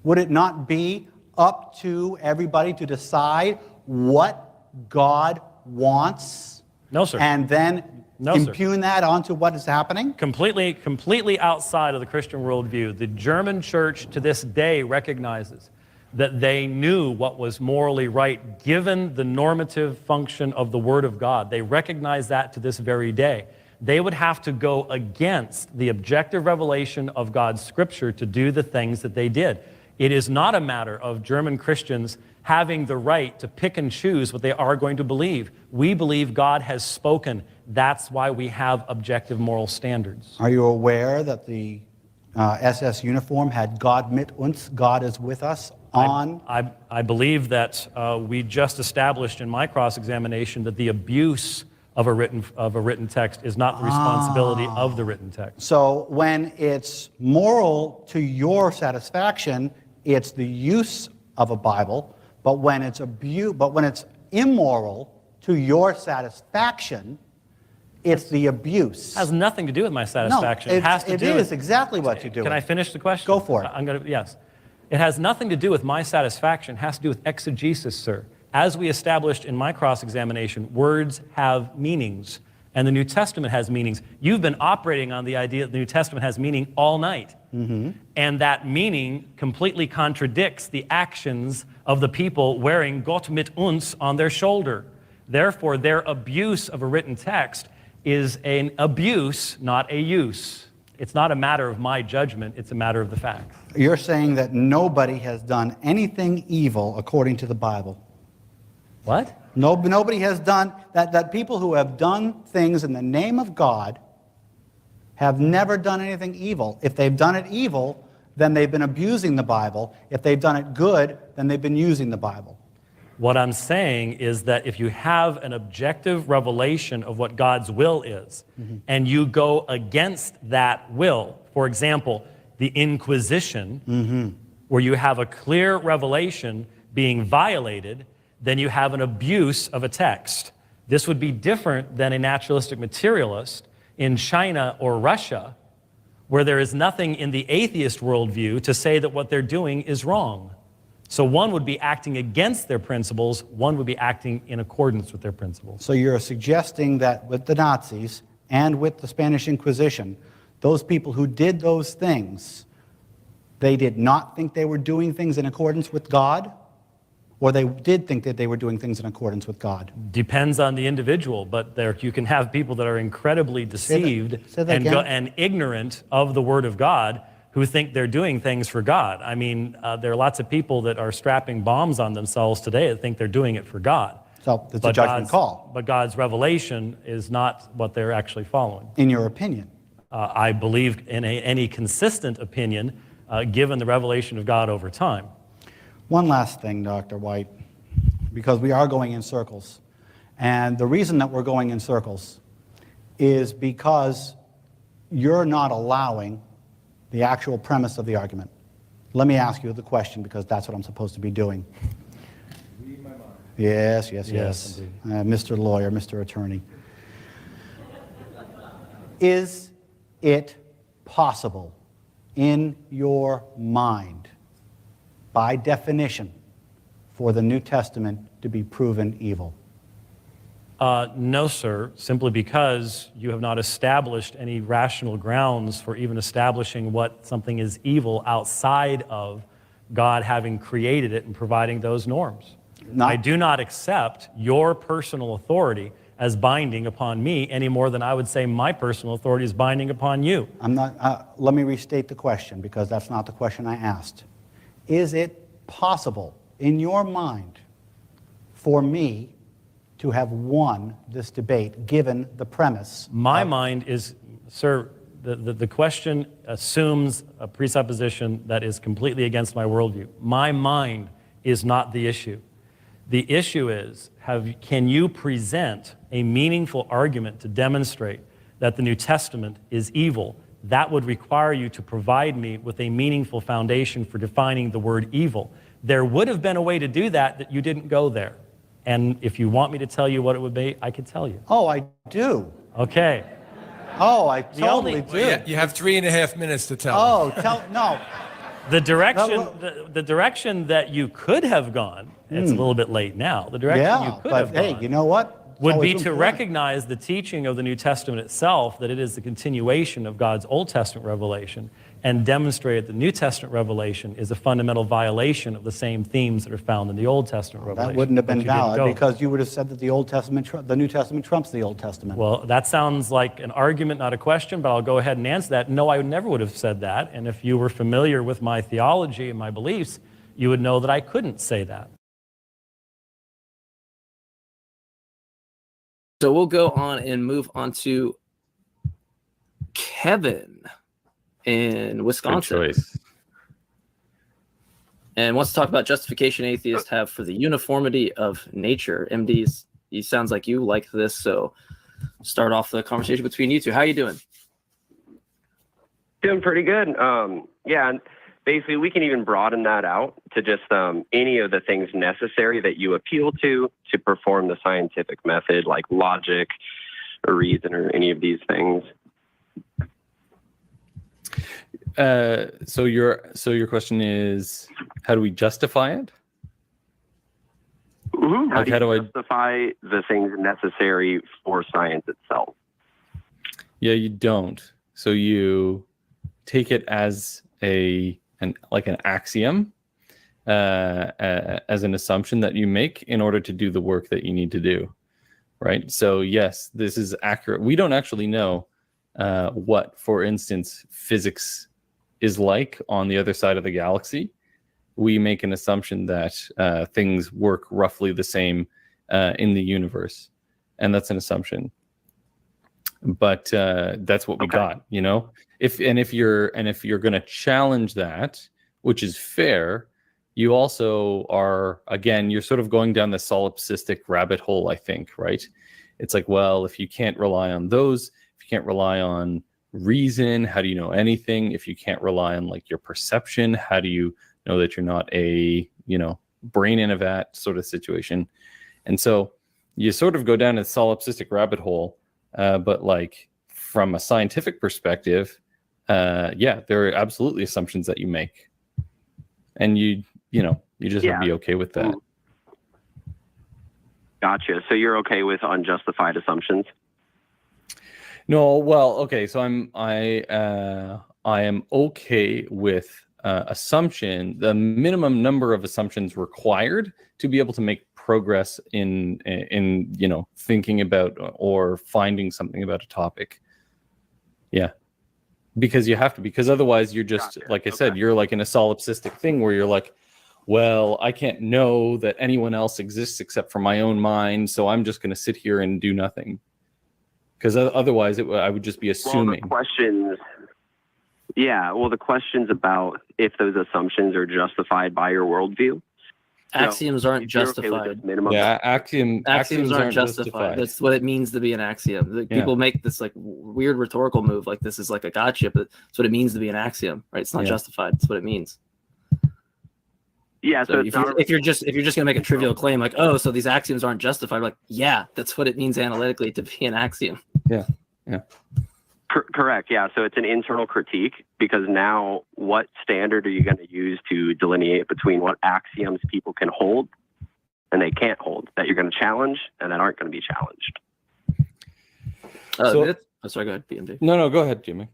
Would it not be up to everybody to decide what God wants? No, sir. And then No, sir. impugn that onto what is happening? Completely outside of the Christian worldview. The German church to this day recognizes that they knew what was morally right given the normative function of the Word of God. They recognize that to this very day. They would have to go against the objective revelation of God's Scripture to do the things that they did. It is not a matter of German Christians having the right to pick and choose what they are going to believe. We believe God has spoken. That's why we have objective moral standards. Are you aware that the SS uniform had "God mit uns," God is with us, on? I believe that we just established in my cross-examination that the abuse of a written text is not the responsibility of the written text. So when it's moral to your satisfaction, it's the use of a Bible, but when it's immoral to your satisfaction, it's the abuse. It has nothing to do with my satisfaction. No, it has to do it with, is exactly what you do. Can I finish the question? Go for it. Yes. It has nothing to do with my satisfaction. It has to do with exegesis, sir. As we established in my cross-examination, words have meanings, and the New Testament has meanings. You've been operating on the idea that the New Testament has meaning all night. Mm-hmm. And that meaning completely contradicts the actions of the people wearing Gott mit uns on their shoulder. Therefore, their abuse of a written text is an abuse, not a use. It's not a matter of my judgment, it's a matter of the facts. You're saying that nobody has done anything evil according to the Bible. What? Nobody has done, that people who have done things in the name of God have never done anything evil. If they've done it evil, then they've been abusing the Bible. If they've done it good, then they've been using the Bible. What I'm saying is that if you have an objective revelation of what God's will is, and you go against that will, for example, the Inquisition, where you have a clear revelation being violated, then you have an abuse of a text. This would be different than a naturalistic materialist in China or Russia, where there is nothing in the atheist worldview to say that what they're doing is wrong. So one would be acting against their principles, one would be acting in accordance with their principles. So you're suggesting that with the Nazis and with the Spanish Inquisition, those people who did those things, they did not think they were doing things in accordance with God? Or they did think that they were doing things in accordance with God? Depends on the individual, but you can have people that are incredibly deceived and ignorant of the Word of God who think they're doing things for God. I mean, there are lots of people that are strapping bombs on themselves today that think they're doing it for God. So it's a judgment call. But God's revelation is not what they're actually following. In your opinion? I believe in any consistent opinion, given the revelation of God over time. One last thing, Dr. White, because we are going in circles. And the reason that we're going in circles is because you're not allowing the actual premise of the argument. Let me ask you the question, because that's what I'm supposed to be doing. Read my mind. Yes. Yes, Mr. Lawyer, Mr. Attorney. Is it possible in your mind, by definition, for the New Testament to be proven evil? No, sir, simply because you have not established any rational grounds for even establishing what something is evil outside of God having created it and providing those norms. I do not accept your personal authority as binding upon me any more than I would say my personal authority is binding upon you. Let me restate the question, because that's not the question I asked. Is it possible in your mind for me to have won this debate, given the premise? My mind is, sir, the question assumes a presupposition that is completely against my worldview. My mind is not the issue. The issue is, can you present a meaningful argument to demonstrate that the New Testament is evil? That would require you to provide me with a meaningful foundation for defining the word evil. There would have been a way to do that you didn't go there. And if you want me to tell you what it would be, I could tell you. Oh, I do. Okay. Oh, I totally do. Well, you have 3.5 minutes to tell. Oh, no. The direction that you could have gone, it's a little bit late now, the direction you could have gone. Hey, you know what? Would be to recognize the teaching of the New Testament itself, that it is the continuation of God's Old Testament revelation, and demonstrate that the New Testament revelation is a fundamental violation of the same themes that are found in the Old Testament revelation. That wouldn't have been valid, because you would have said that the New Testament trumps the Old Testament. Well, that sounds like an argument, not a question, but I'll go ahead and answer that. No, I never would have said that, and if you were familiar with my theology and my beliefs, you would know that I couldn't say that. So we'll go on and move on to Kevin in Wisconsin. Good choice. And wants to talk about justification atheists have for the uniformity of nature. MDs, it sounds like you like this, so start off the conversation between you two. How you doing? Doing pretty good. Yeah, basically, we can even broaden that out to just any of the things necessary that you appeal to perform the scientific method, like logic or reason or any of these things. So your question is, how do we justify it? Mm-hmm. Like, how do I justify the things necessary for science itself? Yeah, you don't. So you take it as an axiom, as an assumption that you make in order to do the work that you need to do, right? So yes, this is accurate. We don't actually know what, for instance, physics is like on the other side of the galaxy. We make an assumption that things work roughly the same in the universe, and that's an assumption. But that's what we got, you know. If you're going to challenge that, which is fair, you also are, again, you're sort of going down the solipsistic rabbit hole, I think, right? It's like, well, if you can't rely on those, if you can't rely on reason, how do you know anything? If you can't rely on like your perception, how do you know that you're not a, you know, brain in a vat sort of situation? And so you sort of go down a solipsistic rabbit hole. But like from a scientific perspective, yeah, there are absolutely assumptions that you make, and you just have to be okay with that. Gotcha. So you're okay with unjustified assumptions? No, well, okay. So I am okay with the minimum number of assumptions required to be able to make progress in you know, thinking about or finding something about a topic. Yeah, because you have to, because otherwise you're just, like I said, you're like in a solipsistic thing where you're like, well, I can't know that anyone else exists except for my own mind, so I'm just going to sit here and do nothing. Because otherwise I would just be assuming. Well, the questions about if those assumptions are justified by your worldview. Axioms aren't justified. Yeah, axioms aren't justified. That's what it means to be an axiom. People make this like weird rhetorical move, like this is like a gotcha, but that's what it means to be an axiom, right? It's not justified. That's what it means. Yeah. So if you're just gonna make a trivial claim like, oh, so these axioms aren't justified, like, yeah, that's what it means analytically to be an axiom. Yeah. Correct. Yeah. So it's an internal critique, because now what standard are you going to use to delineate between what axioms people can hold and they can't hold, that you're going to challenge and that aren't going to be challenged? Sorry, go ahead, BMD. No, go ahead, Jimmy.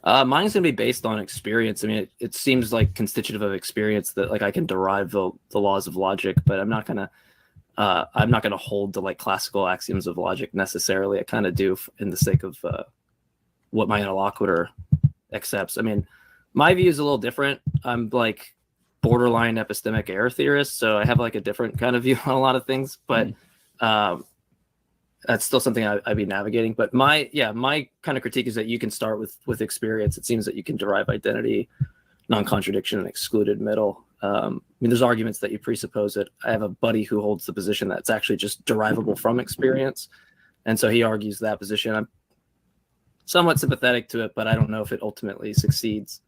Mine's going to be based on experience. I mean, it seems like constitutive of experience that like I can derive the laws of logic, but I'm not going to hold to like classical axioms of logic necessarily. I kind of do in the sake of what my interlocutor accepts. I mean, my view is a little different. I'm like borderline epistemic error theorist, so I have like a different kind of view on a lot of things, but that's still something I'd be navigating. But my kind of critique is that you can start with experience. It seems that you can derive identity, non-contradiction, and excluded middle. I mean, there's arguments that you presuppose it. I have a buddy who holds the position that's actually just derivable from experience. And so he argues that position. I'm somewhat sympathetic to it, but I don't know if it ultimately succeeds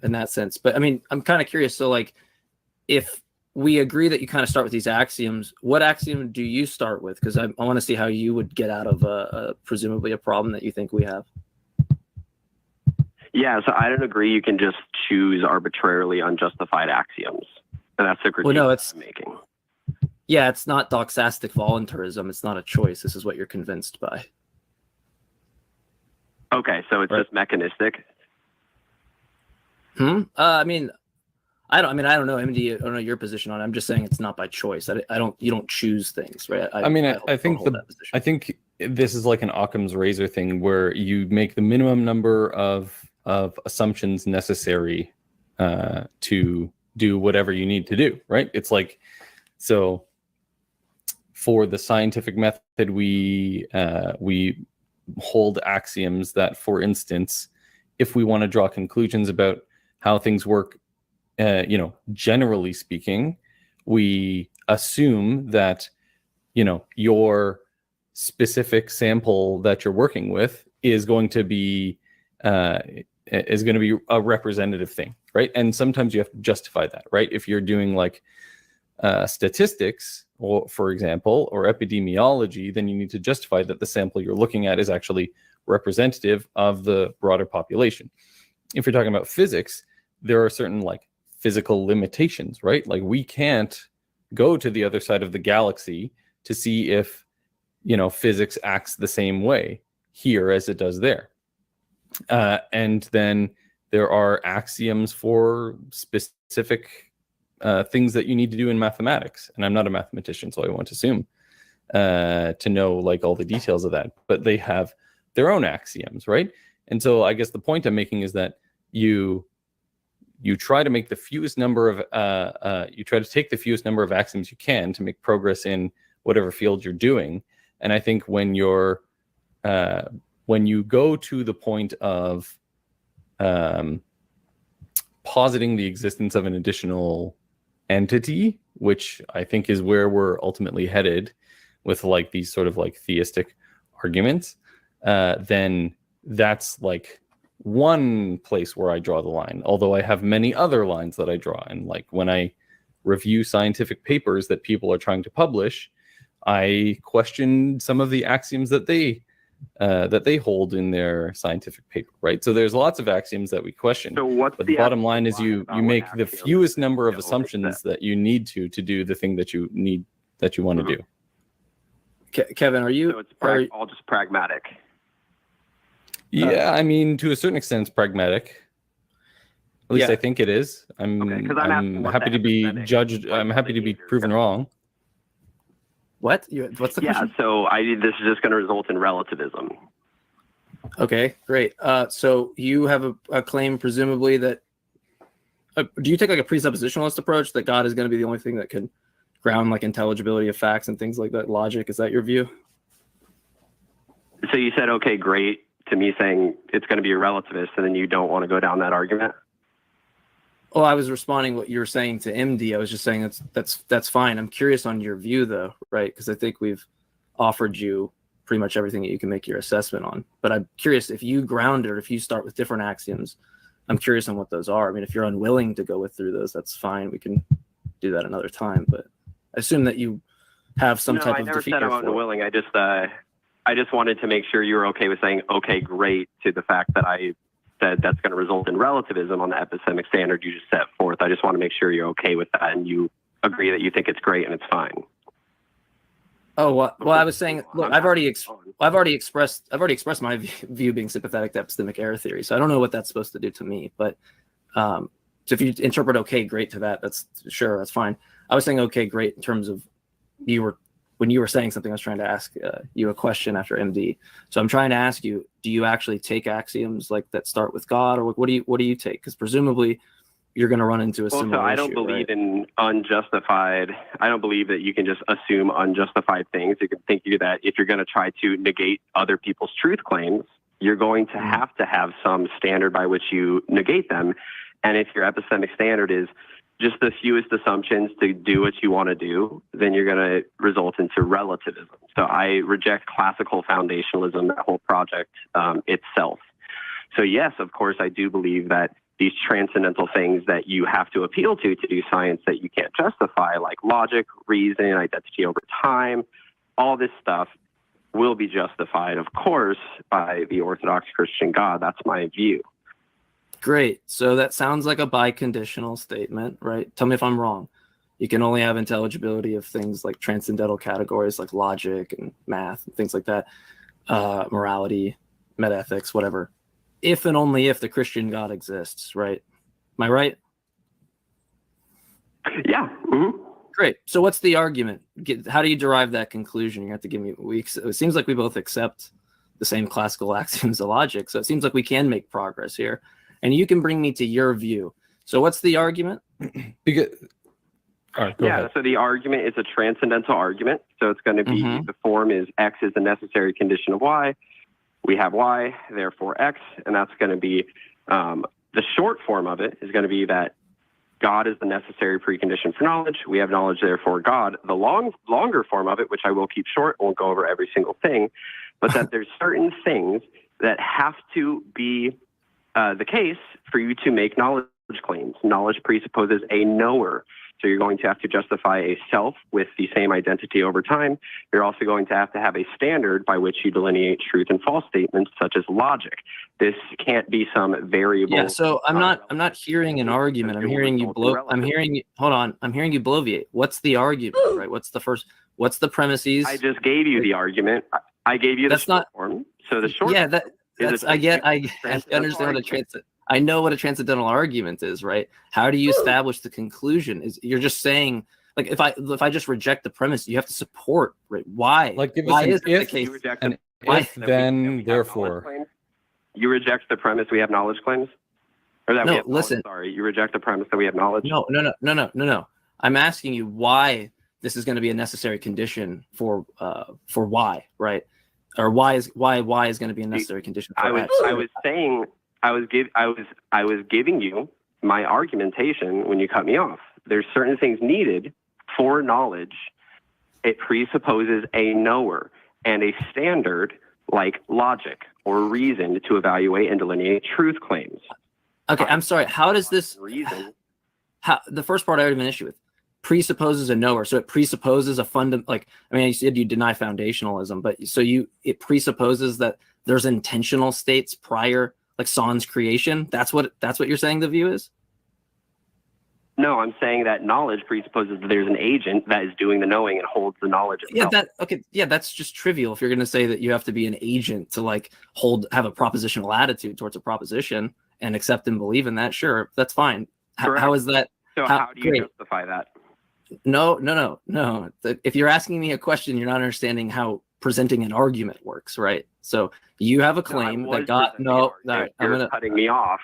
in that sense. But I mean, I'm kind of curious. So like, if we agree that you kind of start with these axioms, what axiom do you start with? Because I want to see how you would get out of presumably a problem that you think we have. Yeah, so I don't agree you can just choose arbitrarily unjustified axioms. And that's the critique I'm making. Yeah, it's not doxastic voluntarism. It's not a choice. This is what you're convinced by. Okay, so it's just mechanistic. I mean, I don't know, MD, I don't know your position on it. I'm just saying it's not by choice. You don't choose things, right? I think this is like an Occam's razor thing where you make the minimum number of assumptions necessary to do whatever you need to do, right? It's like, so for the scientific method, we hold axioms that, for instance, if we want to draw conclusions about how things work, generally speaking, we assume that, your specific sample that you're working with is going to be is going to be a representative thing, right? And sometimes you have to justify that, right? If you're doing like statistics, or for example, or epidemiology, then you need to justify that the sample you're looking at is actually representative of the broader population. If you're talking about physics, there are certain like physical limitations, right? Like we can't go to the other side of the galaxy to see if, you know, physics acts the same way here as it does there. And then there are axioms for specific things that you need to do in mathematics. And I'm not a mathematician, so I won't assume to know like all the details of that, but they have their own axioms, right? And so I guess the point I'm making is that you try to make the fewest number of you try to take the fewest number of axioms you can to make progress in whatever field you're doing. And I think when you go to the point of positing the existence of an additional entity, which I think is where we're ultimately headed with like these sort of like theistic arguments, then that's like one place where I draw the line, although I have many other lines that I draw. And like when I review scientific papers that people are trying to publish, I question some of the axioms that they hold in their scientific paper, right? So there's lots of axioms that we question. So what's but the bottom line is you make the fewest number of assumptions that you need to do the thing that you want to do. Kevin, are you? So it's all just pragmatic. Yeah, I mean, to a certain extent, it's pragmatic. At least I think it is. I'm happy to be judged. I'm happy to be proven wrong. What? What's the question? So this is just going to result in relativism. Okay, great. So you have a claim, presumably, that do you take like a presuppositionalist approach that God is going to be the only thing that can ground like intelligibility of facts and things like that, logic? Is that your view? So you said, okay, great, to me saying it's going to be a relativist, and then you don't want to go down that argument? Well, I was responding what you were saying to MD. I was just saying that's fine. I'm curious on your view, though, right? Because I think we've offered you pretty much everything that you can make your assessment on. But I'm curious if you ground it, or if you start with different axioms. I'm curious on what those are. I mean, if you're unwilling to go through those, that's fine. We can do that another time. But I assume that you have some type of defeat. No, I never said I'm unwilling. I just wanted to make sure you were okay with saying, okay, great, to the fact that I said that's going to result in relativism on the epistemic standard you just set forth. I just want to make sure you're okay with that and you agree that you think it's great and it's fine. Oh, well, I was saying, look, I've already expressed my view being sympathetic to epistemic error theory. So I don't know what that's supposed to do to me, but so if you interpret okay, great to that, that's fine. I was saying okay, great in terms of when you were saying something, I was trying to ask you a question after MD. So I'm trying to ask you, do you actually take axioms like that start with God, or what do you take? Because presumably you're going to run into a similar issue. I don't believe in unjustified. I don't believe that you can just assume unjustified things. You can think that if you're going to try to negate other people's truth claims, you're going to have some standard by which you negate them. And if your epistemic standard is just the fewest assumptions to do what you want to do, then you're going to result into relativism. So I reject classical foundationalism, that whole project itself. So yes, of course, I do believe that these transcendental things that you have to appeal to do science that you can't justify, like logic, reason, identity over time, all this stuff will be justified, of course, by the Orthodox Christian God. That's my view. Great. So that sounds like a biconditional statement, right? Tell me if I'm wrong. You can only have intelligibility of things like transcendental categories like logic and math and things like that, morality, metaethics, whatever, if and only if the Christian God exists, right? Am I right? Yeah. Mm-hmm. Great. So what's the argument? How do you derive that conclusion? You have to give me weeks. It seems like we both accept the same classical axioms of logic. So it seems like we can make progress here. And you can bring me to your view. So what's the argument? All right, go ahead. So the argument is a transcendental argument. So it's going to be the form is X is the necessary condition of Y. We have Y, therefore X. And that's going to be the short form of it is going to be that God is the necessary precondition for knowledge. We have knowledge, therefore God. The longer form of it, which I will keep short, won't go over every single thing, but that there's certain things that have to be the case for you to make knowledge claims. Knowledge presupposes a knower. So you're going to have to justify a self with the same identity over time. You're also going to have a standard by which you delineate truth and false statements, such as logic. This can't be some variable. Yeah, so I'm not hearing an argument. I'm hearing you bloviate. What's the argument, right? What's the premises? I just gave you the argument. I gave you the short form. So the short yeah, that's I understand what I know what a transcendental argument is, right? How do you establish the conclusion? You're just saying, like, if I just reject the premise, you have to support, right? Why? Like, give why us is an it the case? if, then, therefore. You reject the premise we have knowledge claims? Or that we have listen. Sorry, you reject the premise that we have knowledge? No. I'm asking you why this is going to be a necessary condition for why, right? Or why is going to be a necessary condition for X? I was giving you my argumentation when you cut me off. There's certain things needed for knowledge. It presupposes a knower and a standard like logic or reason to evaluate and delineate truth claims. Okay, I'm sorry. How does this reason? The first part I have an issue with presupposes a knower, so it presupposes a you said you deny foundationalism, but it presupposes that there's intentional states prior, like sans creation. That's what you're saying the view is? No, I'm saying that knowledge presupposes that there's an agent that is doing the knowing and holds the knowledge itself. That's just trivial. If you're going to say that you have to be an agent to have a propositional attitude towards a proposition and accept and believe in that, sure, that's fine. How is that? So how do you justify that? No. If you're asking me a question, you're not understanding how presenting an argument works, right? So you have a claim that God. No, you're cutting me off.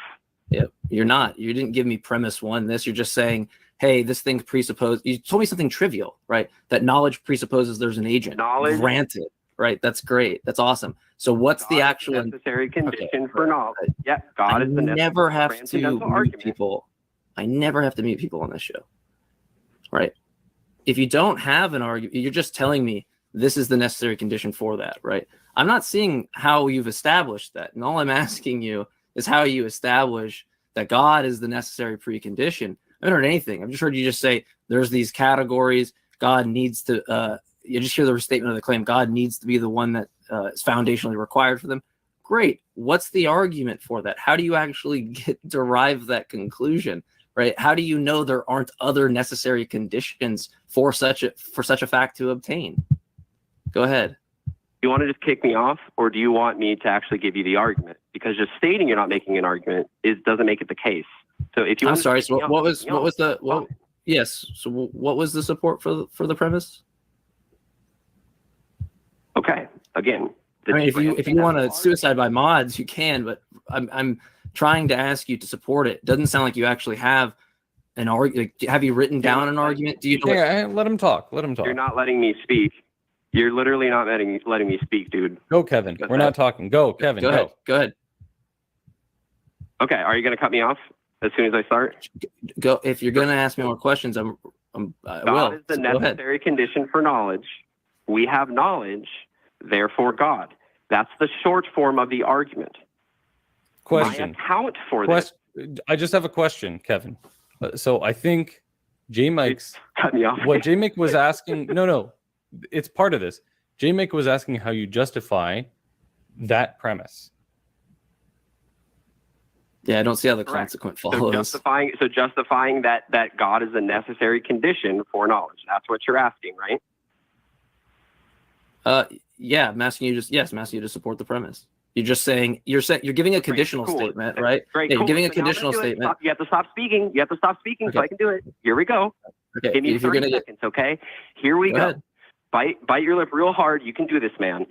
Yeah, you're not. You didn't give me premise one. You're just saying, hey, this thing presupposes. You told me something trivial, right? That knowledge presupposes there's an agent. Knowledge. Granted, right? That's great. That's awesome. So what's the actual necessary condition for knowledge? Yeah, God is the necessary. Never have to meet people. I never have to meet people on this show, right? If you don't have an argument, you're just telling me this is the necessary condition for that, right? I'm not seeing how you've established that, and all I'm asking you is how you establish that God is the necessary precondition. I haven't heard anything. I've just heard you just say there's these categories. God needs to. You just hear the statement of the claim. God needs to be the one that is foundationally required for them. Great. What's the argument for that? How do you actually derive that conclusion? Right? How do you know there aren't other necessary conditions for such a fact to obtain? Go ahead. You want to just kick me off, or do you want me to actually give you the argument? Because just stating you're not making an argument doesn't make it the case. So if you, I'm sorry. So what was the yes? So what was the support for the premise? Okay. Again, I mean, if you want to suicide by mods, you can, but I'm trying to ask you to support it. Doesn't sound like you actually have an argument. Have you written down an argument? Do you? Let him talk. You're not letting me speak. You're literally not letting me speak, dude. Go, Kevin. We're not talking. Go, Kevin. Go ahead. Okay. Are you going to cut me off as soon as I start? Go. If you're going to ask me more questions, I God is the necessary condition for knowledge. We have knowledge, therefore God. That's the short form of the argument. Question. My account for this. I just have a question, Kevin. So I think J-Mike's cut me off. What J-Mike was asking. No. It's part of this. J-Mike was asking how you justify that premise. Yeah, I don't see how the consequent follows. So justifying that God is a necessary condition for knowledge. That's what you're asking, right? Yeah, I'm asking you to support the premise. You're just saying you're giving a conditional statement, right? Great, yeah, you're giving a conditional statement. You have to stop speaking. Okay. So I can do it. Here we go. Okay. Give me 30 seconds, okay? Here we go. Bite your lip real hard. You can do this, man.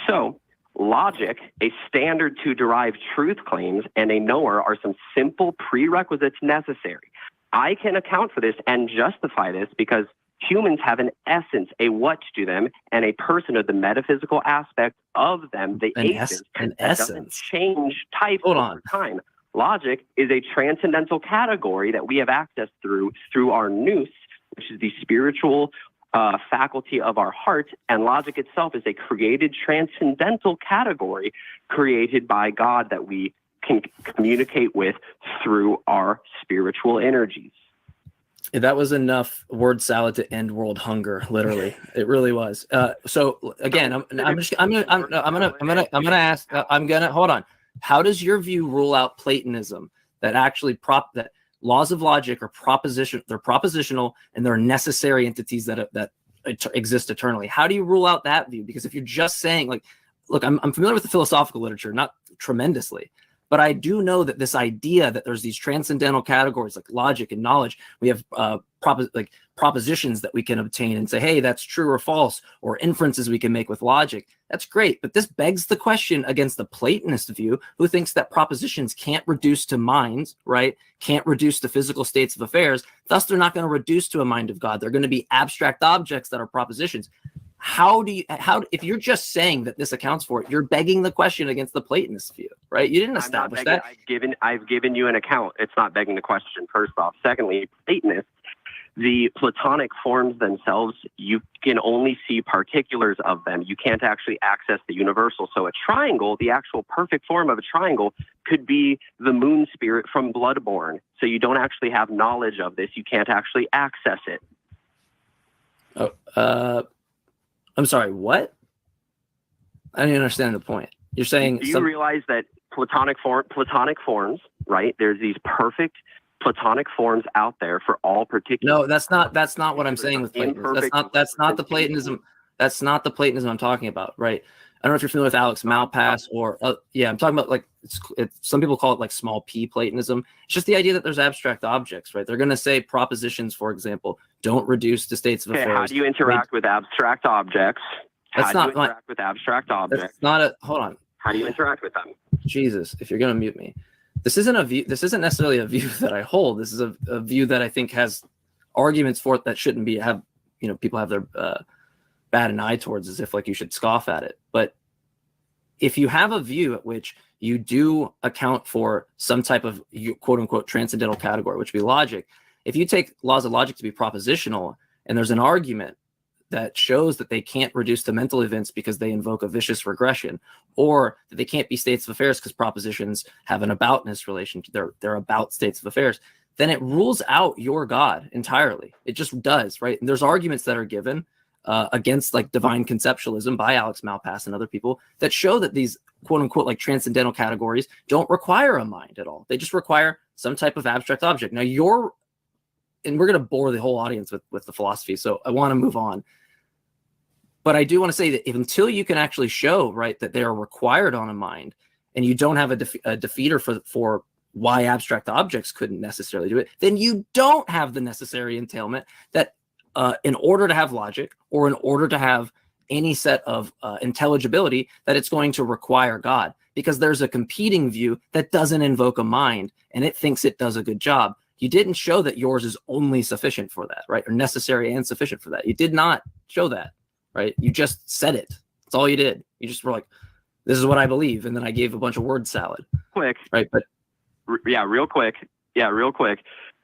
So, logic, a standard to derive truth claims, and a knower are some simple prerequisites necessary. I can account for this and justify this because humans have an essence, a what to them, and a person of the metaphysical aspect of them, the agent, an doesn't change type over time. Logic is a transcendental category that we have access through our nous, which is the spiritual faculty of our heart, and logic itself is a created transcendental category created by God that we can communicate with through our spiritual energies. That was enough word salad to end world hunger. Literally, it really was. So again, I'm gonna ask. Hold on. How does your view rule out Platonism? That actually that laws of logic are they're propositional and they're necessary entities that exist eternally. How do you rule out that view? Because if you're just saying, like, look, I'm familiar with the philosophical literature, not tremendously, but I do know that this idea that there's these transcendental categories like logic and knowledge, we have propositions that we can obtain and say, hey, that's true or false, or inferences we can make with logic. That's great. But this begs the question against the Platonist view, who thinks that propositions can't reduce to minds, right? Can't reduce to physical states of affairs. Thus, they're not going to reduce to a mind of God. They're going to be abstract objects that are propositions. If you're just saying that this accounts for it, you're begging the question against the Platonist view, right? You didn't establish that. I've given you an account. It's not begging the question, first off. Secondly, Platonists, the Platonic forms themselves, you can only see particulars of them. You can't actually access the universal. So a triangle, the actual perfect form of a triangle, could be the moon spirit from Bloodborne. So you don't actually have knowledge of this. You can't actually access it. I'm sorry, what? I didn't understand the point. You're saying... Do you realize that Platonic forms, right? There's these perfect Platonic forms out there for all particular... No, that's not what I'm saying with Platonism. That's not the Platonism. That's not the Platonism I'm talking about, right? I don't know if you're familiar with Alex Malpass or... I'm talking about, like, some people call it, like, small p Platonism. It's just the idea that there's abstract objects, right? They're going to say propositions, for example, don't reduce to states of affairs. How do you interact with abstract objects? Hold on. How do you interact with them? Jesus, if you're going to mute me. This isn't necessarily a view that I hold. This is a view that I think has arguments for it that shouldn't be people have their bat an eye towards, as if like you should scoff at it. But if you have a view at which you do account for some type of quote unquote transcendental category, which would be logic, if you take laws of logic to be propositional and there's an argument that shows that they can't reduce to mental events because they invoke a vicious regression, or that they can't be states of affairs because propositions have an aboutness relation, they're about states of affairs, then it rules out your God entirely. It just does, right? And there's arguments that are given against like divine conceptualism by Alex Malpass and other people that show that these quote unquote like transcendental categories don't require a mind at all. They just require some type of abstract object. Now and we're going to bore the whole audience with the philosophy, so I want to move on. But I do want to say that until you can actually show, right, that they are required on a mind, and you don't have a defeater for why abstract objects couldn't necessarily do it, then you don't have the necessary entailment that in order to have logic or in order to have any set of intelligibility, that it's going to require God, because there's a competing view that doesn't invoke a mind and it thinks it does a good job. You didn't show that yours is only sufficient for that, right? Or necessary and sufficient for that. You did not show that, right? You just said it. That's all you did. You just were like, this is what I believe. And then I gave a bunch of word salad. Quick. Right. But real quick.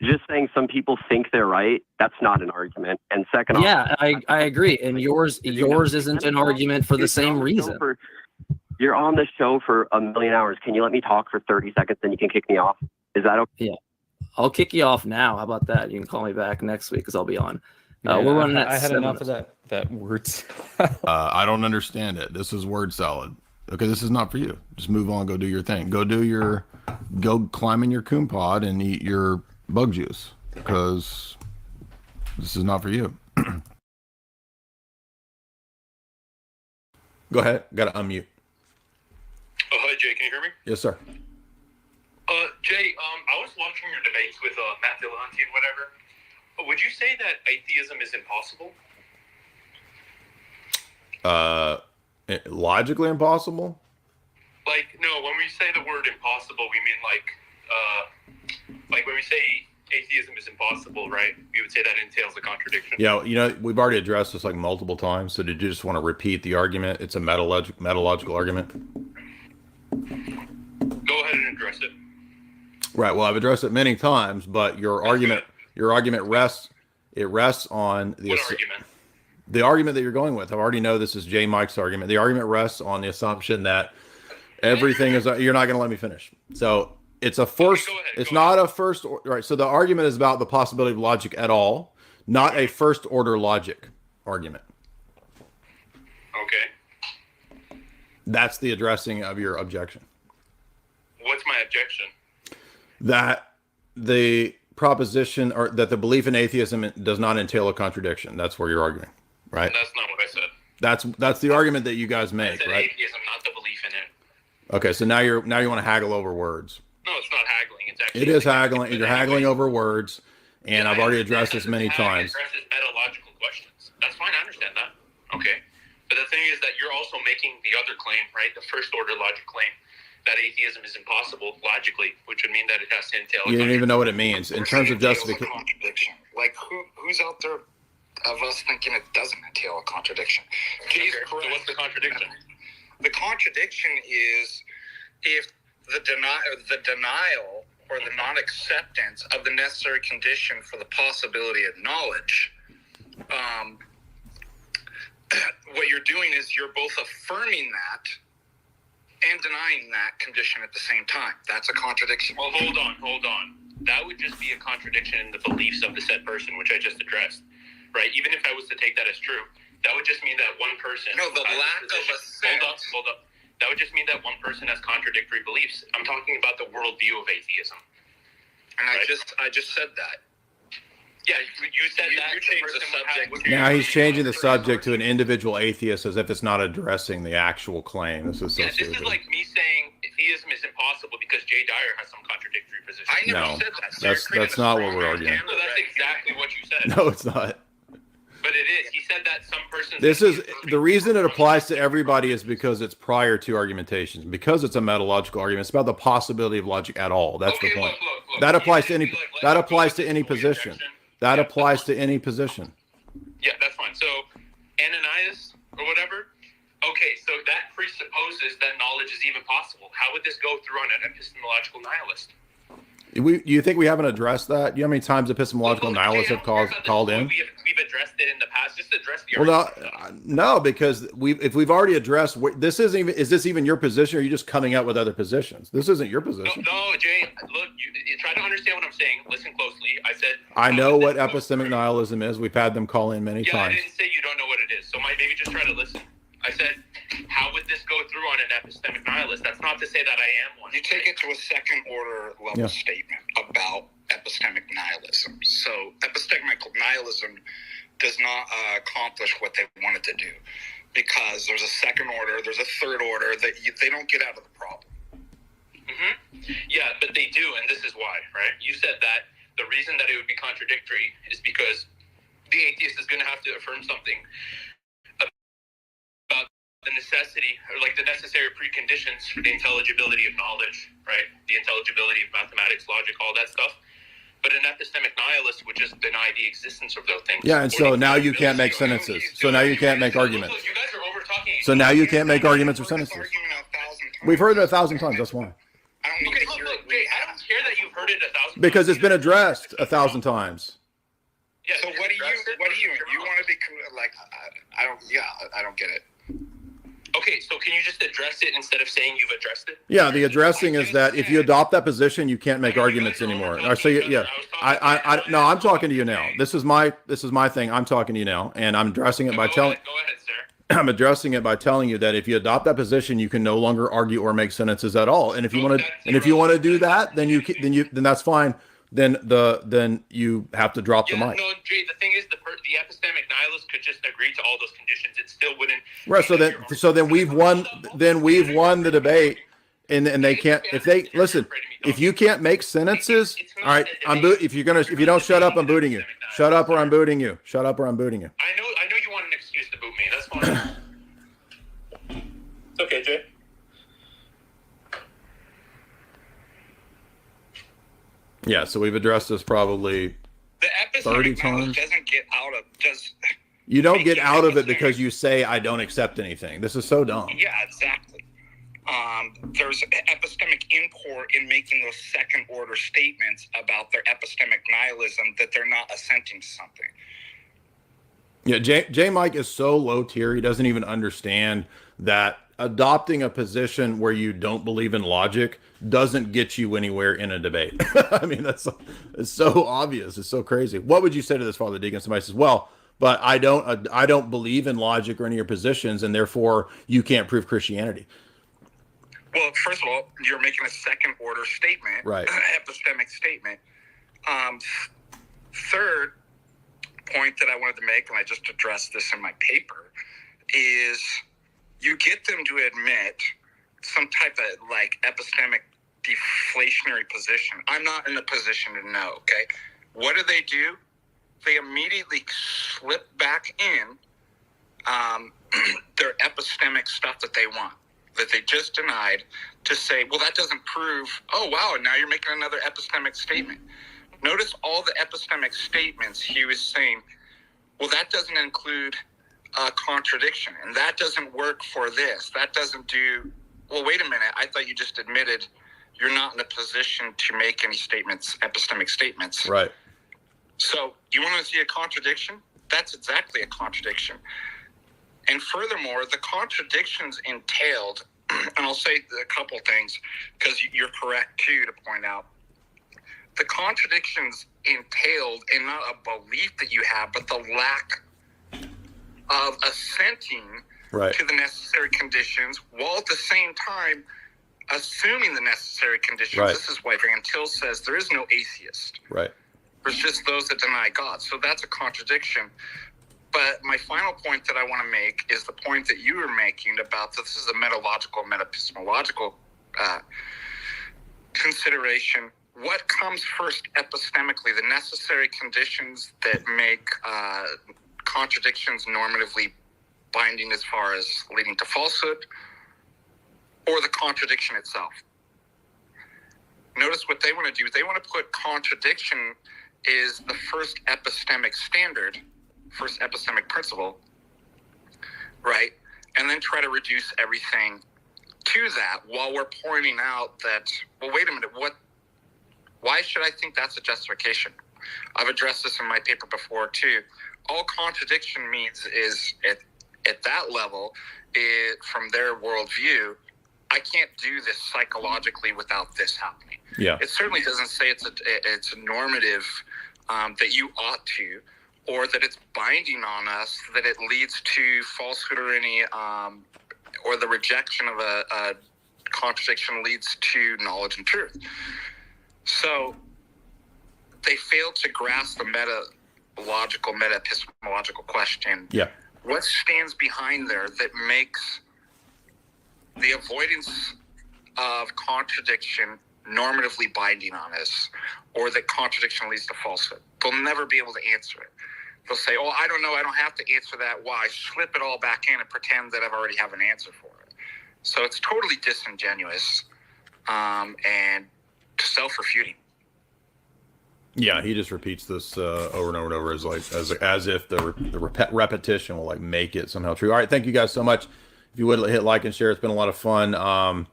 Just saying some people think they're right, that's not an argument. And second off, yeah, I agree. And yours isn't an argument for the same reason. You're on the show for a million hours. Can you let me talk for 30 seconds, then you can kick me off? Is that okay? Yeah. I'll kick you off now. How about that? You can call me back next week because I'll be on. We're running at I had enough of that words. I don't understand it. This is word salad. Okay, this is not for you. Just move on. Go do your thing. Go climb in your coon pod and eat your bug juice, because this is not for you. Go ahead. Got to unmute. Oh, hi, Jay. Can you hear me? Yes, sir. Jay, I was watching your debates with Matt Dillahunty and whatever. Would you say that atheism is impossible? Logically impossible? Like, no, when we say the word impossible, we mean like when we say atheism is impossible, right? We would say that entails a contradiction. Yeah, we've already addressed this like multiple times, so did you just want to repeat the argument? It's a metalogical argument. Go ahead and address it. Right, well, I've addressed it many times, but your argument rests on the... What argument? The argument that you're going with. I already know this is J. Mike's argument. The argument rests on the assumption that Everything is. You're not going to let me finish. So it's a first. It's not a first. Right. So the argument is about the possibility of logic at all, not a first order logic argument. Okay. That's the addressing of your objection. What's my objection? That the proposition or that the belief in atheism does not entail a contradiction. That's where you're arguing, right? That's not what I said. That's the argument that you guys make, I said right? atheism, not the belief in it. Okay, so now you want to haggle over words. No, it's not haggling. It's actually. It is haggling. You're haggling over words, and I've already addressed this many times. Addresses metalogical questions. That's fine. I understand that. Okay, but the thing is that you're also making the other claim, right? The first order logic claim that atheism is impossible logically, which would mean that it has to entail. You don't even know what it means in terms of justification. Like who's out there of us thinking it doesn't entail a contradiction? Okay, so what's the contradiction? The contradiction is if the denial or the non-acceptance of the necessary condition for the possibility of knowledge. What you're doing is you're both affirming that and denying that condition at the same time. That's a contradiction. Well, hold on. That would just be a contradiction in the beliefs of the said person, which I just addressed, right? Even if I was to take that as true, that would just mean that one person. No, the lack of a sense. Hold up. That would just mean that one person has contradictory beliefs. I'm talking about the worldview of atheism. And right? I just said that. Yeah, you said that. You changed the subject. Now he's changing the subject to an individual atheist as if it's not addressing the actual claim. This is so this is like me saying theism is impossible because Jay Dyer has some contradictory position. I never said that. That's not what we're arguing. No, that's exactly what you said. No, it's not. But it is. He said that some person. This is the reason it applies to everybody is because it's prior to argumentation. Because it's a metalogical argument, it's about the possibility of logic at all. That's the point. Look. That applies to any. That applies to any position. That applies to any position. Yeah, that's fine. So, Ananias or whatever. Okay, so that presupposes that knowledge is even possible. How would this go through on an epistemological nihilist? You think we haven't addressed that? You know how many times epistemological nihilists have called in? We've addressed it in the past. Just address the argument. No, because if we've already addressed this isn't even. Is this even your position? Or are you just coming up with other positions? This isn't your position. No, Jay. Look, you try to understand what I'm saying. Listen closely. I said. I know what epistemic nihilism is. We've had them call in many times. I didn't say you don't know what it is. So maybe just try to listen. I said, how would this go through on an epistemic nihilist? That's not to say that I am one. You take it to a second order level statement about epistemic nihilism. So epistemic nihilism does not accomplish what they wanted to do because there's a second order, there's a third order that they don't get out of the problem. Mm-hmm. Yeah, but they do, and this is why, right? You said that the reason that it would be contradictory is because the atheist is going to have to affirm something about the necessity or like the necessary preconditions for the intelligibility of knowledge, right? The intelligibility of mathematics, logic, all that stuff. But an epistemic nihilist would just deny the existence of those things. Yeah, and so now you can't make sentences. So now you can't make arguments. You guys are over talking. So now you can't make arguments or sentences. We've heard it 1,000 times. That's why. Okay, look, Jay, I don't care that you've heard it 1,000 times. Because it's been addressed 1,000 times. Yeah, so what do you want to be like? I don't get it. Okay, so can you just address it instead of saying you've addressed it? Yeah, the addressing is that if you adopt that position, you can't make arguments anymore. So no, I'm talking to you now. This is my thing. I'm talking to you now, and I'm addressing it by telling. Go ahead, sir. I'm addressing it by telling you that if you adopt that position, you can no longer argue or make sentences at all. And if you want to do that, then that's fine. Then you have to drop the mic. No, Jay, the thing is, the epistemic nihilist could just agree to all those conditions. It still wouldn't. Right. So then we've won. Then we've won the debate, and they can't. If they listen, if you can't make sentences, all right. If you don't shut up, I'm booting you. Shut up, or I'm booting you. Shut up, or I'm booting you. I know you want an excuse to boot me. That's fine. It's okay, Jay. Yeah, so we've addressed this probably 30 times. You don't get out of it because you say, I don't accept anything. This is so dumb. Yeah, exactly. There's epistemic import in making those second order statements about their epistemic nihilism that they're not assenting to something. Yeah, J. Mike is so low tier, he doesn't even understand that adopting a position where you don't believe in logic doesn't get you anywhere in a debate. I mean, it's so obvious. It's so crazy. What would you say to this, Father Deacon? Somebody says, well, but I don't believe in logic or any of your positions, and therefore you can't prove Christianity. Well, first of all, you're making a second order statement, right? Epistemic statement. Third point that I wanted to make, and I just addressed this in my paper, is you get them to admit some type of like epistemic deflationary position. I'm not in a position to know, okay? What do? They immediately slip back in their epistemic stuff that they want, that they just denied, to say, well, that doesn't prove, oh, wow, now you're making another epistemic statement. Notice all the epistemic statements he was saying, well, that doesn't include contradiction, and that doesn't work for this. That doesn't do, well, wait a minute, I thought you just admitted you're not in a position to make any statements, epistemic statements. Right. So you want to see a contradiction? That's exactly a contradiction. And furthermore, the contradictions entailed, and I'll say a couple things because you're correct too to point out, the contradictions entailed in not a belief that you have, but the lack of assenting to the necessary conditions, while at the same time assuming the necessary conditions. Right. This is why Van Til says there is no atheist. Right. There's just those that deny God. So that's a contradiction. But my final point that I want to make is the point that you were making about this is a metalogical, metapistemological consideration. What comes first epistemically, the necessary conditions that make contradictions normatively binding as far as leading to falsehood, or the contradiction itself? Notice what they want to do. They want to put contradiction is the first epistemic standard, first epistemic principle, right? And then try to reduce everything to that while we're pointing out that, well, wait a minute, why should I think that's a justification? I've addressed this in my paper before too. All contradiction means is at that level, from their worldview, I can't do this psychologically without this happening. Yeah. It certainly doesn't say it's a normative that you ought to, or that it's binding on us, that it leads to falsehood or any, or the rejection of a contradiction leads to knowledge and truth. So they fail to grasp the meta-epistemological question. Yeah. What stands behind there that makes the avoidance of contradiction normatively binding on us, or that contradiction leads to falsehood? They'll never be able to answer it. They'll say, oh, I don't know, I don't have to answer that. Why? Slip it all back in and pretend that I've already have an answer for it. So it's totally disingenuous and self-refuting. Yeah, he just repeats this over and over and over as if the repetition will like make it somehow true. All right, thank you guys so much. If you would hit like and share, it's been a lot of fun.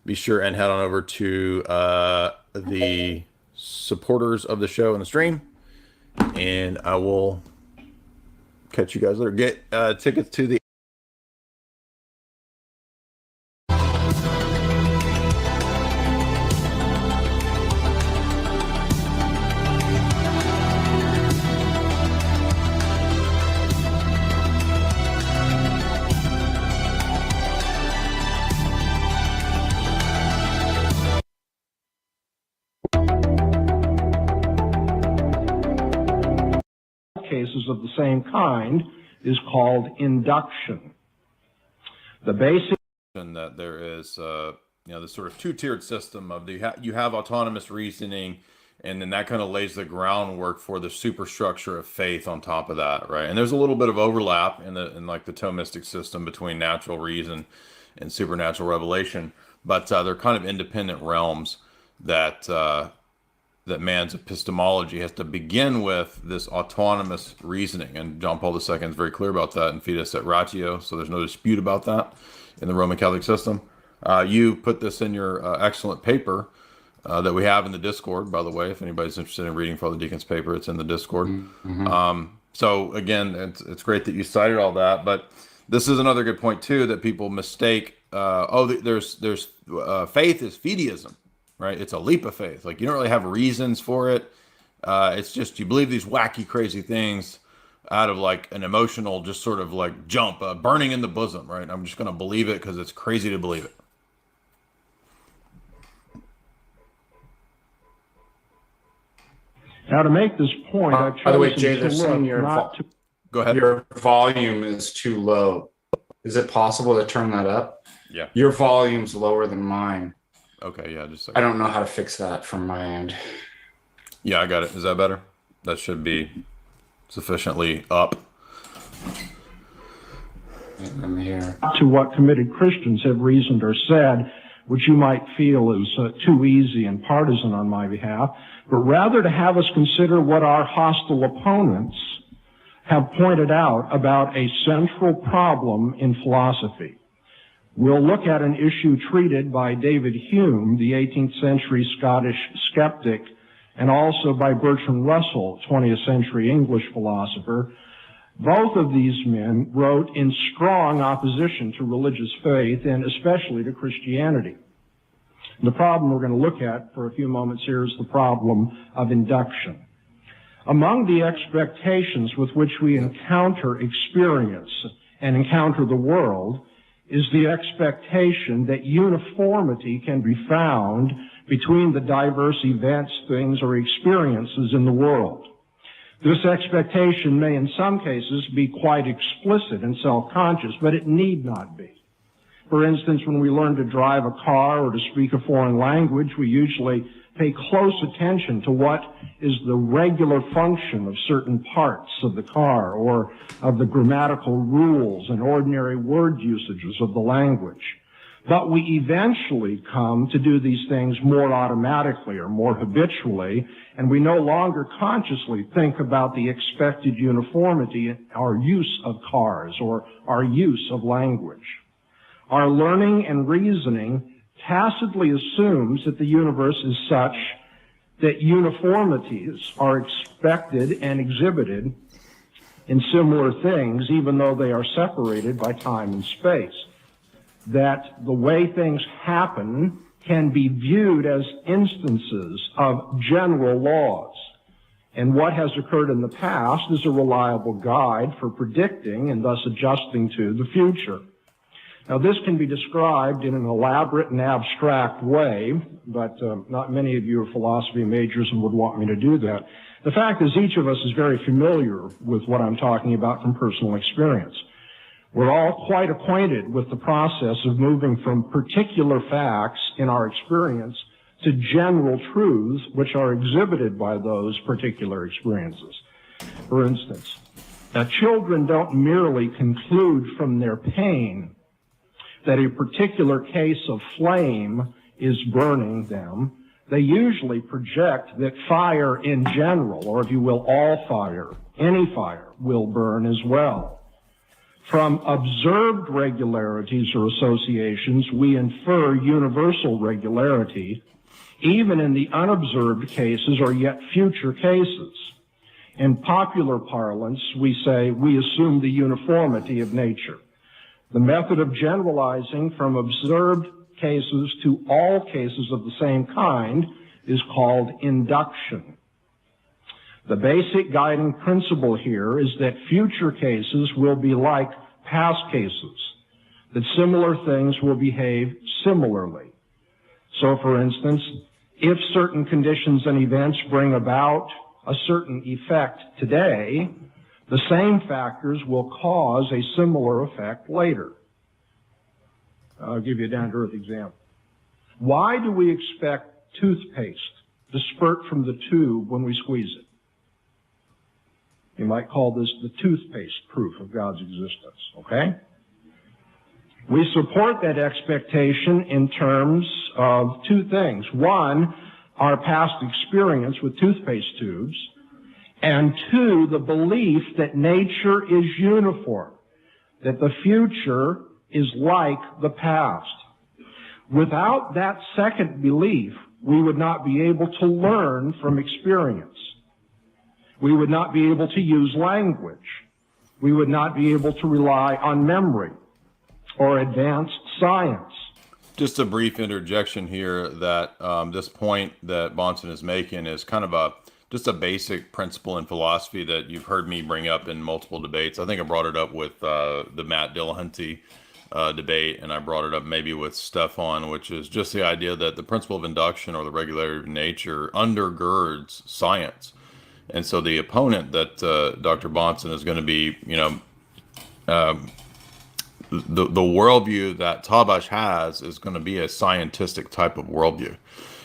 Be sure and head on over to the supporters of the show and the stream, and I will catch you guys later. Get tickets to the cases of the same kind is called induction. The basic that there is this sort of two-tiered system of you have autonomous reasoning, and then that kind of lays the groundwork for the superstructure of faith on top of that, right? And there's a little bit of overlap in like the Thomistic system between natural reason and supernatural revelation, but they're kind of independent realms that that man's epistemology has to begin with this autonomous reasoning. And John Paul II is very clear about that in Fides et Ratio, so there's no dispute about that in the Roman Catholic system. You put this in your excellent paper that we have in the Discord, by the way. If anybody's interested in reading Father Deacon's paper, it's in the Discord. Mm-hmm. So again, it's great that you cited all that, but this is another good point too, that people mistake there's faith is fideism, right? It's a leap of faith. Like you don't really have reasons for it. It's just you believe these wacky, crazy things out of like an emotional, just sort of like jump, burning in the bosom, right? I'm just going to believe it because it's crazy to believe it. Now, to make this point, I've chosen by the way, Jay, to there's look some not to... Go ahead. Your volume is too low. Is it possible to turn that up? Yeah. Your volume's lower than mine. Okay, yeah, just a second. I don't know how to fix that from my end. Yeah, I got it. Is that better? That should be sufficiently up. Let me hear. To what committed Christians have reasoned or said, which you might feel is too easy and partisan on my behalf, but rather to have us consider what our hostile opponents have pointed out about a central problem in philosophy. We'll look at an issue treated by David Hume, the 18th century Scottish skeptic, and also by Bertrand Russell, 20th century English philosopher. Both of these men wrote in strong opposition to religious faith and especially to Christianity. And the problem we're going to look at for a few moments here is the problem of induction. Among the expectations with which we encounter experience and encounter the world is the expectation that uniformity can be found between the diverse events, things, or experiences in the world. This expectation may in some cases be quite explicit and self-conscious, but it need not be. For instance, when we learn to drive a car or to speak a foreign language, we usually pay close attention to what is the regular function of certain parts of the car or of the grammatical rules and ordinary word usages of the language. But we eventually come to do these things more automatically or more habitually, and we no longer consciously think about the expected uniformity in our use of cars or our use of language. Our learning and reasoning tacitly assumes that the universe is such that uniformities are expected and exhibited in similar things, even though they are separated by time and space. That the way things happen can be viewed as instances of general laws. And what has occurred in the past is a reliable guide for predicting and thus adjusting to the future. Now, this can be described in an elaborate and abstract way, but not many of you are philosophy majors and would want me to do that. The fact is, each of us is very familiar with what I'm talking about from personal experience. We're all quite acquainted with the process of moving from particular facts in our experience to general truths which are exhibited by those particular experiences. For instance, children don't merely conclude from their pain that a particular case of flame is burning them. They usually project that fire in general, or if you will, all fire, any fire, will burn as well. From observed regularities or associations, we infer universal regularity, even in the unobserved cases or yet future cases. In popular parlance, we say we assume the uniformity of nature. The method of generalizing from observed cases to all cases of the same kind is called induction. The basic guiding principle here is that future cases will be like past cases, that similar things will behave similarly. So, for instance, if certain conditions and events bring about a certain effect today, the same factors will cause a similar effect later. I'll give you a down-to-earth example. Why do we expect toothpaste to spurt from the tube when we squeeze it? You might call this the toothpaste proof of God's existence, okay? We support that expectation in terms of two things. One, our past experience with toothpaste tubes, and two, the belief that nature is uniform, that the future is like the past. Without that second belief, we would not be able to learn from experience. We would not be able to use language. We would not be able to rely on memory. or advanced science. Just a brief interjection here that this point that Bahnsen is making is kind of just a basic principle in philosophy that you've heard me bring up in multiple debates. I think I brought it up with the Matt Dillahunty debate, and I brought it up maybe with Stefan, which is just the idea that the principle of induction or the regularity of nature undergirds science. And so the opponent that Dr. Bahnsen is going to be, the worldview that Tabash has is going to be a scientific type of worldview.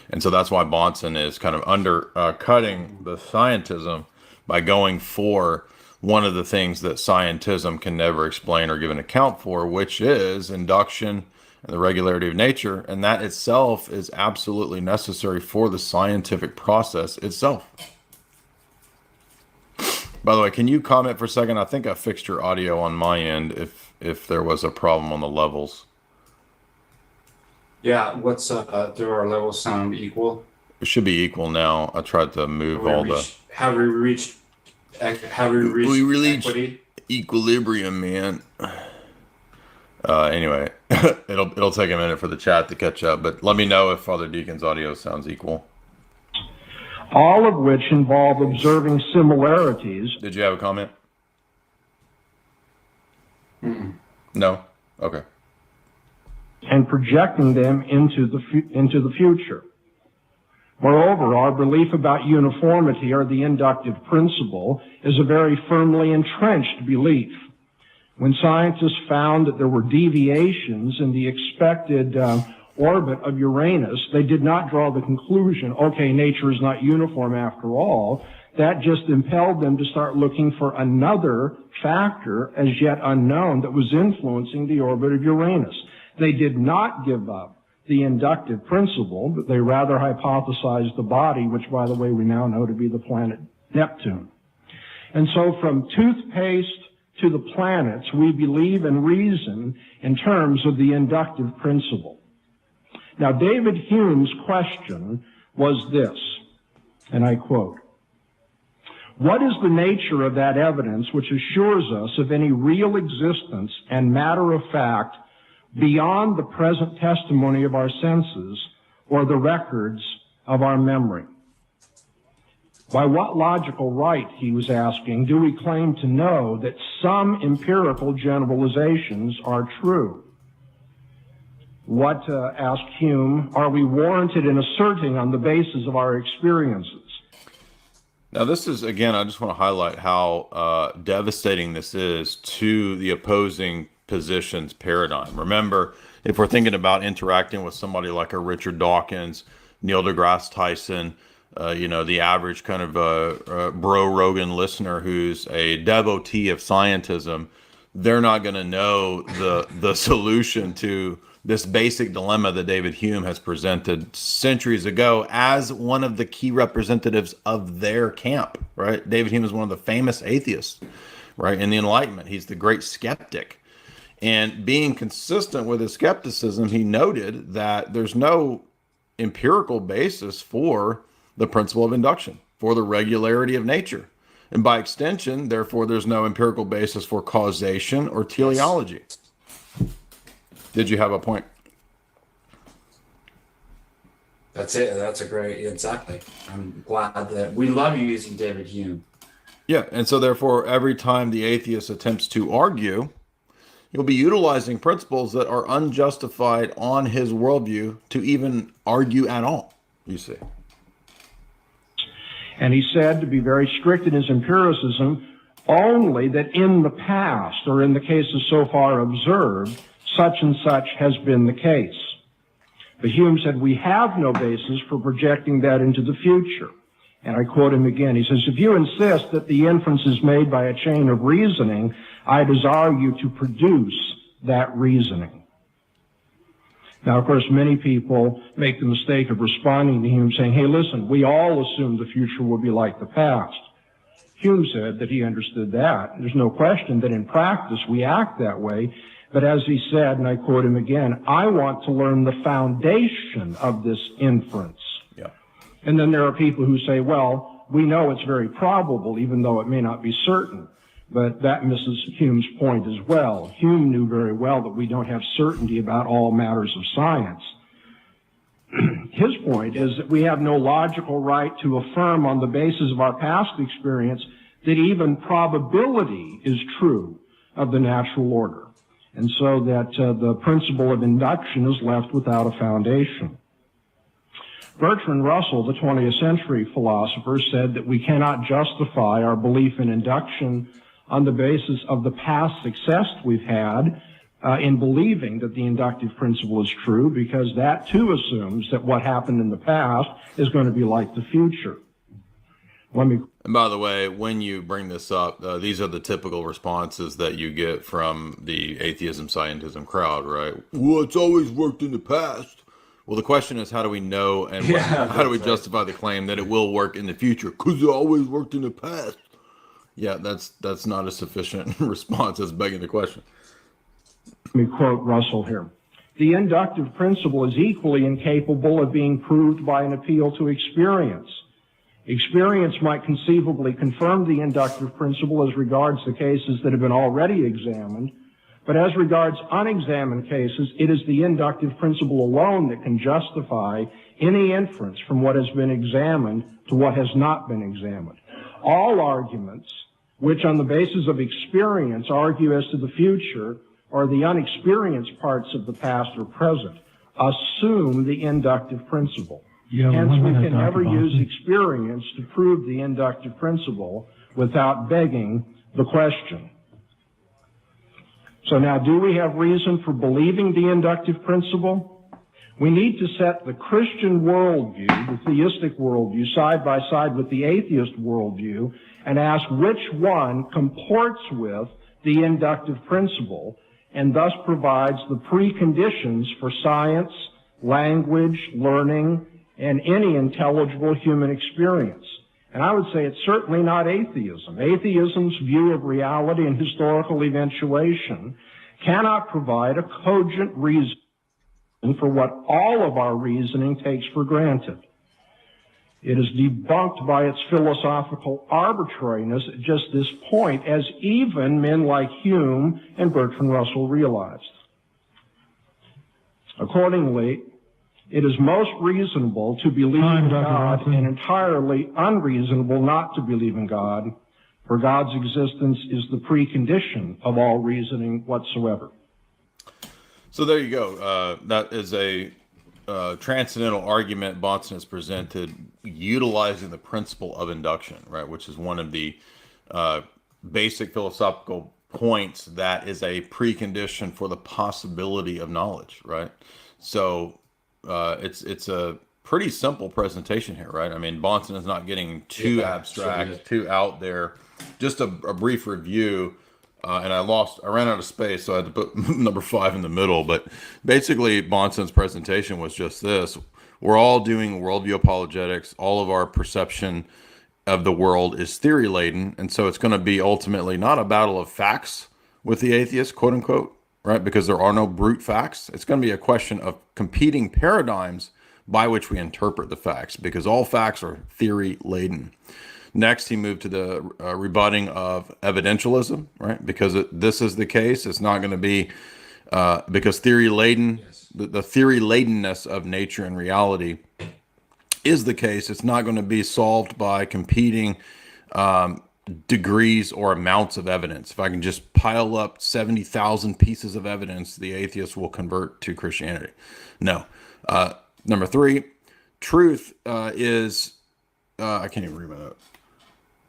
And so that's why Bahnsen is kind of undercutting the scientism by going for one of the things that scientism can never explain or give an account for, which is induction and the regularity of nature. And that itself is absolutely necessary for the scientific process itself. By the way, can you comment for a second? I think I fixed your audio on my end if there was a problem on the levels. Yeah, what's do our levels sound equal? It should be equal now. I tried to move all the... Have we reached equity? Equilibrium, man. Anyway, it'll take a minute for the chat to catch up, but let me know if Father Deacon's audio sounds equal. All of which involve observing similarities. Did you have a comment? No? Okay. And projecting them into the future. Moreover, our belief about uniformity or the inductive principle is a very firmly entrenched belief. When scientists found that there were deviations in the expected orbit of Uranus, they did not draw the conclusion, okay, nature is not uniform after all. That just impelled them to start looking for another factor as yet unknown that was influencing the orbit of Uranus. They did not give up the inductive principle, but they rather hypothesized the body, which, by the way, we now know to be the planet Neptune. And so from toothpaste to the planets, we believe and reason in terms of the inductive principle. Now, David Hume's question was this, and I quote, "What is the nature of that evidence which assures us of any real existence and matter of fact beyond the present testimony of our senses or the records of our memory? By what logical right," he was asking, "do we claim to know that some empirical generalizations are true? What," asked Hume, "are we warranted in asserting on the basis of our experiences?" Now, this is, again, I just want to highlight how devastating this is to the opposing positions paradigm. Remember, if we're thinking about interacting with somebody like a Richard Dawkins, Neil deGrasse Tyson, the average kind of Bro Rogan listener who's a devotee of scientism, they're not going to know the solution to this basic dilemma that David Hume has presented centuries ago as one of the key representatives of their camp, right? David Hume is one of the famous atheists, right? In the Enlightenment, he's the great skeptic. And being consistent with his skepticism, he noted that there's no empirical basis for the principle of induction, for the regularity of nature. And by extension, therefore, there's no empirical basis for causation or teleology. Did you have a point? That's it. That's a great, exactly. I'm glad that we love using David Hume. Yeah, and so therefore, every time the atheist attempts to argue, he'll be utilizing principles that are unjustified on his worldview to even argue at all, you see. And he said, to be very strict in his empiricism, only that in the past, or in the cases so far observed, such and such has been the case. But Hume said, we have no basis for projecting that into the future. And I quote him again. He says, if you insist that the inference is made by a chain of reasoning, I desire you to produce that reasoning. Now, of course, many people make the mistake of responding to Hume saying, hey, listen, we all assume the future will be like the past. Hume said that he understood that. There's no question that in practice we act that way. But as he said, and I quote him again, I want to learn the foundation of this inference. Yeah. And then there are people who say, well, we know it's very probable, even though it may not be certain. But that misses Hume's point as well. Hume knew very well that we don't have certainty about all matters of science. His point is that we have no logical right to affirm on the basis of our past experience that even probability is true of the natural order, and so that the principle of induction is left without a foundation. Bertrand Russell, the 20th century philosopher, said that we cannot justify our belief in induction on the basis of the past success we've had in believing that the inductive principle is true, because that too assumes that what happened in the past is going to be like the future. And by the way, when you bring this up, these are the typical responses that you get from the atheism, scientism crowd, right? Well, it's always worked in the past. Well, the question is, how do we know and how do we justify the claim that it will work in the future? Because it always worked in the past. Yeah, that's not a sufficient response. That's begging the question. Let me quote Russell here. The inductive principle is equally incapable of being proved by an appeal to experience. Experience might conceivably confirm the inductive principle as regards the cases that have been already examined, but as regards unexamined cases, it is the inductive principle alone that can justify any inference from what has been examined to what has not been examined. All arguments which on the basis of experience argue as to the future or the unexperienced parts of the past or present assume the inductive principle. Hence, we can never use experience to prove the inductive principle without begging the question. So now, do we have reason for believing the inductive principle? We need to set the Christian worldview, the theistic worldview, side by side with the atheist worldview and ask which one comports with the inductive principle and thus provides the preconditions for science, language, learning, and any intelligible human experience. And I would say it's certainly not atheism. Atheism's view of reality and historical eventuation cannot provide a cogent reason for what all of our reasoning takes for granted. It is debunked by its philosophical arbitrariness at just this point, as even men like Hume and Bertrand Russell realized. Accordingly, it is most reasonable to believe in God and entirely unreasonable not to believe in God, for God's existence is the precondition of all reasoning whatsoever. So there you go. That is a transcendental argument Bahnsen has presented utilizing the principle of induction, right, which is one of the basic philosophical points that is a precondition for the possibility of knowledge, right? So it's a pretty simple presentation here, right? I mean, Bahnsen is not getting too abstract, too out there. Just a brief review, and I ran out of space, so I had to put number 5 in the middle. But basically, Bahnsen's presentation was just this. We're all doing worldview apologetics. All of our perception of the world is theory-laden, and so it's going to be ultimately not a battle of facts with the atheist, quote unquote, right? Because there are no brute facts. It's going to be a question of competing paradigms by which we interpret the facts, because all facts are theory-laden. Next, he moved to the rebutting of evidentialism, right? Because this is the case. It's not going to be because theory-laden, the theory-ladenness of nature and reality is the case. It's not going to be solved by competing degrees or amounts of evidence. If I can just pile up 70,000 pieces of evidence, the atheist will convert to Christianity. No. Number 3, truth is, I can't even read my note.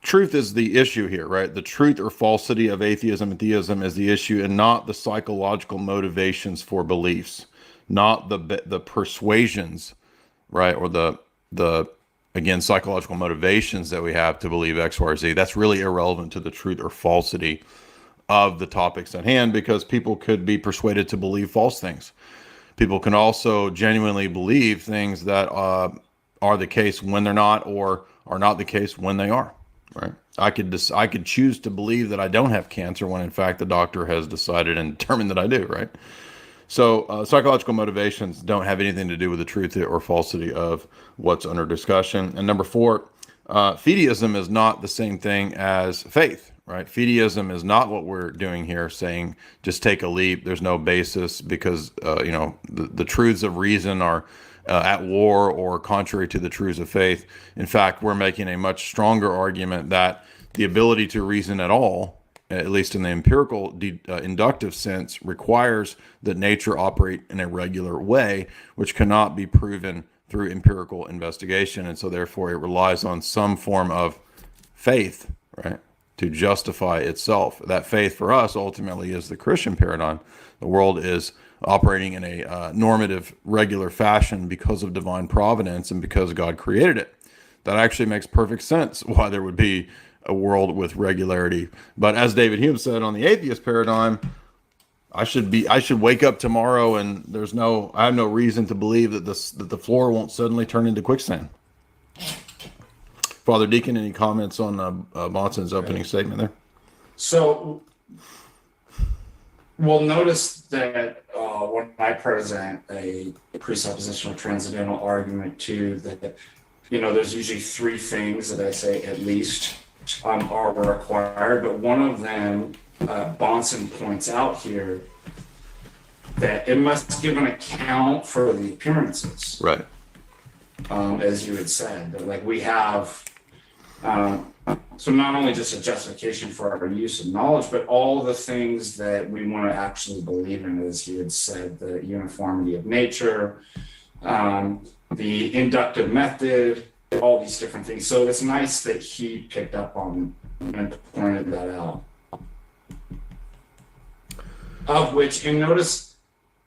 Truth is the issue here, right? The truth or falsity of atheism and theism is the issue, and not the psychological motivations for beliefs, not the persuasions, right? Or the again, psychological motivations that we have to believe X, Y, or Z. That's really irrelevant to the truth or falsity of the topics at hand, because people could be persuaded to believe false things. People can also genuinely believe things that are the case when they're not, or are not the case when they are, right? I could choose to believe that I don't have cancer when in fact the doctor has decided and determined that I do, right? So psychological motivations don't have anything to do with the truth or falsity of what's under discussion. And number 4, fideism is not the same thing as faith, right? Fideism is not what we're doing here, saying just take a leap. There's no basis because, the truths of reason are at war or contrary to the truths of faith. In fact, we're making a much stronger argument that the ability to reason at all, at least in the empirical inductive sense, requires that nature operate in a regular way, which cannot be proven through empirical investigation. And so therefore it relies on some form of faith, right, to justify itself. That faith for us ultimately is the Christian paradigm. The world is operating in a normative, regular fashion because of divine providence and because God created it. That actually makes perfect sense why there would be a world with regularity. But as David Hume said on the atheist paradigm, I should wake up tomorrow and I have no reason to believe that the floor won't suddenly turn into quicksand. Father Deacon, any comments on Bahnsen's opening statement there? So we'll notice that when I present a presuppositional transcendental argument too, that there's usually three things that I say at least are required, but one of them, Bahnsen points out here, that it must give an account for the appearances. Right. As you had said, that like we have, so not only just a justification for our use of knowledge, but all the things that we want to actually believe in, as you had said, the uniformity of nature, the inductive method, all these different things. So it's nice that he picked up on and pointed that out. Of which, and notice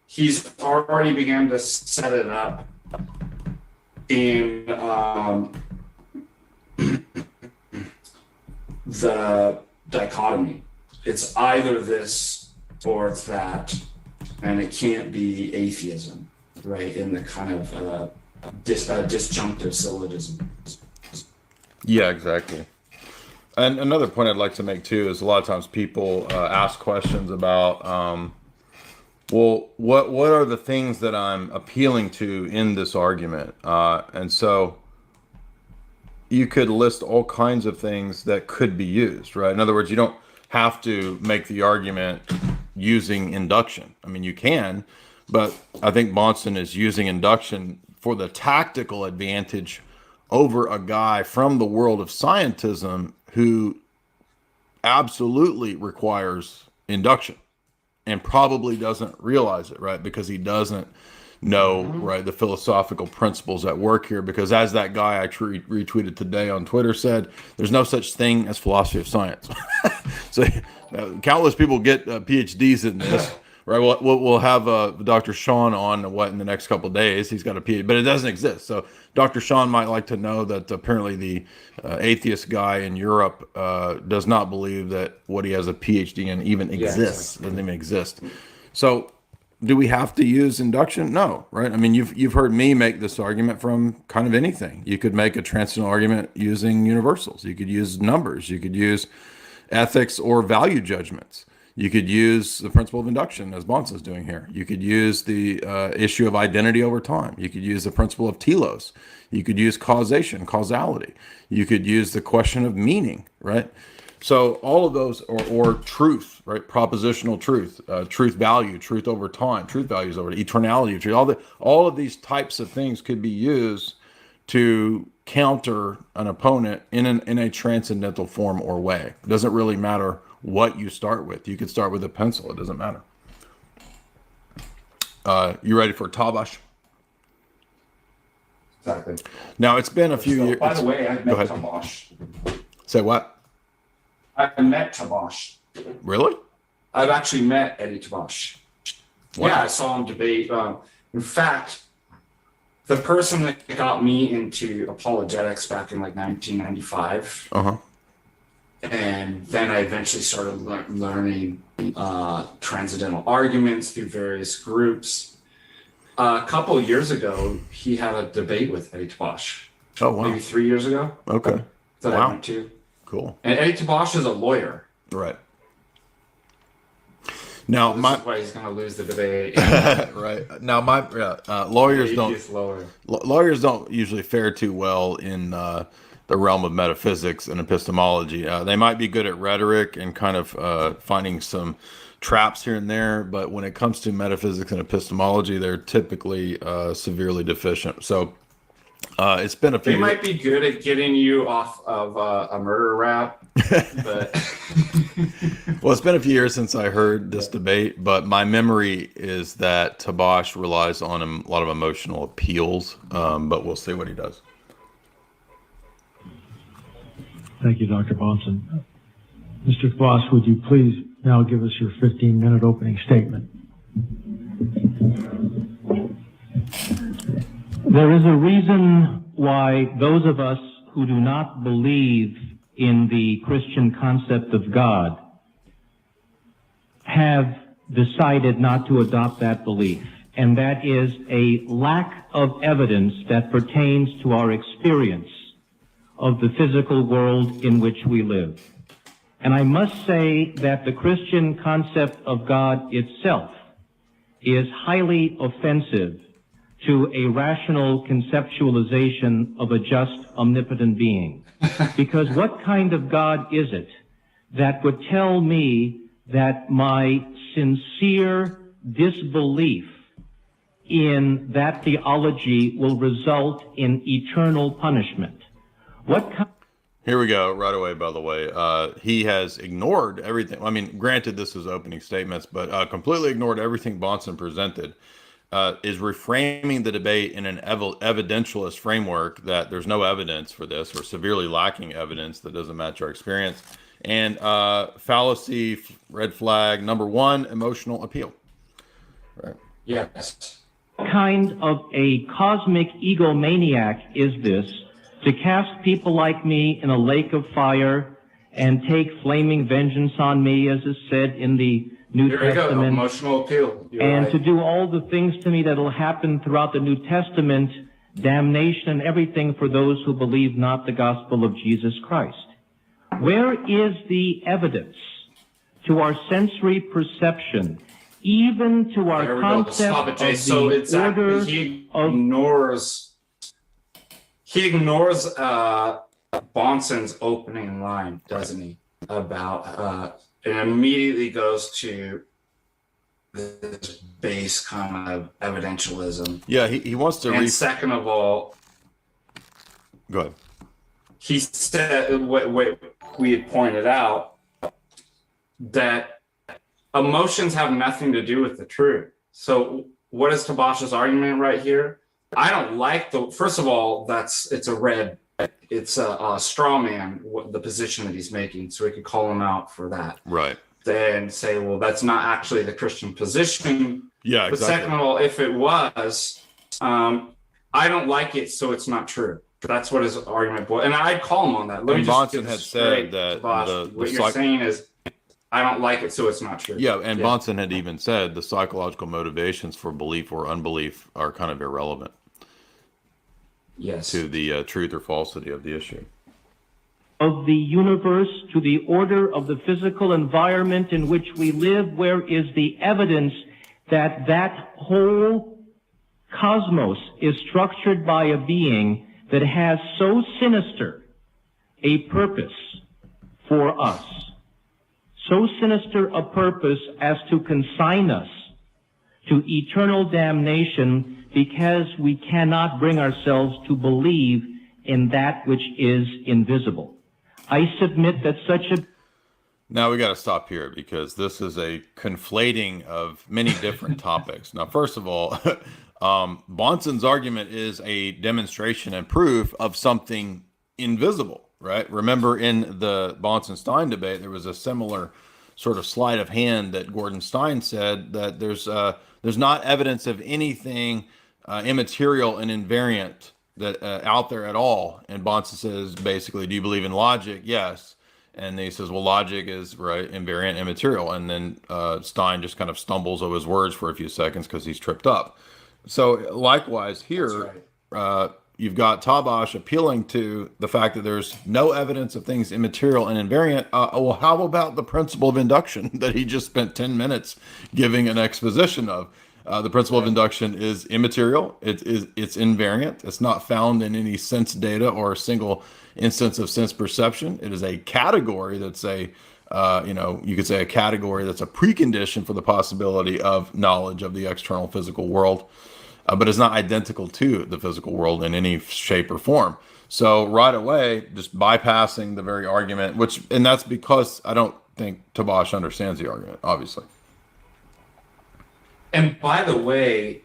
he's already began to set it up in the dichotomy. It's either this or it's that, and it can't be atheism, right? In the kind of disjunctive syllogism. Yeah, exactly. And another point I'd like to make too is a lot of times people ask questions about, well, what are the things that I'm appealing to in this argument? And so you could list all kinds of things that could be used, right? In other words, you don't have to make the argument using induction. I mean, you can, but I think Bahnsen is using induction for the tactical advantage over a guy from the world of scientism who absolutely requires induction and probably doesn't realize it, right? Because he doesn't know, right, the philosophical principles at work here. Because as that guy I retweeted today on Twitter said, there's no such thing as philosophy of science. So countless people get PhDs in this. Right, we'll have Dr. Sean on in the next couple of days. He's got a PhD, but it doesn't exist. So Dr. Sean might like to know that apparently the atheist guy in Europe does not believe that what he has a PhD in even exists. Exactly. Doesn't even exist. So do we have to use induction? No, right? I mean, you've heard me make this argument from kind of anything. You could make a transcendental argument using universals. You could use numbers. You could use ethics or value judgments. You could use the principle of induction, as Bahnsen is doing here. You could use the issue of identity over time. You could use the principle of telos. You could use causation, causality. You could use the question of meaning, right? So all of those, or truth, right? Propositional truth, truth value, truth over time, truth values over eternality of truth. All of these types of things could be used to counter an opponent in a transcendental form or way. It doesn't really matter what you start with. You could start with a pencil. It doesn't matter. You ready for Tabash? Exactly. Now, it's been a few years. By the way, I've met Tabash. Say what? I've met Tabash. Really? I've actually met Eddie Tabash. Wow. Yeah, I saw him debate. In fact, the person that got me into apologetics back in like 1995. And then I eventually started learning transcendental arguments through various groups. A couple of years ago, he had a debate with Eddie Tabash. Oh, wow. Maybe 3 years ago. Okay. That I went to. Cool. And Eddie Tabash is a lawyer. Right. Now, this is why he's going to lose the debate. Right. Now, lawyers don't usually fare too well in the realm of metaphysics and epistemology. They might be good at rhetoric and kind of finding some traps here and there, but when it comes to metaphysics and epistemology, they're typically severely deficient. So it's been a few. They might be good at getting you off of a murder rap, but well, it's been a few years since I heard this debate, but my memory is that Tabash relies on a lot of emotional appeals, but we'll see what he does. Thank you, Dr. Bonson. Mr. Voss, would you please now give us your 15-minute opening statement? There is a reason why those of us who do not believe in the Christian concept of God have decided not to adopt that belief, and that is a lack of evidence that pertains to our experience of the physical world in which we live. And I must say that the Christian concept of God itself is highly offensive to a rational conceptualization of a just, omnipotent being. Because what kind of God is it that would tell me that my sincere disbelief in that theology will result in eternal punishment? Here we go, right away, by the way. He has ignored everything. I mean, granted, this is opening statements, but completely ignored everything Bonson presented. Is reframing the debate in an evidentialist framework that there's no evidence for this, or severely lacking evidence that doesn't match our experience. And fallacy, red flag, number one, emotional appeal. Right. yes. What kind of a cosmic egomaniac is this to cast people like me in a lake of fire and take flaming vengeance on me, as is said in the New There we go, Testament, emotional appeal. You're and right. to do all the things to me that will happen throughout the New Testament, damnation and everything for those who believe not the gospel of Jesus Christ? Where is the evidence to our sensory perception, even to our There we go. concept Stop it, of Jay. the So it's order he of... ignores Bonson's opening line, doesn't he? About and immediately goes to this base kind of evidentialism. Yeah, he wants to. And second of all, go ahead. He said what we had pointed out, that emotions have nothing to do with the truth. So what is Tabash's argument right here? I don't like first of all, it's a straw man, the position that he's making, so we could call him out for that. Right. Then say, well, that's not actually the Christian position. Yeah, But exactly. second of all, if it was, I don't like it, so it's not true. That's what his argument was. And I'd call him on that. Let me And just Bonson get had this straight, said that Tabash. What you're saying is, I don't like it, so it's not true. Yeah, and Bonson had even said the psychological motivations for belief or unbelief are kind of irrelevant. Yes. To the truth or falsity of the issue. of the universe, to the order of the physical environment in which we live? Where is the evidence that that whole cosmos is structured by a being that has so sinister a purpose for us? So sinister a purpose as to consign us to eternal damnation because we cannot bring ourselves to believe in that which is invisible. I submit that such a... Now we got to stop here because this is a conflating of many different topics. Now, first of all, Bonson's argument is a demonstration and proof of something invisible, right? Remember in the Bonson-Stein debate, there was a similar sort of sleight of hand that Gordon Stein said that there's not evidence of anything immaterial and invariant that out there at all. And Bonson says, basically, do you believe in logic? Yes. And he says, well, logic is right, invariant, immaterial. And then Stein just kind of stumbles over his words for a few seconds because he's tripped up. So likewise here, you've got Tabash appealing to the fact that there's no evidence of things immaterial and invariant. Well, how about the principle of induction that he just spent 10 minutes giving an exposition of? The principle of induction is immaterial. It's invariant. It's not found in any sense data or a single instance of sense perception. It is a category that's a you could say a category that's a precondition for the possibility of knowledge of the external physical world, but it's not identical to the physical world in any shape or form. So right away, just bypassing the very argument, and that's because I don't think Tabash understands the argument, obviously. And by the way,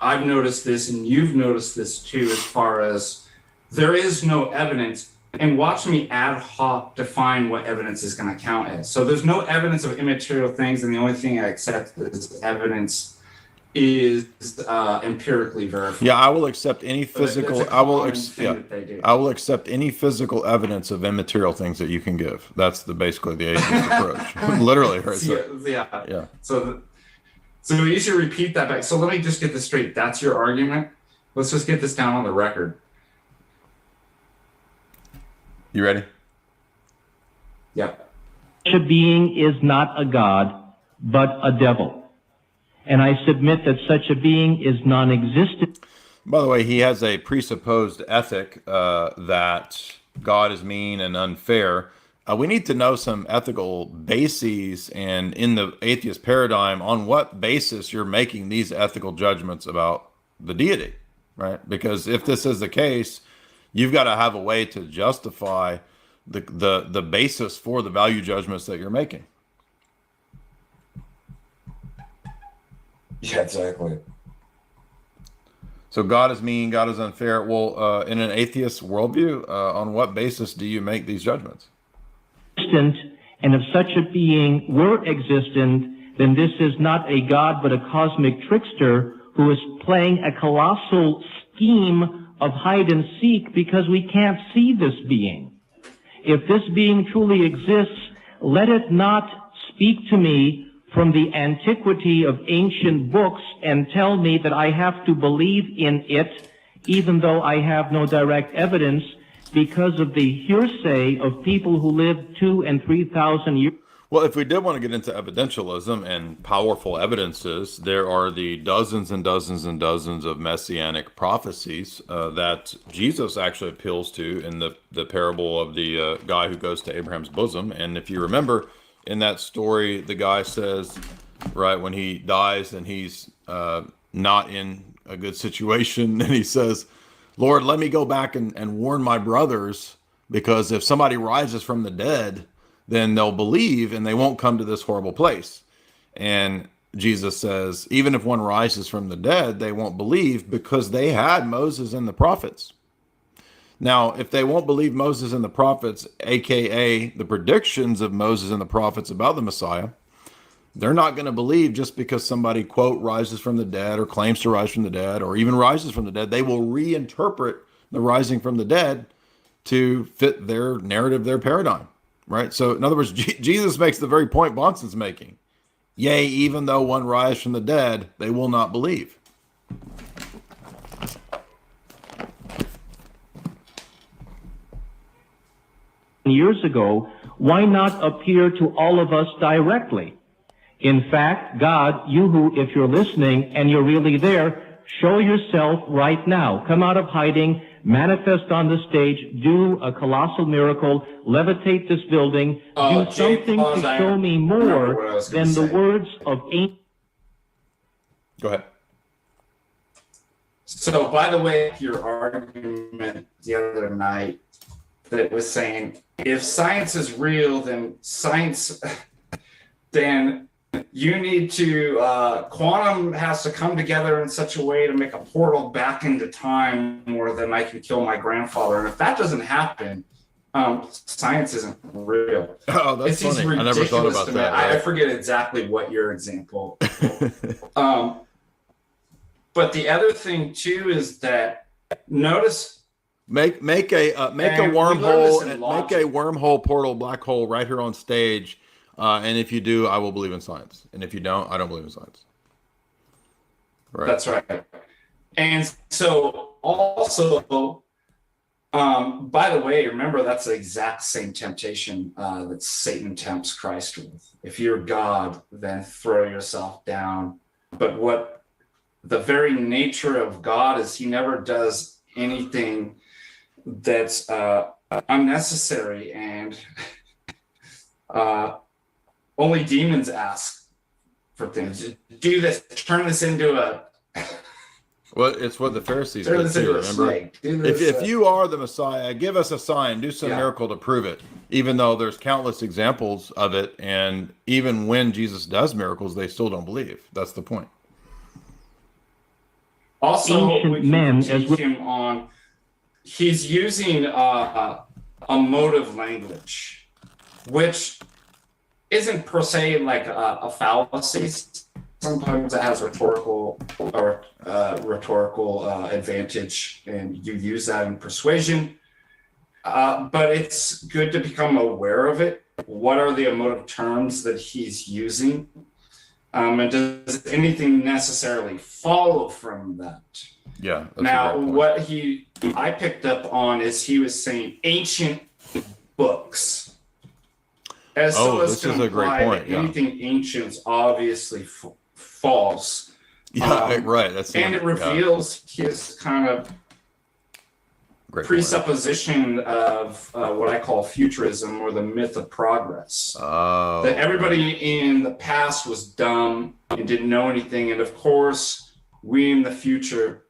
I've noticed this, and you've noticed this too, as far as there is no evidence. And watch me ad hoc define what evidence is going to count as. So there's no evidence of immaterial things, and the only thing I accept as evidence is empirically verified. Yeah, I will accept any physical. I will accept any physical evidence of immaterial things that you can give. That's basically the atheist approach. Literally, right? Yeah. So you should repeat that back. So let me just get this straight. That's your argument. Let's just get this down on the record. You ready? Yep. Such a being is not a god, but a devil. And I submit that such a being is non-existent. By the way, he has a presupposed ethic that God is mean and unfair. We need to know some ethical bases, and in the atheist paradigm, on what basis you're making these ethical judgments about the deity, right? Because if this is the case, you've got to have a way to justify the basis for the value judgments that you're making. Yeah, exactly. So God is mean, God is unfair. Well, in an atheist worldview, on what basis do you make these judgments? And if such a being were existent, then this is not a god, but a cosmic trickster who is playing a colossal scheme of hide and seek because we can't see this being. If this being truly exists, let it not speak to me from the antiquity of ancient books and tell me that I have to believe in it, even though I have no direct evidence, because of the hearsay of people who lived 2,000 and 3,000 years. Well, if we did want to get into evidentialism and powerful evidences, there are the dozens and dozens and dozens of messianic prophecies that Jesus actually appeals to in the parable of the guy who goes to Abraham's bosom. And if you remember in that story, the guy says, right, when he dies and he's not in a good situation, and he says, Lord, let me go back and warn my brothers, because if somebody rises from the dead, then they'll believe and they won't come to this horrible place. And Jesus says, even if one rises from the dead, they won't believe because they had Moses and the prophets. Now, if they won't believe Moses and the prophets, aka the predictions of Moses and the prophets about the Messiah, they're not going to believe just because somebody, quote, rises from the dead or claims to rise from the dead or even rises from the dead. They will reinterpret the rising from the dead to fit their narrative, their paradigm, right? So in other words, Jesus makes the very point Bonson's making. Yea, even though one rise from the dead, they will not believe. Years ago, why not appear to all of us directly? In fact, God, you who, if you're listening and you're really there, show yourself right now. Come out of hiding, manifest on the stage, do a colossal miracle, levitate this building, do something to show me more than the words of ancient. Go ahead. So, by the way, your argument the other night that was saying, if science is real, then you need to, quantum has to come together in such a way to make a portal back into time more than I can kill my grandfather. And if that doesn't happen, science isn't real. Oh, that's funny. I never thought about that. Right? I forget exactly what your example. But the other thing too is that notice. Make a wormhole portal black hole right here on stage, and if you do, I will believe in science, and if you don't, I don't believe in science. Right. That's right. And so also, by the way, remember that's the exact same temptation that Satan tempts Christ with. If you're God, then throw yourself down but what the very nature of God is, he never does anything that's unnecessary, and only demons ask for things. Do this, turn this into a Well, it's what the Pharisees turn did this too, into a remember? snake. Do this, If you are the Messiah, give us a sign, do some Yeah. miracle to prove it. Even though there's countless examples of it, and even when Jesus does miracles, they still don't believe. That's the point. Also, Ancient we can men, as critique him on, he's using a motive language, which isn't per se like a fallacy. Sometimes it has rhetorical advantage, and you use that in persuasion. But it's good to become aware of it. What are the emotive terms that he's using? And does anything necessarily follow from that? Yeah. That's Now, what I picked up on is he was saying ancient books. As so as this to is a great imply point. that Yeah. anything ancient is obviously false. Yeah, right. That's And it reveals his kind of Great point. presupposition of what I call futurism, or the myth of progress. Oh, That everybody in the past was dumb and didn't know anything, and of course, we in the future,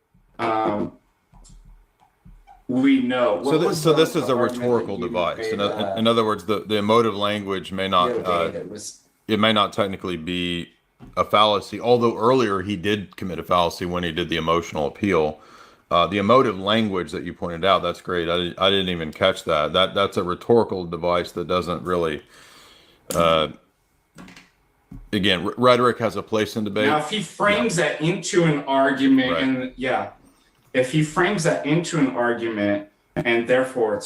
we know. So this is a rhetorical device. In other words, the emotive language may not it may not technically be a fallacy, although earlier he did commit a fallacy when he did the emotional appeal. The emotive language that you pointed out, that's great. I didn't even catch that. That's a rhetorical device that doesn't really again, rhetoric has a place in debate. Now, if he frames that into an argument, Right. and if he frames that into an argument, and therefore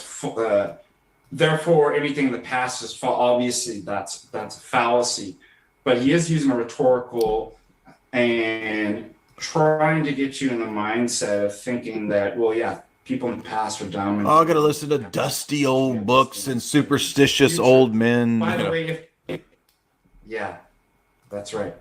therefore anything in the past is obviously that's a fallacy. But he is using a rhetorical and trying to get you in the mindset of thinking that, well, yeah, people in the past are dumb. And I gotta listen to dusty old books and superstitious old men. by the way, yeah, that's right.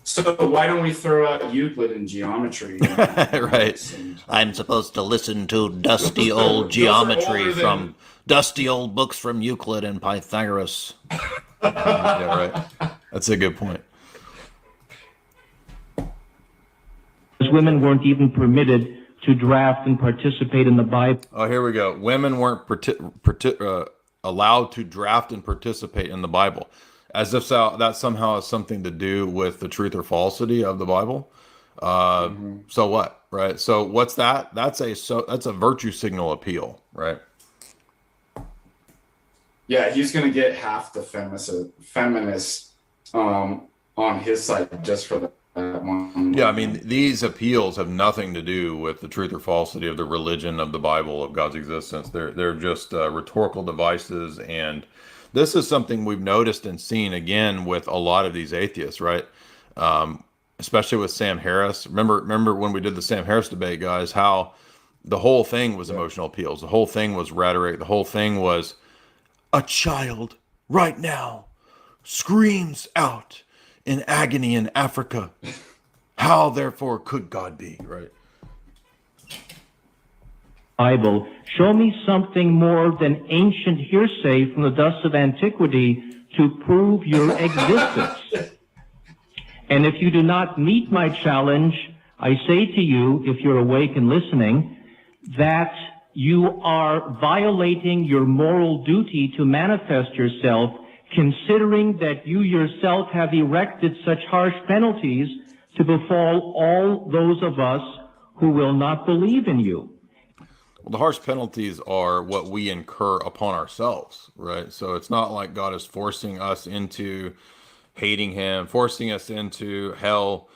So why don't we throw out Euclid in geometry? Right. I'm supposed to listen to dusty old geometry from dusty old books from Euclid and Pythagoras. Yeah, right. That's a good point. Women weren't even permitted to draft and participate in the Bible. Oh, here we go. Women weren't allowed to draft and participate in the Bible, as if that somehow has something to do with the truth or falsity of the Bible. So what, right? So what's that? That's a virtue signal appeal, right? Yeah, he's going to get half the feminists on his side just for that one. Yeah, I mean, these appeals have nothing to do with the truth or falsity of the religion of the Bible, of God's existence. They're just rhetorical devices, and this is something we've noticed and seen again with a lot of these atheists, right? Especially with Sam Harris. Remember when we did the Sam Harris debate, guys, how the whole thing was emotional appeals. The whole thing was rhetoric. The whole thing was a child right now screams out in agony in Africa. How, therefore, could God be, right? Bible. Show me something more than ancient hearsay from the dust of antiquity to prove your existence. And if you do not meet my challenge, I say to you, if you're awake and listening, that you are violating your moral duty to manifest yourself, considering that you yourself have erected such harsh penalties to befall all those of us who will not believe in you. Well, the harsh penalties are what we incur upon ourselves, right? So it's not like God is forcing us into hating him, forcing us into hell,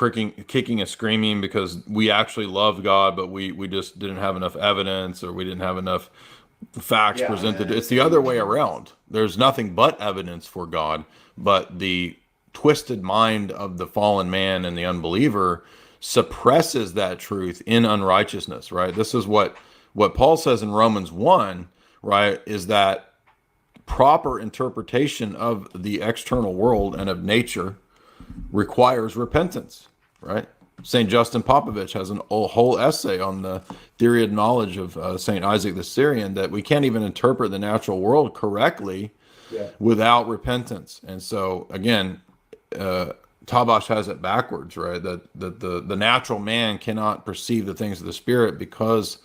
kicking and screaming because we actually loved God, but we just didn't have enough evidence, or we didn't have enough facts presented. It's the other way around. There's nothing but evidence for God, but the twisted mind of the fallen man and the unbeliever suppresses that truth in unrighteousness, right? This is what Paul says in Romans 1, right, is that proper interpretation of the external world and of nature requires repentance, right? St. Justin Popovich has a whole essay on the theory of knowledge of St. Isaac the Syrian, that we can't even interpret the natural world correctly without repentance. And so, again, Tabash has it backwards, right? That the natural man cannot perceive the things of the Spirit because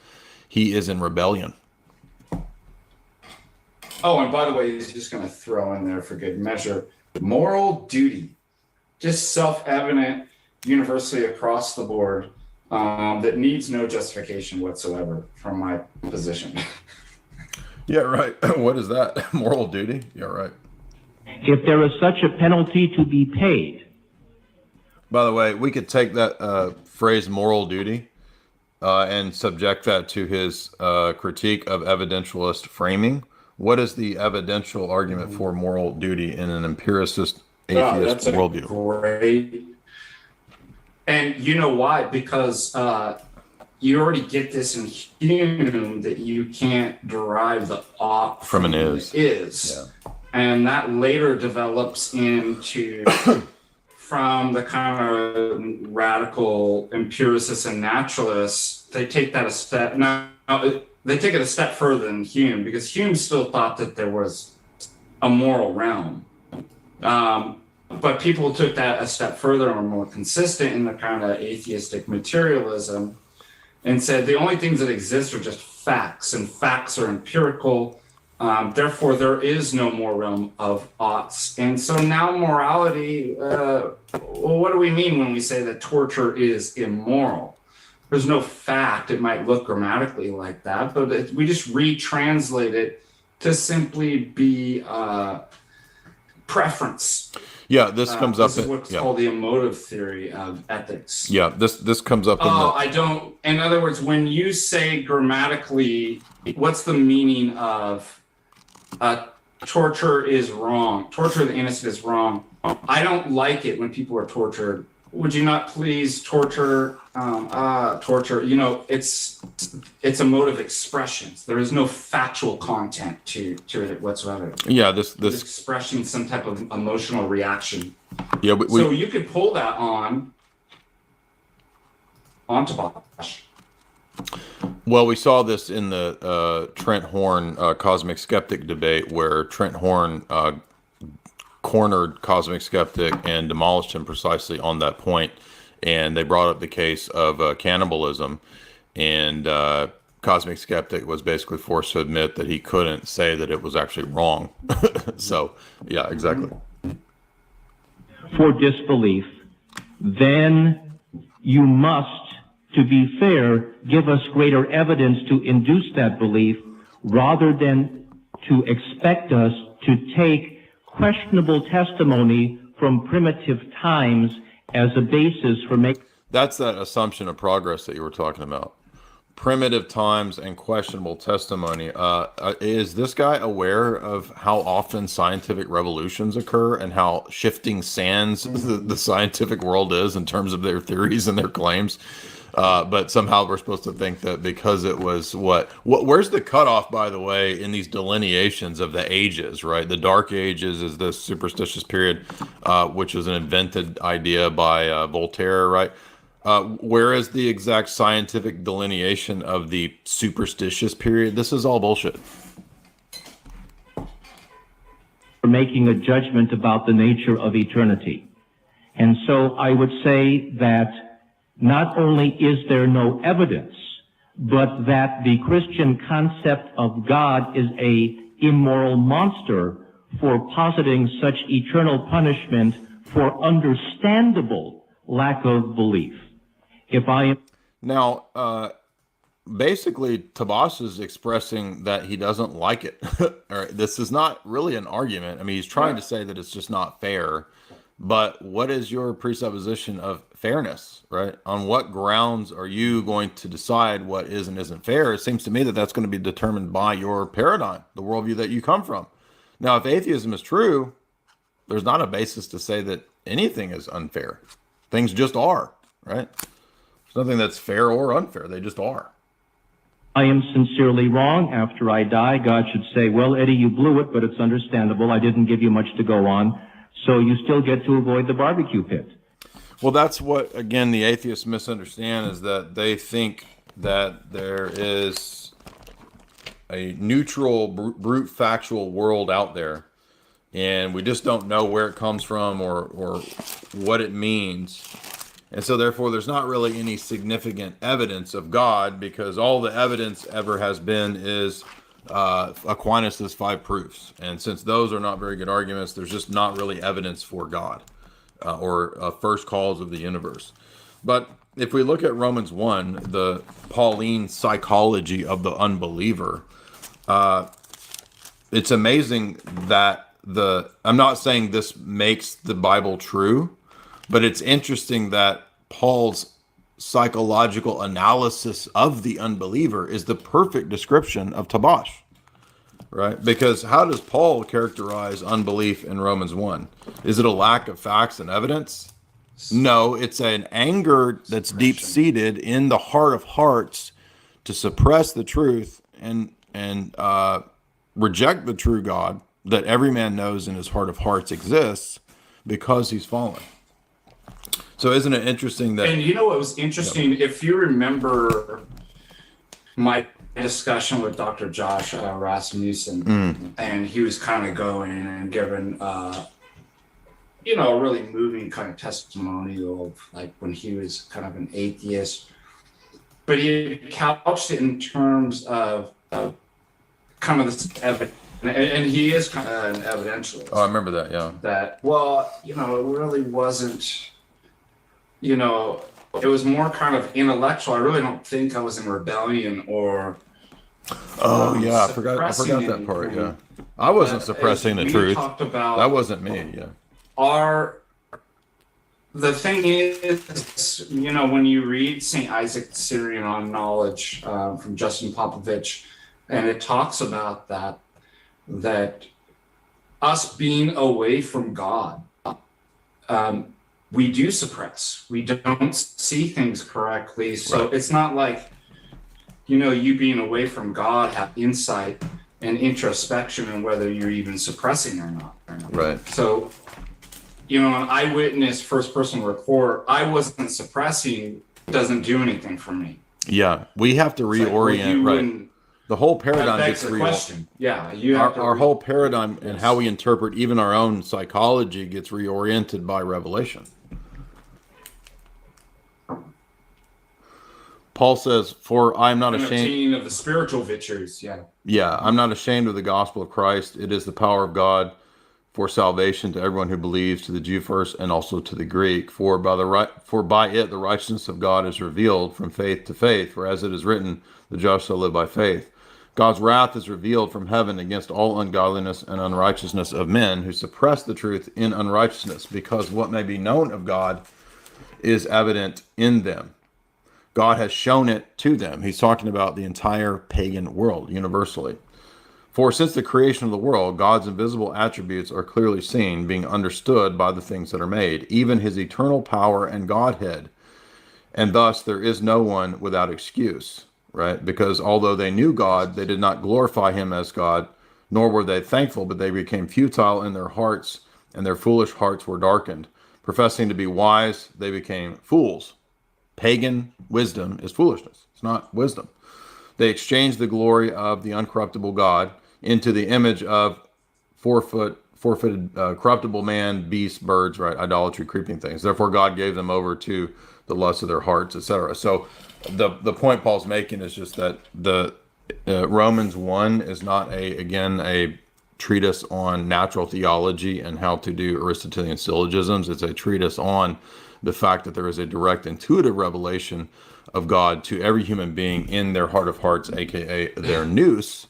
he is in rebellion. Oh, and by the way, he's just going to throw in there for good measure, moral duty, just self-evident, universally across the board, that needs no justification whatsoever from my position. Yeah, right. What is that? Moral duty? Yeah, right. If there is such a penalty to be paid. By the way, we could take that phrase moral duty and subject that to his critique of evidentialist framing. What is the evidential argument for moral duty in an empiricist atheist worldview? Great. And you know why? Because you already get this in Hume that you can't derive the ought from an is. Yeah. And that later develops into from the kind of radical empiricists and naturalists. They take that a step. Now, they take it a step further than Hume, because Hume still thought that there was a moral realm. But people took that a step further and were more consistent in the kind of atheistic materialism and said the only things that exist are just facts, and facts are empirical. Therefore, there is no more realm of oughts. And so now morality, well, what do we mean when we say that torture is immoral? There's no fact. It might look grammatically like that, but we just retranslate it to simply be preference. Yeah, this comes up. This is what's called the emotive theory of ethics. Yeah, this comes up. I don't. In other words, when you say grammatically, what's the meaning of torture is wrong? Torture of the innocent is wrong. I don't like it when people are tortured. Would you not please torture? Torture. You know, it's emotive expressions. There is no factual content to it whatsoever. Yeah, this it's expressing some type of emotional reaction. Yeah, so you could pull that on Tabash. Well, we saw this in the Trent Horn Cosmic Skeptic debate, where Trent Horn cornered Cosmic Skeptic and demolished him precisely on that point. And they brought up the case of cannibalism, and Cosmic Skeptic was basically forced to admit that he couldn't say that it was actually wrong. So, yeah, exactly. For disbelief, then you must, to be fair, give us greater evidence to induce that belief, rather than to expect us to take questionable testimony from primitive times as a basis for making. That's that assumption of progress that you were talking about. Primitive times and questionable testimony. Is this guy aware of how often scientific revolutions occur and how shifting sands the scientific world is in terms of their theories and their claims? But somehow we're supposed to think that because it was where's the cutoff, by the way, in these delineations of the ages, right? The Dark Ages is the superstitious period, which is an invented idea by Voltaire, right? Where is the exact scientific delineation of the superstitious period? This is all bullshit. For making a judgment about the nature of eternity. And so I would say that not only is there no evidence, but that the Christian concept of God is a immoral monster for positing such eternal punishment for understandable lack of belief. If I am now, basically, Tabash is expressing that he doesn't like it. All right, this is not really an argument. I mean, he's trying to say that it's just not fair. But what is your presupposition of fairness, right? On what grounds are you going to decide what is and isn't fair? It seems to me that that's going to be determined by your paradigm, the worldview that you come from. Now, if atheism is true, there's not a basis to say that anything is unfair. Things just are, right? There's nothing that's fair or unfair. They just are. I am sincerely wrong. After I die, God should say, well, Eddie, you blew it, but it's understandable. I didn't give you much to go on. So you still get to avoid the barbecue pit. Well, that's what, again, the atheists misunderstand, is that they think that there is a neutral, brute factual world out there, and we just don't know where it comes from or what it means. And so therefore there's not really any significant evidence of God, because all the evidence ever has been is Aquinas' 5 proofs. And since those are not very good arguments, there's just not really evidence for God or first cause of the universe. But if we look at Romans 1, the Pauline psychology of the unbeliever, it's amazing that I'm not saying this makes the Bible true, but it's interesting that Paul's psychological analysis of the unbeliever is the perfect description of Tabash, right? Because how does Paul characterize unbelief in Romans 1? Is it a lack of facts and evidence? No, it's an anger that's deep-seated in the heart of hearts to suppress the truth and reject the true God that every man knows in his heart of hearts exists because he's fallen. So isn't it interesting that... And you know what was interesting? Yep. If you remember my discussion with Dr. Josh Rasmussen, and he was kind of going and giving, a really moving kind of testimonial of like when he was kind of an atheist. But he couched it in terms of kind of this evidence. And he is kind of an evidentialist. Oh, I remember that, yeah. That, it really wasn't... it was more kind of intellectual. I really don't think I was in rebellion or. I forgot that part. Yeah, I wasn't suppressing the truth. That wasn't me. Yeah. The thing is, when you read St. Isaac the Syrian on Knowledge from Justin Popovich, and it talks about that us being away from God. We do suppress. We don't see things correctly. So It's not like, you being away from God have insight and introspection and whether you're even suppressing or not. Right. So, an eyewitness first person report, I wasn't suppressing, doesn't do anything for me. Yeah. We have to reorient, right? The whole paradigm gets question. Yeah. Our whole paradigm and how we interpret even our own psychology gets reoriented by revelation. Paul says, "For I am not ashamed of the spiritual virtues." Yeah. Yeah, I'm not ashamed of the gospel of Christ. It is the power of God for salvation to everyone who believes, to the Jew first, and also to the Greek. For by it the righteousness of God is revealed from faith to faith. For as it is written, the just shall live by faith. God's wrath is revealed from heaven against all ungodliness and unrighteousness of men who suppress the truth in unrighteousness, because what may be known of God is evident in them. God has shown it to them. He's talking about the entire pagan world universally. For since the creation of the world, God's invisible attributes are clearly seen, being understood by the things that are made, even his eternal power and Godhead. And thus there is no one without excuse, right? Because although they knew God, they did not glorify him as God, nor were they thankful, but they became futile in their hearts, and their foolish hearts were darkened. Professing to be wise, they became fools. Pagan wisdom is foolishness. It's not wisdom. They exchanged the glory of the uncorruptible God into the image of four-footed corruptible man, beasts, birds, right? Idolatry, creeping things. Therefore, God gave them over to the lust of their hearts, etc. So the point Paul's making is just that the Romans 1 is not a treatise on natural theology and how to do Aristotelian syllogisms. It's a treatise on the fact that there is a direct intuitive revelation of God to every human being in their heart of hearts, aka their nous.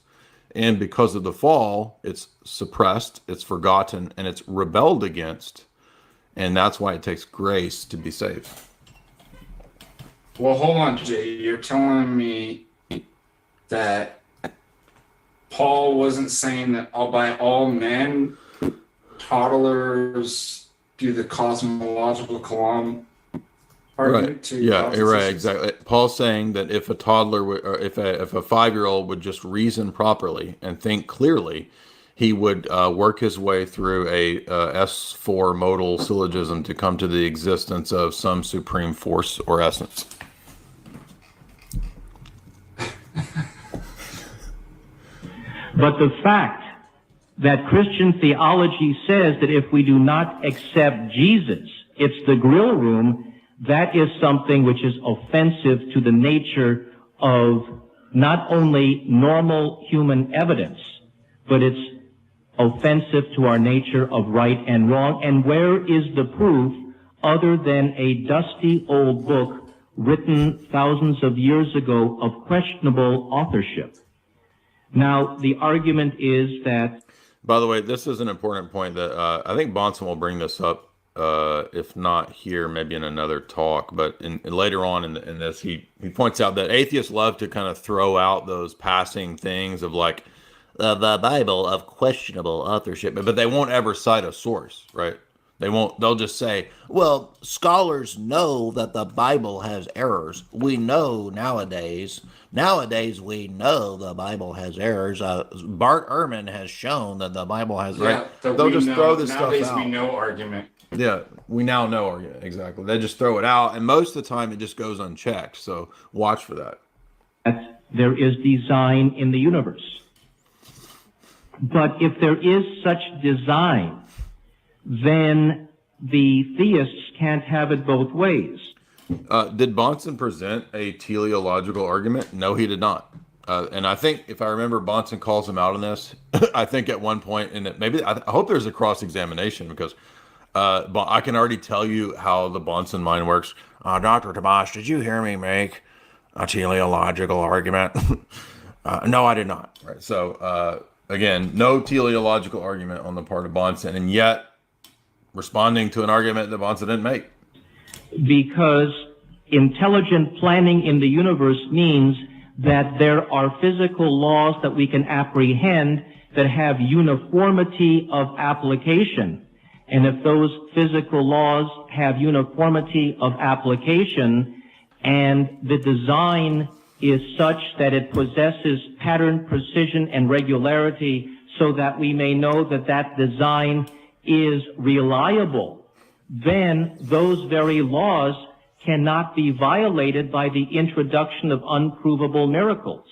And because of the fall, it's suppressed, it's forgotten, and it's rebelled against. And that's why it takes grace to be saved. Well, hold on, Jay. You're telling me that Paul wasn't saying that by all men, toddlers do the cosmological Kalam argument? Right. Right. Exactly. Paul's saying that if a toddler, or if a 5-year-old would just reason properly and think clearly, he would work his way through a S4 modal syllogism to come to the existence of some supreme force or essence. But the fact that Christian theology says that if we do not accept Jesus, it's the grill room, that is something which is offensive to the nature of not only normal human evidence, but it's offensive to our nature of right and wrong. And where is the proof other than a dusty old book written thousands of years ago of questionable authorship? Now, the argument is that... By the way, this is an important point that I think Bahnsen will bring this up, if not here, maybe in another talk, but later on in this, he points out that atheists love to kind of throw out those passing things of like the Bible of questionable authorship, but they won't ever cite a source, right? They'll just say, well, scholars know that the Bible has errors. We know nowadays we know the Bible has errors. Bart Ehrman has shown that the Bible has, right? They'll just throw this stuff out. Nowadays we know argument. Yeah, we now know argument, exactly. They just throw it out, and most of the time it just goes unchecked, so watch for that. There is design in the universe. But if there is such design, then the theists can't have it both ways. Did Bahnsen present a teleological argument? No, he did not. And I think, if I remember, Bahnsen calls him out on this. I think at one point, and I hope there's a cross-examination, because I can already tell you how the Bahnsen mind works. Dr. Tomasz, did you hear me make a teleological argument? No, I did not. Right. So, again, no teleological argument on the part of Bahnsen, and yet responding to an argument that Bahnsen didn't make. Because intelligent planning in the universe means that there are physical laws that we can apprehend that have uniformity of application. And if those physical laws have uniformity of application and the design is such that it possesses pattern, precision, and regularity, so that we may know that that design is reliable, then those very laws cannot be violated by the introduction of unprovable miracles.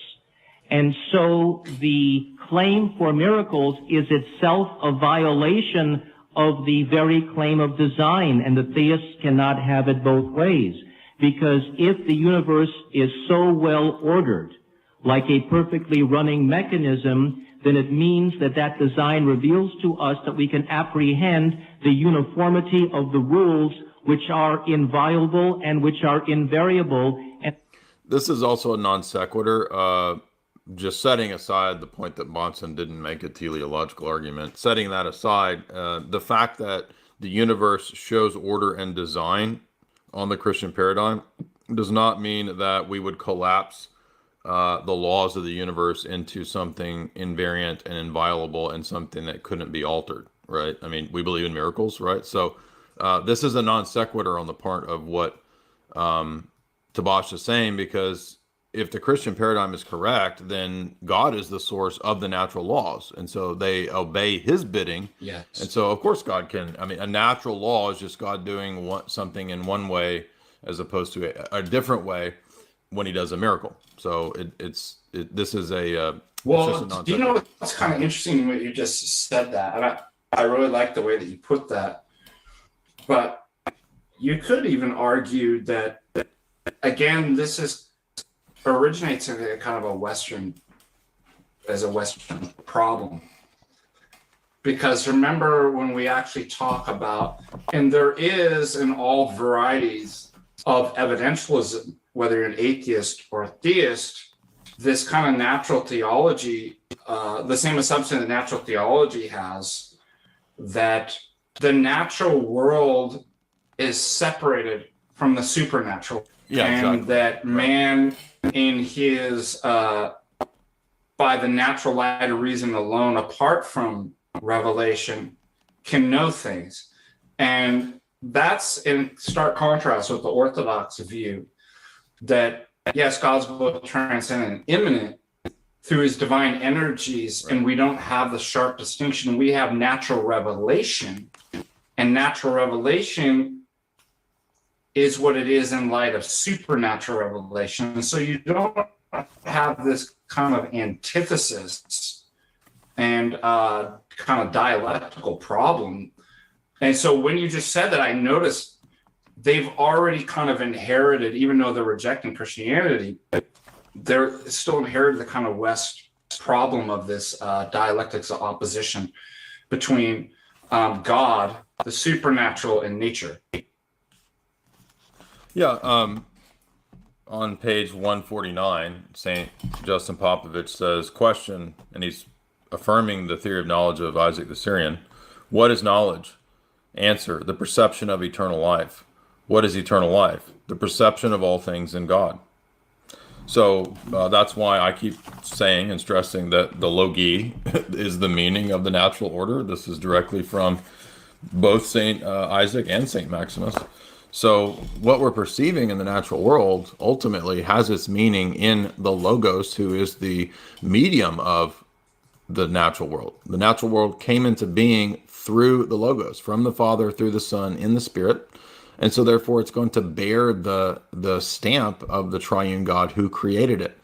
And so the claim for miracles is itself a violation of the very claim of design, and the theists cannot have it both ways. Because if the universe is so well ordered, like a perfectly running mechanism, then it means that that design reveals to us that we can apprehend the uniformity of the rules, which are inviolable and which are invariable. And this is also a non sequitur. Just setting aside the point that Bahnsen didn't make a teleological argument, setting that aside, the fact that the universe shows order and design on the Christian paradigm does not mean that we would collapse the laws of the universe into something invariant and inviolable and something that couldn't be altered, right? I mean, we believe in miracles, right? So this is a non sequitur on the part of what Tomasz is saying, because if the Christian paradigm is correct, then God is the source of the natural laws. And so they obey his bidding. Yes. And so, of course, God can, I mean, a natural law is just God doing something in one way as opposed to a different way when he does a miracle. So this is a well, do you know what's kind of interesting what you just said that, and I really like the way that you put that, but you could even argue that again this originates in a kind of a Western problem, because remember when we actually talk about, and there is in all varieties of evidentialism, whether you're an atheist or a theist, this kind of natural theology, the same assumption that natural theology has, that the natural world is separated from the supernatural. Yeah, and exactly. that man in his, by the natural light of reason alone, apart from revelation, can know things. And that's in stark contrast with the Orthodox view that, yes, God's both transcendent and immanent through his divine energies, and we don't have the sharp distinction. We have natural revelation, and natural revelation is what it is in light of supernatural revelation. And so you don't have this kind of antithesis and kind of dialectical problem. And so when you just said that, I noticed they've already kind of inherited, even though they're rejecting Christianity, they're still inherited the kind of West problem of this dialectics of opposition between God, the supernatural, and nature. Yeah, on page 149, St. Justin Popovich says, question, and he's affirming the theory of knowledge of Isaac the Syrian. What is knowledge? Answer, the perception of eternal life. What is eternal life? The perception of all things in God. So that's why I keep saying and stressing that the logi is the meaning of the natural order. This is directly from both St. Isaac and St. Maximus. So what we're perceiving in the natural world ultimately has its meaning in the Logos, who is the medium of the natural world. The natural world came into being through the Logos, from the Father, through the Son, in the Spirit. And so therefore it's going to bear the stamp of the triune God who created it.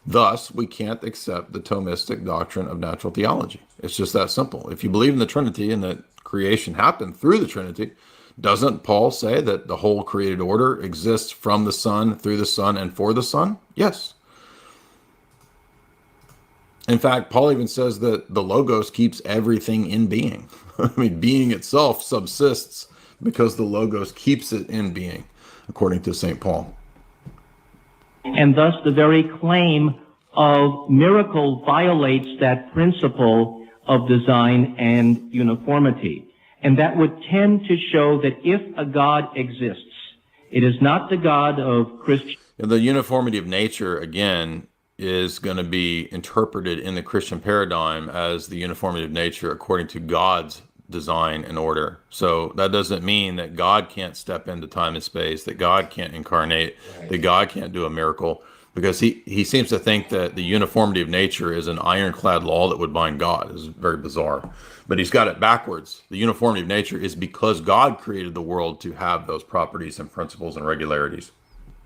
Thus, we can't accept the Thomistic doctrine of natural theology. It's just that simple. If you believe in the Trinity and that creation happened through the Trinity, doesn't Paul say that the whole created order exists from the Son, through the Son, and for the Son? Yes. In fact, Paul even says that the Logos keeps everything in being. I mean, being itself subsists because the Logos keeps it in being, according to St. Paul. And thus the very claim of miracle violates that principle of design and uniformity. And that would tend to show that if a God exists, it is not the God of Christian. The uniformity of nature, again, is going to be interpreted in the Christian paradigm as the uniformity of nature according to God's design and order. So that doesn't mean that God can't step into time and space, that God can't incarnate, that God can't do a miracle, because he seems to think that the uniformity of nature is an ironclad law that would bind God. It's very bizarre. But he's got it backwards. The uniformity of nature is because God created the world to have those properties and principles and regularities.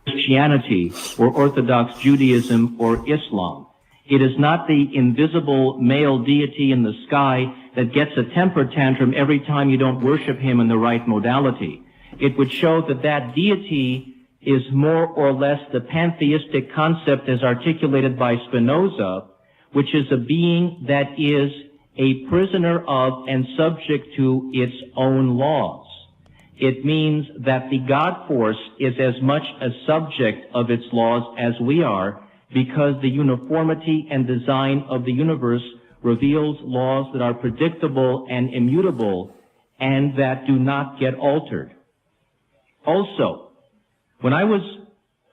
Christianity or Orthodox Judaism or Islam. It is not the invisible male deity in the sky that gets a temper tantrum every time you don't worship him in the right modality. It would show that that deity is more or less the pantheistic concept as articulated by Spinoza, which is a being that is a prisoner of and subject to its own laws. It means that the God force is as much a subject of its laws as we are, because the uniformity and design of the universe reveals laws that are predictable and immutable and that do not get altered. Also, when I was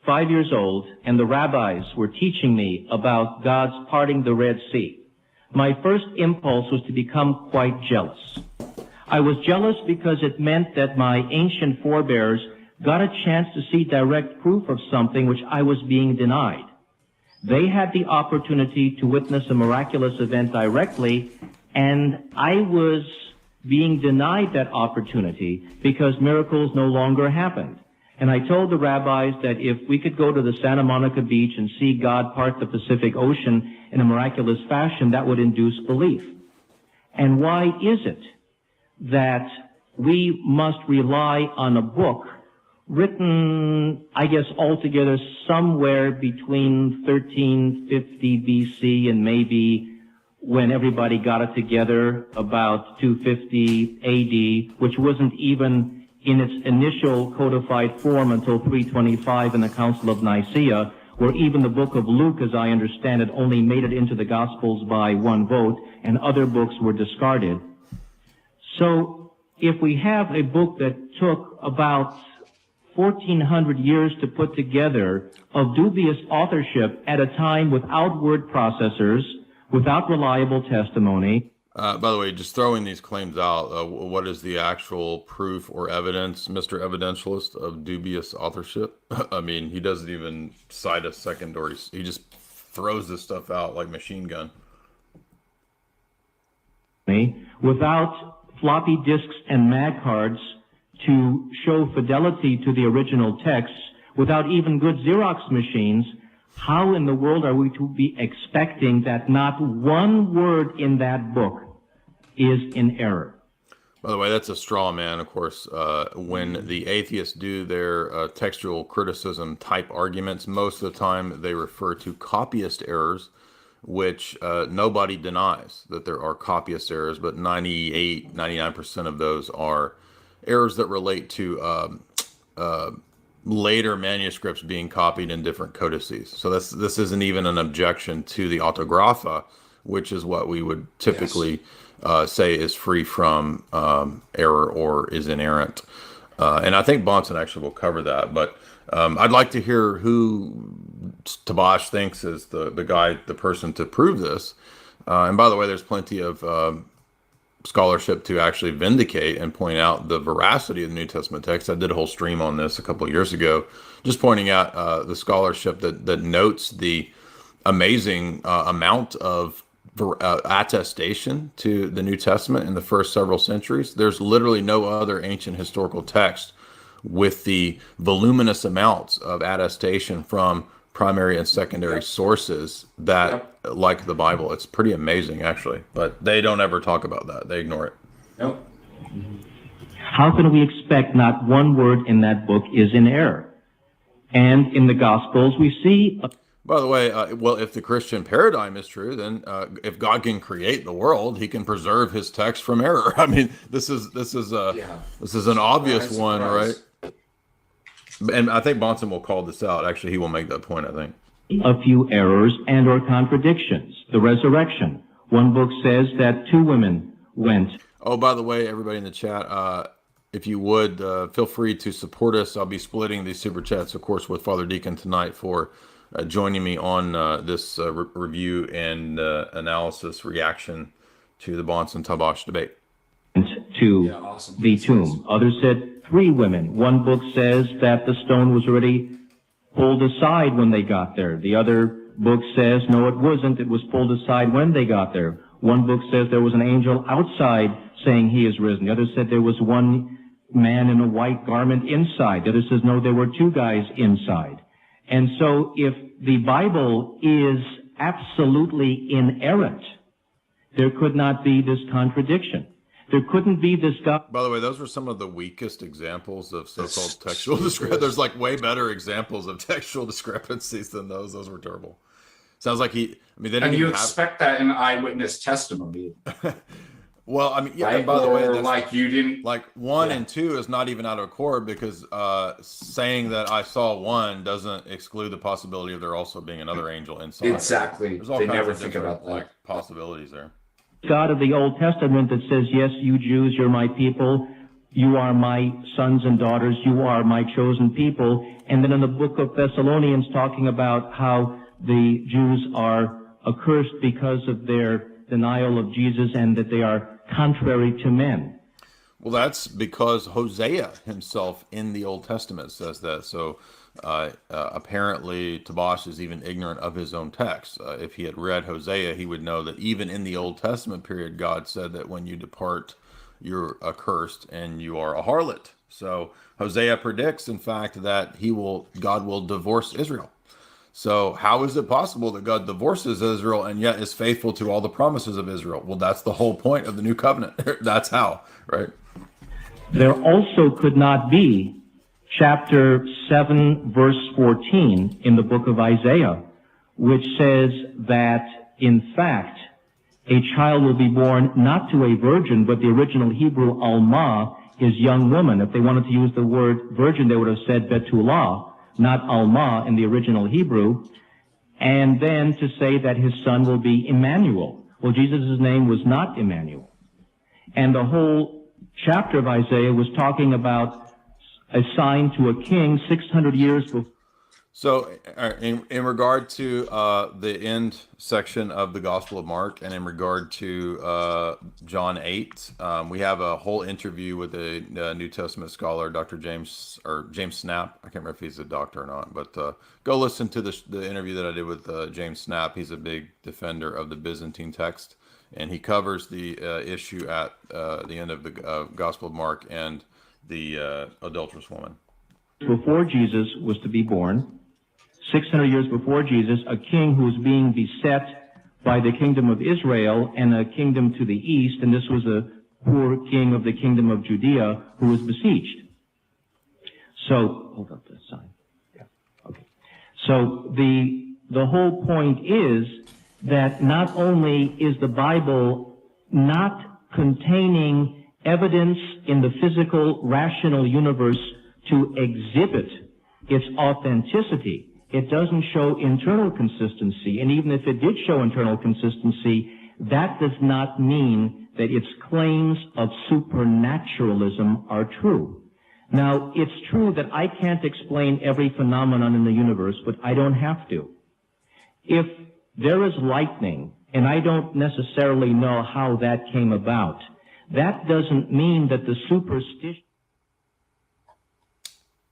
5 years old and the rabbis were teaching me about God's parting the Red Sea, my first impulse was to become quite jealous. I was jealous because it meant that my ancient forebears got a chance to see direct proof of something which I was being denied. They had the opportunity to witness a miraculous event directly, and I was being denied that opportunity because miracles no longer happened. And I told the rabbis that if we could go to the Santa Monica beach and see God part the Pacific Ocean in a miraculous fashion, that would induce belief. And why is it that we must rely on a book written, I guess, altogether somewhere between 1350 BC and maybe when everybody got it together about 250 AD, which wasn't even in its initial codified form until 325 in the Council of Nicaea, where even the book of Luke, as I understand it, only made it into the Gospels by one vote, and other books were discarded. So if we have a book that took about 1,400 years to put together of dubious authorship at a time without word processors, without reliable testimony. By the way, just throwing these claims out, what is the actual proof or evidence, Mr. Evidentialist, of dubious authorship? I mean, he doesn't even cite a second, or he just throws this stuff out like machine gun. Without floppy disks and mag cards to show fidelity to the original texts, without even good Xerox machines, how in the world are we to be expecting that not one word in that book is in error? By the way, that's a straw man, of course. When the atheists do their textual criticism type arguments, most of the time they refer to copyist errors, which nobody denies that there are copyist errors, but 98, 99% of those are errors that relate to later manuscripts being copied in different codices. So this isn't even an objection to the autographa, which is what we would typically say is free from error or is inerrant. And I think Bahnsen actually will cover that. But I'd like to hear who Tabash thinks is the person to prove this. And by the way, there's plenty of scholarship to actually vindicate and point out the veracity of the New Testament text. I did a whole stream on this a couple of years ago, just pointing out the scholarship that notes the amazing amount of attestation to the New Testament in the first several centuries. There's literally no other ancient historical text with the voluminous amounts of attestation from primary and secondary sources that like the Bible. It's pretty amazing, actually, but they don't ever talk about that. They ignore it. Nope. How can we expect not one word in that book is in error? And in the Gospels, we see... By the way, well, if the Christian paradigm is true, then if God can create the world, he can preserve his text from error. I mean, this is an obvious one, right? And I think Bahnsen will call this out. Actually, he will make that point, I think. A few errors and or contradictions. The resurrection. One book says that 2 women went. Oh, by the way, everybody in the chat, if you would, feel free to support us. I'll be splitting these super chats, of course, with Father Deacon tonight for joining me on this review and analysis reaction to the Bahnsen-Tabash debate. To the tomb. Others said 3 women. One book says that the stone was already pulled aside when they got there. The other book says, no, it wasn't. It was pulled aside when they got there. One book says there was an angel outside saying he is risen. The other said there was one man in a white garment inside. The other says, no, there were 2 guys inside. And so if the Bible is absolutely inerrant, there could not be this contradiction. There couldn't be this... By the way, those were some of the weakest examples of so-called textual discrepancies. There's like way better examples of textual discrepancies than those. Those were terrible. Sounds like he... I mean, they didn't and you even expect that in eyewitness testimony. Well, I mean, yeah. Right? And by the way, that's, like you didn't... Like 1 and 2 is not even out of accord because saying that I saw one doesn't exclude the possibility of there also being another angel inside. Exactly. There's all they kinds never of think different, about that. like possibilities there. God of the Old Testament that says, yes, you Jews, you're my people. You are my sons and daughters. You are my chosen people. And then in the book of Thessalonians talking about how the Jews are accursed because of their denial of Jesus and that they are contrary to men. Well, that's because Hosea himself in the Old Testament says that. So apparently Tabash is even ignorant of his own text. If he had read Hosea, he would know that even in the Old Testament period, God said that when you depart, you're accursed and you are a harlot. So Hosea predicts, in fact, that God will divorce Israel. So how is it possible that God divorces Israel and yet is faithful to all the promises of Israel? Well, that's the whole point of the new covenant. That's how, right? There also could not be chapter 7, verse 14 in the book of Isaiah, which says that, in fact, a child will be born not to a virgin, but the original Hebrew Alma is young woman. If they wanted to use the word virgin, they would have said Betullah, not Alma in the original Hebrew, and then to say that his son will be Emmanuel. Well, Jesus' name was not Emmanuel. And the whole chapter of Isaiah was talking about a sign to a king 600 years before. So, in regard to the end section of the Gospel of Mark, and in regard to John 8, we have a whole interview with a New Testament scholar, Dr. James Snap. I can't remember if he's a doctor or not, but go listen to the interview that I did with James Snap. He's a big defender of the Byzantine text, and he covers the issue at the end of the Gospel of Mark and the adulterous woman. Before Jesus was to be born, 600 years before Jesus, a king who was being beset by the kingdom of Israel and a kingdom to the east, and this was a poor king of the kingdom of Judea who was besieged. So, hold up the sign. Yeah. Okay. So the whole point is that not only is the Bible not containing evidence in the physical, rational universe to exhibit its authenticity, it doesn't show internal consistency. And even if it did show internal consistency, that does not mean that its claims of supernaturalism are true. Now, it's true that I can't explain every phenomenon in the universe, but I don't have to. If there is lightning, and I don't necessarily know how that came about, that doesn't mean that the superstition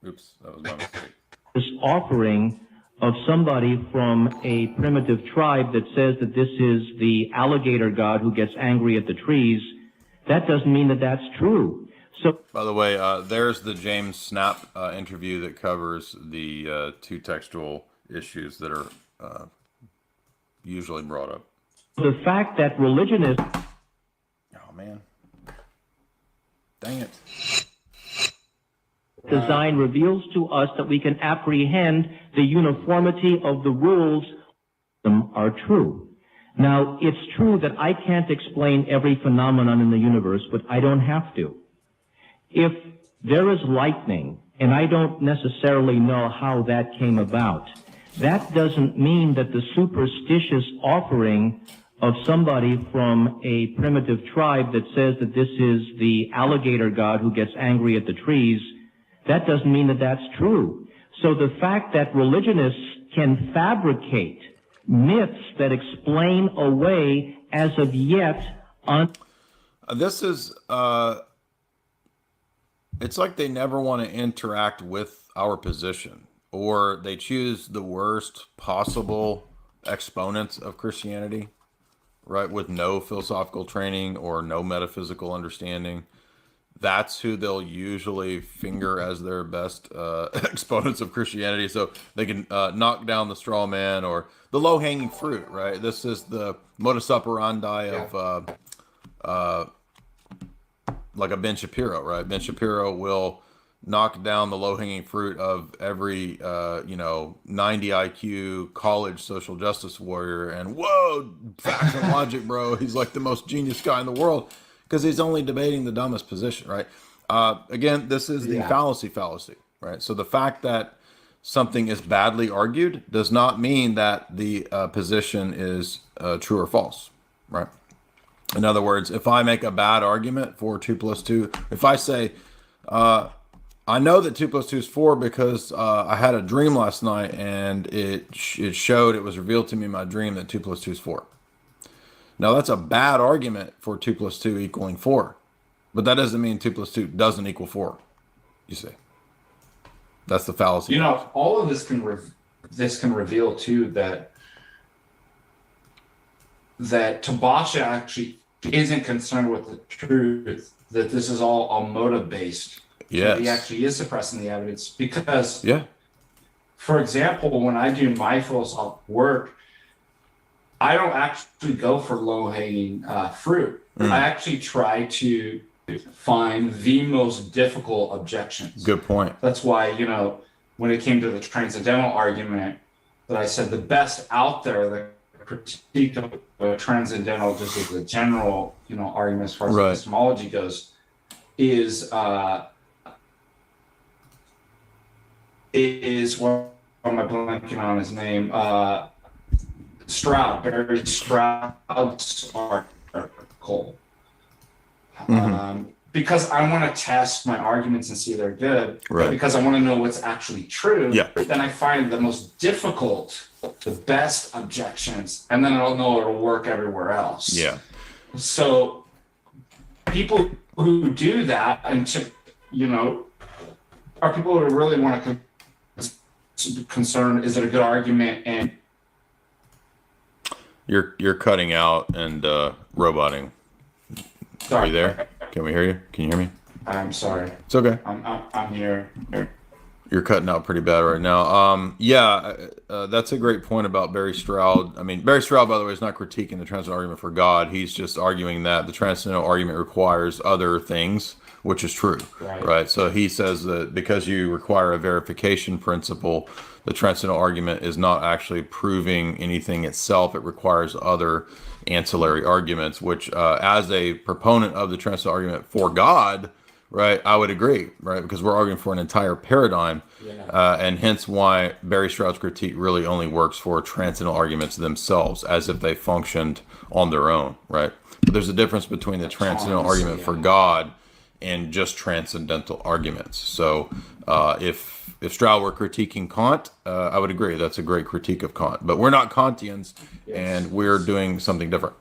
that was my mistake. This offering of somebody from a primitive tribe that says that this is the alligator god who gets angry at the trees, that doesn't mean that that's true. So, by the way, there's the James Snap interview that covers the two textual issues that are usually brought up. The fact that religion is... Oh, man. Dang it. Design reveals to us that we can apprehend the uniformity of the rules are true. Now, it's true that I can't explain every phenomenon in the universe, but I don't have to. If there is lightning, and I don't necessarily know how that came about, that doesn't mean that the superstitious offering of somebody from a primitive tribe that says that this is the alligator god who gets angry at the trees, that doesn't mean that that's true. So the fact that religionists can fabricate myths that explain away as of yet this is it's like they never want to interact with our position, or they choose the worst possible exponents of Christianity, right, with no philosophical training or no metaphysical understanding. That's who they'll usually finger as their best exponents of Christianity, so they can knock down the straw man or the low-hanging fruit, right? This is the modus operandi of like a Ben Shapiro, right? Ben Shapiro will knock down the low-hanging fruit of every 90 IQ college social justice warrior, and whoa, facts and logic, bro. He's like the most genius guy in the world, because he's only debating the dumbest position, right? Again, this is the fallacy, right? So the fact that something is badly argued does not mean that the position is true or false, right? In other words, if I make a bad argument for 2 + 2, if I say, I know that 2 + 2 is 4 because I had a dream last night and it showed, it was revealed to me in my dream that 2 + 2 is 4. Now, that's a bad argument for 2 + 2 equaling 4, but that doesn't mean 2 + 2 doesn't equal 4. You see, that's the fallacy. All of this can reveal too that Tabasha actually isn't concerned with the truth, that this is all motive based. Yes, he actually is suppressing the evidence because, for example, when I do my philosophical work, I don't actually go for low-hanging fruit. I actually try to find the most difficult objections. Good point. That's why, when it came to the transcendental argument, that I said the best out there, the critique of transcendental, just as a general, argument as far as epistemology goes, is what am I blanking on his name? Barry Stroud's article. because I want to test my arguments and see they're good, Right. because I want to know what's actually true, Yeah. then I find the most difficult, the best objections, and then I'll know it'll work everywhere else. Yeah. So people who do that and are people who really want to concern, is it a good argument? And You're cutting out and roboting. Are you there? Can we hear you? Can you hear me? I'm sorry. It's okay. I'm here. You're cutting out pretty bad right now. That's a great point about Barry Stroud. I mean, Barry Stroud, by the way, is not critiquing the transcendental argument for God. He's just arguing that the transcendental argument requires other things, which is true, right? So he says that because you require a verification principle, the transcendental argument is not actually proving anything itself. It requires other ancillary arguments, which as a proponent of the transcendental argument for God, right, I would agree, right, because we're arguing for an entire paradigm, and hence why Barry Stroud's critique really only works for transcendental arguments themselves, as if they functioned on their own, right? But there's a difference between the transcendental argument for God and just transcendental arguments. So if Stroud were critiquing Kant, I would agree that's a great critique of Kant. But we're not Kantians, and we're doing something different.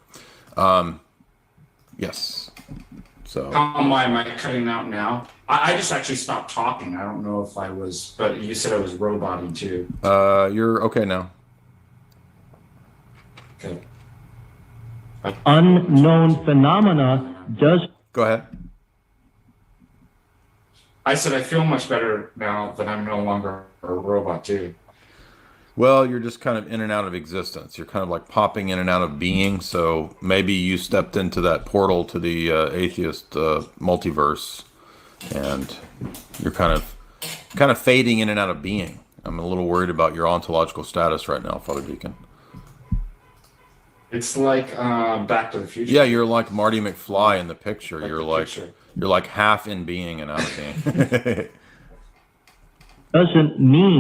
Yes. So. Am I cutting out now? I just actually stopped talking. I don't know if I was, but you said I was roboting too. You're okay now. Okay. Unknown phenomena does. Go ahead. I said I feel much better now that I'm no longer a robot too. Well, you're just kind of in and out of existence. You're kind of like popping in and out of being. So maybe you stepped into that portal to the atheist multiverse, and you're kind of fading in and out of being. I'm a little worried about your ontological status right now, Father Deacon. It's like Back to the Future. Yeah, you're like Marty McFly in the picture. You're like half in being and out of being. Doesn't mean